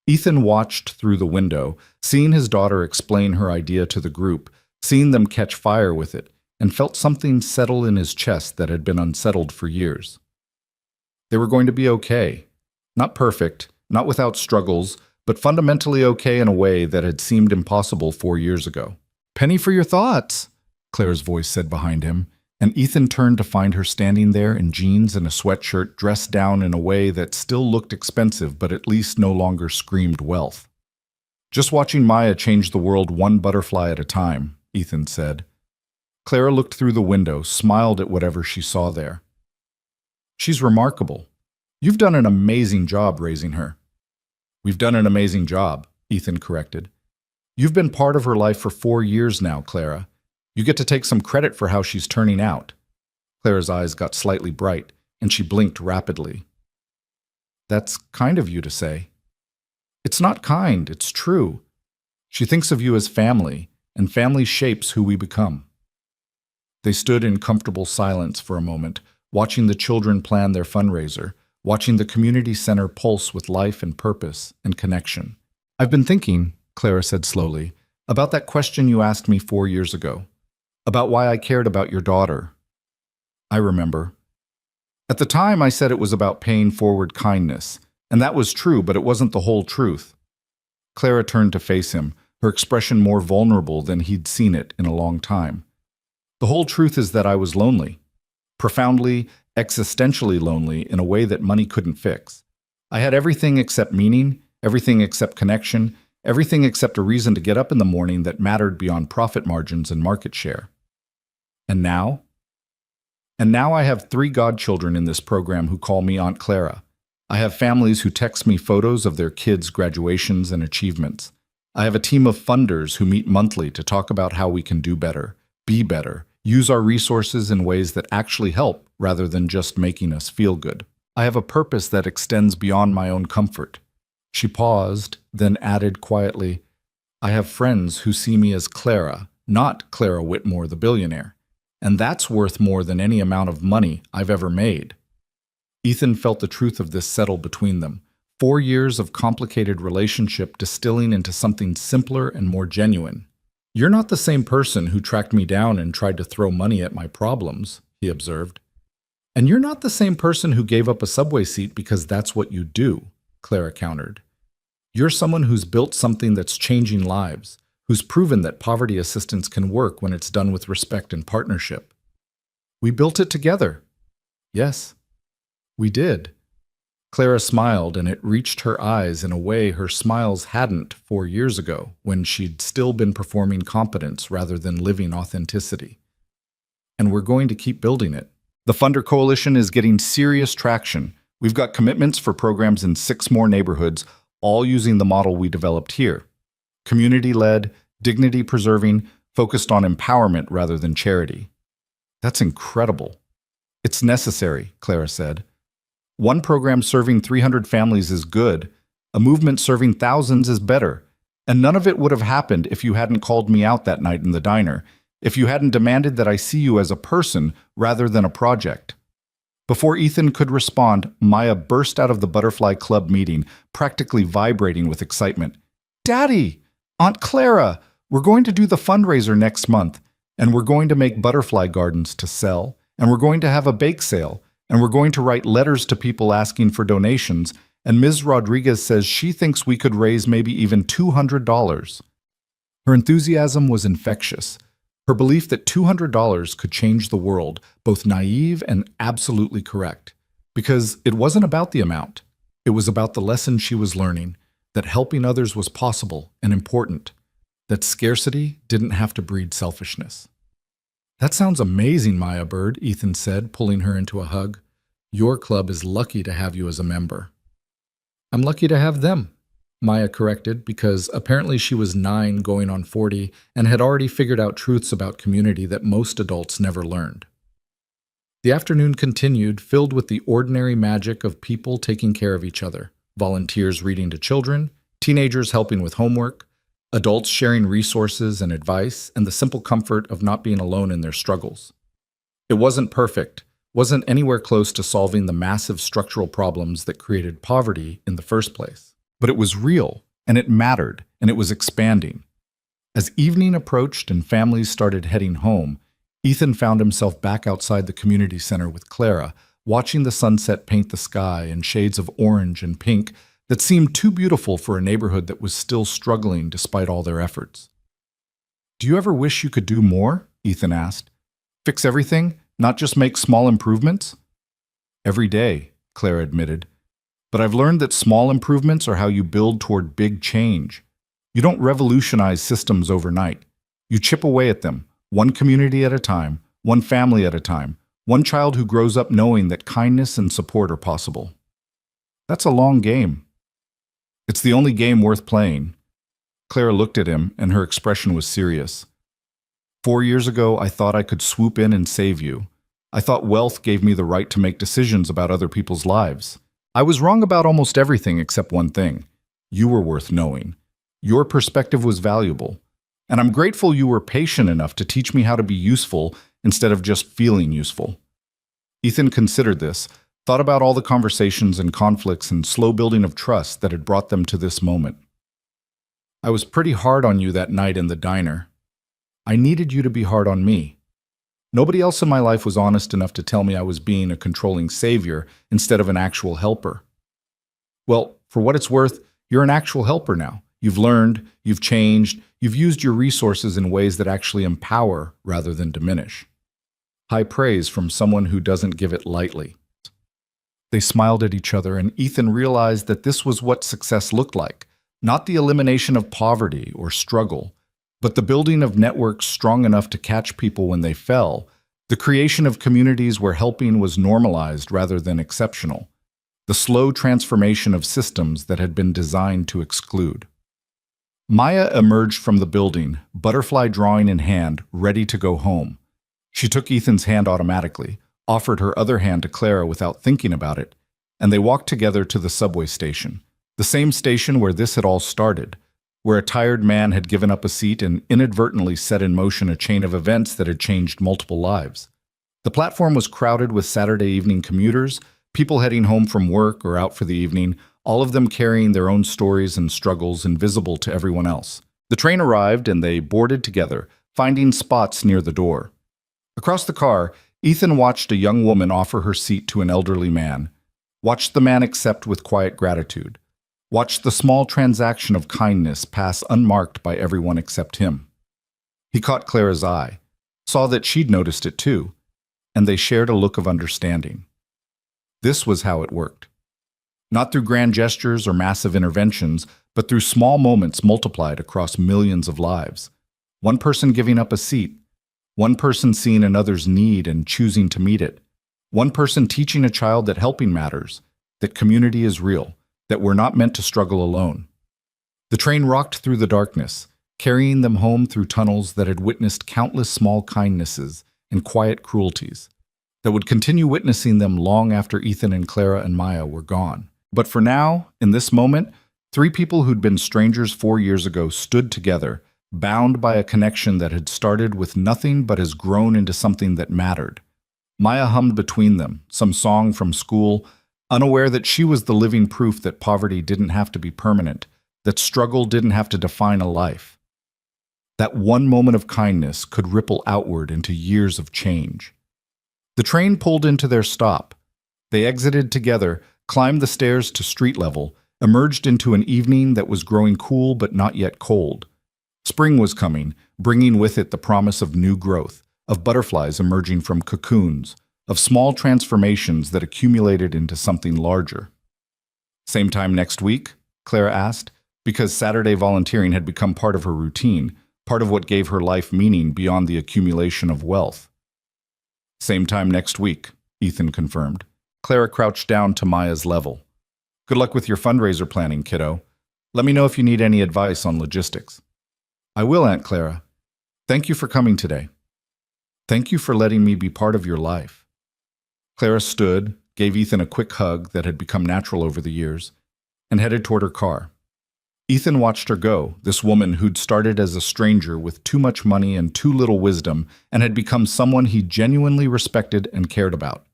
Ethan watched through the window, seeing his daughter explain her idea to the group, seeing them catch fire with it, and felt something settle in his chest that had been unsettled for years. They were going to be okay. Not perfect, not without struggles, but fundamentally okay in a way that had seemed impossible 4 years ago. "Penny for your thoughts," Claire's voice said behind him, and Ethan turned to find her standing there in jeans and a sweatshirt, dressed down in a way that still looked expensive but at least no longer screamed wealth. "Just watching Maya change the world one butterfly at a time," Ethan said. Clara looked through the window, smiled at whatever she saw there. "She's remarkable. You've done an amazing job raising her." "We've done an amazing job," Ethan corrected. "You've been part of her life for 4 years now, Clara. You get to take some credit for how she's turning out." Clara's eyes got slightly bright, and she blinked rapidly. "That's kind of you to say." "It's not kind, it's true. She thinks of you as family, and family shapes who we become." They stood in comfortable silence for a moment, watching the children plan their fundraiser, watching the community center pulse with life and purpose and connection. "I've been thinking," Clara said slowly, "about that question you asked me 4 years ago, about why I cared about your daughter." "I remember. At the time, I said it was about paying forward kindness, and that was true, but it wasn't the whole truth." Clara turned to face him, her expression more vulnerable than he'd seen it in a long time. "The whole truth is that I was lonely. Profoundly, existentially lonely in a way that money couldn't fix. I had everything except meaning, everything except connection, everything except a reason to get up in the morning that mattered beyond profit margins and market share. And now? And now I have 3 godchildren in this program who call me Aunt Clara. I have families who text me photos of their kids' graduations and achievements. I have a team of funders who meet monthly to talk about how we can do better, be better, use our resources in ways that actually help rather than just making us feel good. I have a purpose that extends beyond my own comfort." She paused, then added quietly, "I have friends who see me as Clara, not Clara Whitmore the billionaire. And that's worth more than any amount of money I've ever made." Ethan felt the truth of this settle between them. 4 years of complicated relationship distilling into something simpler and more genuine. "You're not the same person who tracked me down and tried to throw money at my problems," he observed. "And you're not the same person who gave up a subway seat because that's what you do," Clara countered. "You're someone who's built something that's changing lives, who's proven that poverty assistance can work when it's done with respect and partnership." "We built it together." "Yes, we did." Clara smiled, and it reached her eyes in a way her smiles hadn't 4 years ago, when she'd still been performing competence rather than living authenticity. "And we're going to keep building it. The Funder Coalition is getting serious traction. We've got commitments for programs in 6 more neighborhoods, all using the model we developed here. Community-led, dignity-preserving, focused on empowerment rather than charity." "That's incredible." "It's necessary," Clara said. "One program serving 300 families is good. A movement serving thousands is better. And none of it would have happened if you hadn't called me out that night in the diner, if you hadn't demanded that I see you as a person rather than a project." Before Ethan could respond, Maya burst out of the Butterfly Club meeting, practically vibrating with excitement. "Daddy! Aunt Clara! We're going to do the fundraiser next month, and we're going to make butterfly gardens to sell, and we're going to have a bake sale, and we're going to write letters to people asking for donations, and Ms. Rodriguez says she thinks we could raise maybe even $200. Her enthusiasm was infectious. Her belief that $200 could change the world, both naive and absolutely correct. Because it wasn't about the amount. It was about the lesson she was learning, that helping others was possible and important, that scarcity didn't have to breed selfishness. "That sounds amazing, Maya Bird," Ethan said, pulling her into a hug. "Your club is lucky to have you as a member." "I'm lucky to have them," Maya corrected, because apparently she was 9 going on 40 and had already figured out truths about community that most adults never learned. The afternoon continued, filled with the ordinary magic of people taking care of each other, volunteers reading to children, teenagers helping with homework, adults sharing resources and advice, and the simple comfort of not being alone in their struggles. It wasn't perfect, wasn't anywhere close to solving the massive structural problems that created poverty in the first place. But it was real, and it mattered, and it was expanding. As evening approached and families started heading home, Ethan found himself back outside the community center with Clara, watching the sunset paint the sky in shades of orange and pink that seemed too beautiful for a neighborhood that was still struggling despite all their efforts. "Do you ever wish you could do more?" Ethan asked. Fix everything, not just make small improvements? Every day, Clara admitted. But I've learned that small improvements are how you build toward big change. You don't revolutionize systems overnight. You chip away at them, one community at a time, one family at a time, one child who grows up knowing that kindness and support are possible. That's a long game. It's the only game worth playing. Clara looked at him, and her expression was serious. 4 years ago, I thought I could swoop in and save you. I thought wealth gave me the right to make decisions about other people's lives. I was wrong about almost everything except one thing. You were worth knowing. Your perspective was valuable. And I'm grateful you were patient enough to teach me how to be useful instead of just feeling useful. Ethan considered this, thought about all the conversations and conflicts and slow building of trust that had brought them to this moment. I was pretty hard on you that night in the diner. I needed you to be hard on me. Nobody else in my life was honest enough to tell me I was being a controlling savior instead of an actual helper. Well, for what it's worth, you're an actual helper now. You've learned, you've changed, you've used your resources in ways that actually empower rather than diminish. High praise from someone who doesn't give it lightly. They smiled at each other, and Ethan realized that this was what success looked like, not the elimination of poverty or struggle, but the building of networks strong enough to catch people when they fell, the creation of communities where helping was normalized rather than exceptional, the slow transformation of systems that had been designed to exclude. Maya emerged from the building, butterfly drawing in hand, ready to go home. She took Ethan's hand automatically, offered her other hand to Clara without thinking about it, and they walked together to the subway station, the same station where this had all started, where a tired man had given up a seat and inadvertently set in motion a chain of events that had changed multiple lives. The platform was crowded with Saturday evening commuters, people heading home from work or out for the evening, all of them carrying their own stories and struggles invisible to everyone else. The train arrived and they boarded together, finding spots near the door. Across the car, Ethan watched a young woman offer her seat to an elderly man, watched the man accept with quiet gratitude, watched the small transaction of kindness pass unmarked by everyone except him. He caught Clara's eye, saw that she'd noticed it too, and they shared a look of understanding. This was how it worked. Not through grand gestures or massive interventions, but through small moments multiplied across millions of lives. One person giving up a seat, one person seeing another's need and choosing to meet it, one person teaching a child that helping matters, that community is real, that we're not meant to struggle alone. The train rocked through the darkness, carrying them home through tunnels that had witnessed countless small kindnesses and quiet cruelties, that would continue witnessing them long after Ethan and Clara and Maya were gone. But for now, in this moment, 3 people who'd been strangers 4 years ago stood together, bound by a connection that had started with nothing but has grown into something that mattered. Maya hummed between them, some song from school, unaware that she was the living proof that poverty didn't have to be permanent, that struggle didn't have to define a life. That one moment of kindness could ripple outward into years of change. The train pulled into their stop. They exited together, climbed the stairs to street level, emerged into an evening that was growing cool but not yet cold. Spring was coming, bringing with it the promise of new growth, of butterflies emerging from cocoons, of small transformations that accumulated into something larger. Same time next week? Clara asked, because Saturday volunteering had become part of her routine, part of what gave her life meaning beyond the accumulation of wealth. Same time next week, Ethan confirmed. Clara crouched down to Maya's level. Good luck with your fundraiser planning, kiddo. Let me know if you need any advice on logistics. I will, Aunt Clara. Thank you for coming today. Thank you for letting me be part of your life. Clara stood, gave Ethan a quick hug that had become natural over the years, and headed toward her car. Ethan watched her go, this woman who'd started as a stranger with too much money and too little wisdom and had become someone he genuinely respected and cared about.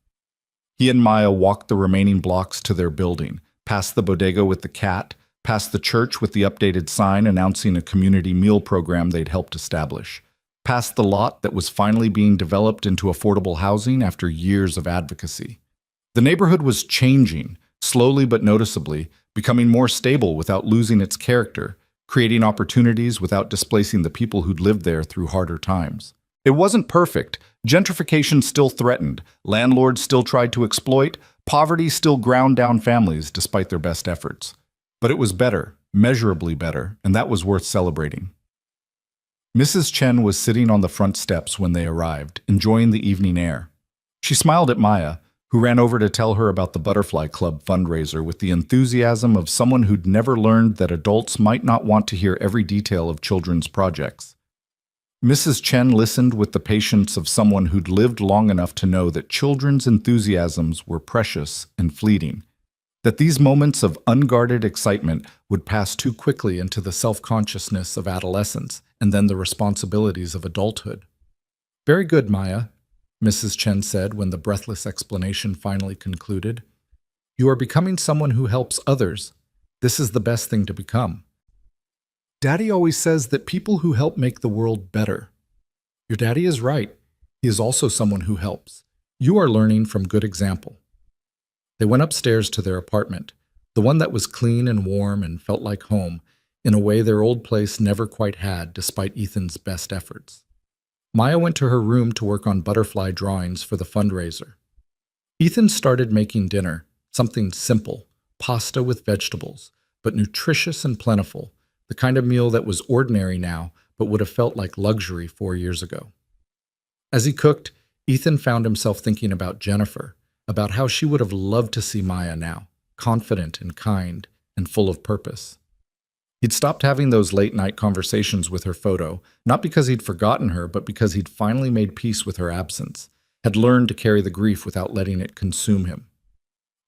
He and Maya walked the remaining blocks to their building, past the bodega with the cat, past the church with the updated sign announcing a community meal program they'd helped establish, past the lot that was finally being developed into affordable housing after years of advocacy. The neighborhood was changing, slowly but noticeably, becoming more stable without losing its character, creating opportunities without displacing the people who'd lived there through harder times. It wasn't perfect. Gentrification still threatened. Landlords still tried to exploit. Poverty still ground down families despite their best efforts. But it was better, measurably better, and that was worth celebrating. Mrs. Chen was sitting on the front steps when they arrived, enjoying the evening air. She smiled at Maya, who ran over to tell her about the Butterfly Club fundraiser with the enthusiasm of someone who'd never learned that adults might not want to hear every detail of children's projects. Mrs. Chen listened with the patience of someone who'd lived long enough to know that children's enthusiasms were precious and fleeting, that these moments of unguarded excitement would pass too quickly into the self-consciousness of adolescence and then the responsibilities of adulthood. "Very good, Maya," Mrs. Chen said when the breathless explanation finally concluded. "You are becoming someone who helps others. This is the best thing to become. Daddy always says that people who help make the world better. Your daddy is right. He is also someone who helps. You are learning from good example." They went upstairs to their apartment, the one that was clean and warm and felt like home, in a way their old place never quite had despite Ethan's best efforts. Maya went to her room to work on butterfly drawings for the fundraiser. Ethan started making dinner, something simple, pasta with vegetables, but nutritious and plentiful, the kind of meal that was ordinary now, but would have felt like luxury 4 years ago. As he cooked, Ethan found himself thinking about Jennifer, about how she would have loved to see Maya now, confident and kind and full of purpose. He'd stopped having those late-night conversations with her photo, not because he'd forgotten her, but because he'd finally made peace with her absence, had learned to carry the grief without letting it consume him.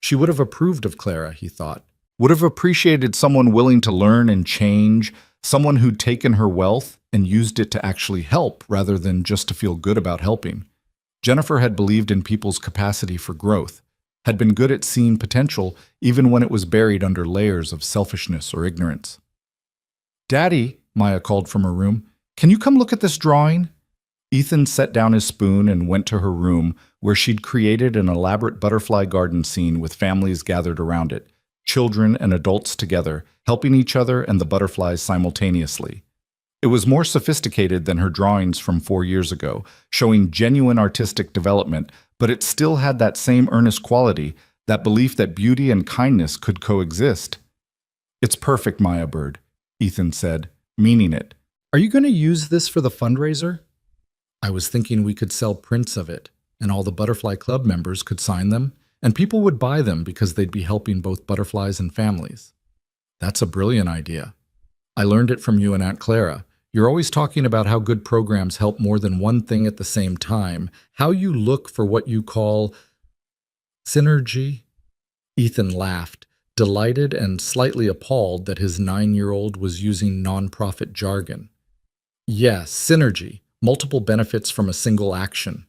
She would have approved of Clara, he thought, would have appreciated someone willing to learn and change, someone who'd taken her wealth and used it to actually help rather than just to feel good about helping. Jennifer had believed in people's capacity for growth, had been good at seeing potential even when it was buried under layers of selfishness or ignorance. "Daddy," Maya called from her room, "can you come look at this drawing?" Ethan set down his spoon and went to her room, where she'd created an elaborate butterfly garden scene with families gathered around it, children and adults together, helping each other and the butterflies simultaneously. It was more sophisticated than her drawings from 4 years ago, showing genuine artistic development, but it still had that same earnest quality, that belief that beauty and kindness could coexist. "It's perfect, Maya Bird," Ethan said, meaning it. "Are you going to use this for the fundraiser?" "I was thinking we could sell prints of it, and all the Butterfly Club members could sign them, and people would buy them because they'd be helping both butterflies and families." "That's a brilliant idea. I learned it from you and Aunt Clara. You're always talking about how good programs help more than one thing at the same time, how you look for what you call synergy." Ethan laughed, delighted and slightly appalled that his 9-year-old was using nonprofit jargon. "Yes, synergy, multiple benefits from a single action."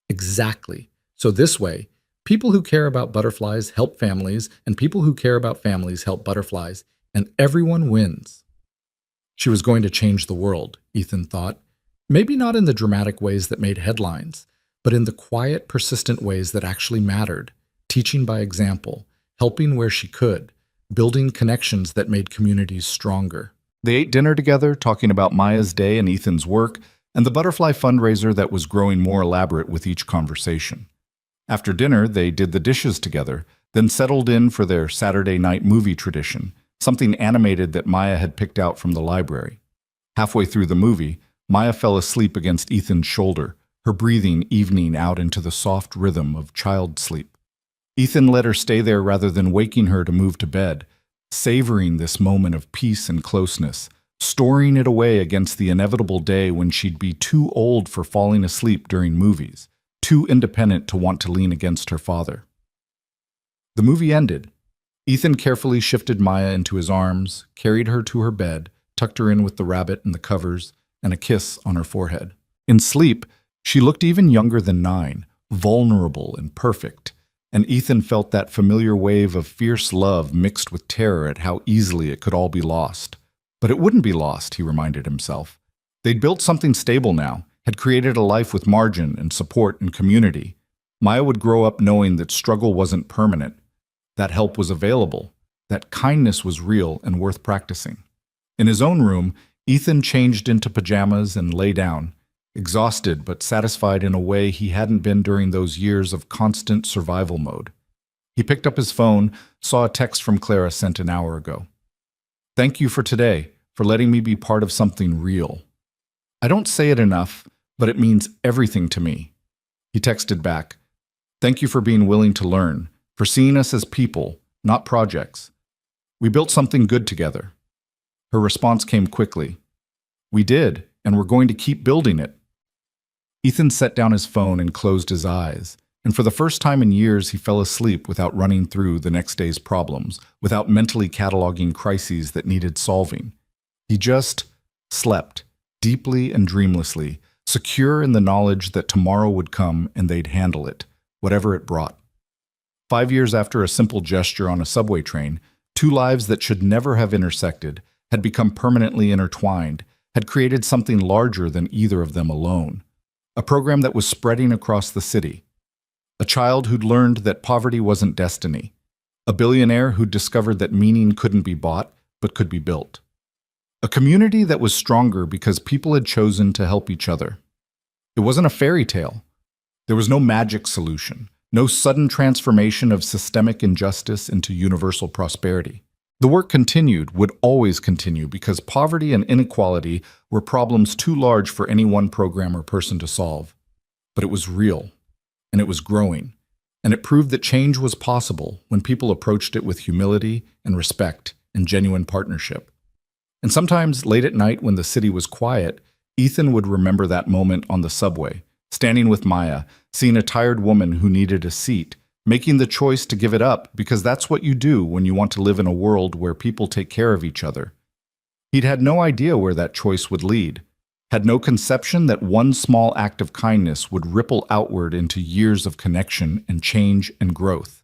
"Exactly. So this way, people who care about butterflies help families, and people who care about families help butterflies, and everyone wins." She was going to change the world, Ethan thought. Maybe not in the dramatic ways that made headlines, but in the quiet, persistent ways that actually mattered, teaching by example, helping where she could, building connections that made communities stronger. They ate dinner together, talking about Maya's day and Ethan's work, and the butterfly fundraiser that was growing more elaborate with each conversation. After dinner, they did the dishes together, then settled in for their Saturday night movie tradition, something animated that Maya had picked out from the library. Halfway through the movie, Maya fell asleep against Ethan's shoulder, her breathing evening out into the soft rhythm of child sleep. Ethan let her stay there rather than waking her to move to bed, savoring this moment of peace and closeness, storing it away against the inevitable day when she'd be too old for falling asleep during movies, too independent to want to lean against her father. The movie ended. Ethan carefully shifted Maya into his arms, carried her to her bed, tucked her in with the rabbit and the covers, and a kiss on her forehead. In sleep, she looked even younger than 9, vulnerable and perfect, and Ethan felt that familiar wave of fierce love mixed with terror at how easily it could all be lost. But it wouldn't be lost, he reminded himself. They'd built something stable now, had created a life with margin and support and community. Maya would grow up knowing that struggle wasn't permanent, that help was available, that kindness was real and worth practicing. In his own room, Ethan changed into pajamas and lay down, exhausted but satisfied in a way he hadn't been during those years of constant survival mode. He picked up his phone, saw a text from Clara sent an hour ago. "Thank you for today, for letting me be part of something real. I don't say it enough, but it means everything to me." He texted back, "Thank you for being willing to learn, for seeing us as people, not projects. We built something good together." Her response came quickly. "We did, and we're going to keep building it." Ethan set down his phone and closed his eyes, and for the first time in years he fell asleep without running through the next day's problems, without mentally cataloging crises that needed solving. He just slept, deeply and dreamlessly, secure in the knowledge that tomorrow would come and they'd handle it, whatever it brought. 5 years after a simple gesture on a subway train, two lives that should never have intersected had become permanently intertwined, had created something larger than either of them alone. A program that was spreading across the city. A child who'd learned that poverty wasn't destiny. A billionaire who'd discovered that meaning couldn't be bought, but could be built. A community that was stronger because people had chosen to help each other. It wasn't a fairy tale. There was no magic solution, no sudden transformation of systemic injustice into universal prosperity. The work continued, would always continue, because poverty and inequality were problems too large for any one program or person to solve. But it was real, and it was growing, and it proved that change was possible when people approached it with humility and respect and genuine partnership. And sometimes, late at night when the city was quiet, Ethan would remember that moment on the subway, standing with Maya, seeing a tired woman who needed a seat, making the choice to give it up because that's what you do when you want to live in a world where people take care of each other. He'd had no idea where that choice would lead, had no conception that one small act of kindness would ripple outward into years of connection and change and growth.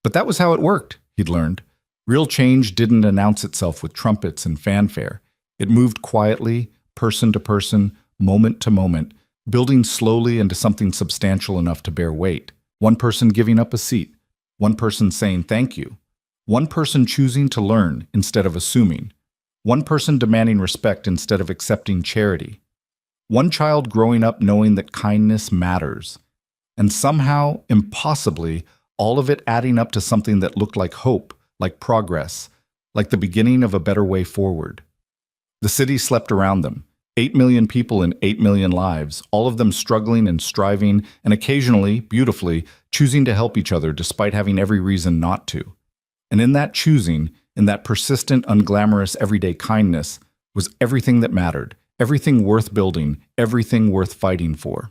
But that was how it worked, he'd learned. Real change didn't announce itself with trumpets and fanfare. It moved quietly, person to person, moment to moment, building slowly into something substantial enough to bear weight. One person giving up a seat, one person saying thank you, one person choosing to learn instead of assuming, one person demanding respect instead of accepting charity, one child growing up knowing that kindness matters, and somehow, impossibly, all of it adding up to something that looked like hope, like progress, like the beginning of a better way forward. The city slept around them. 8 million people in 8 million lives, all of them struggling and striving, and occasionally, beautifully, choosing to help each other despite having every reason not to. And in that choosing, in that persistent, unglamorous, everyday kindness, was everything that mattered, everything worth building, everything worth fighting for.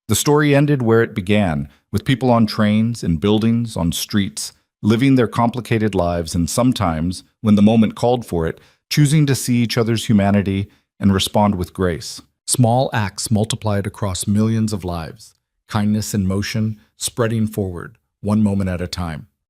The story ended where it began, with people on trains, in buildings, on streets, living their complicated lives, and sometimes, when the moment called for it, choosing to see each other's humanity and respond with grace. Small acts multiplied across millions of lives, kindness in motion, spreading forward, one moment at a time.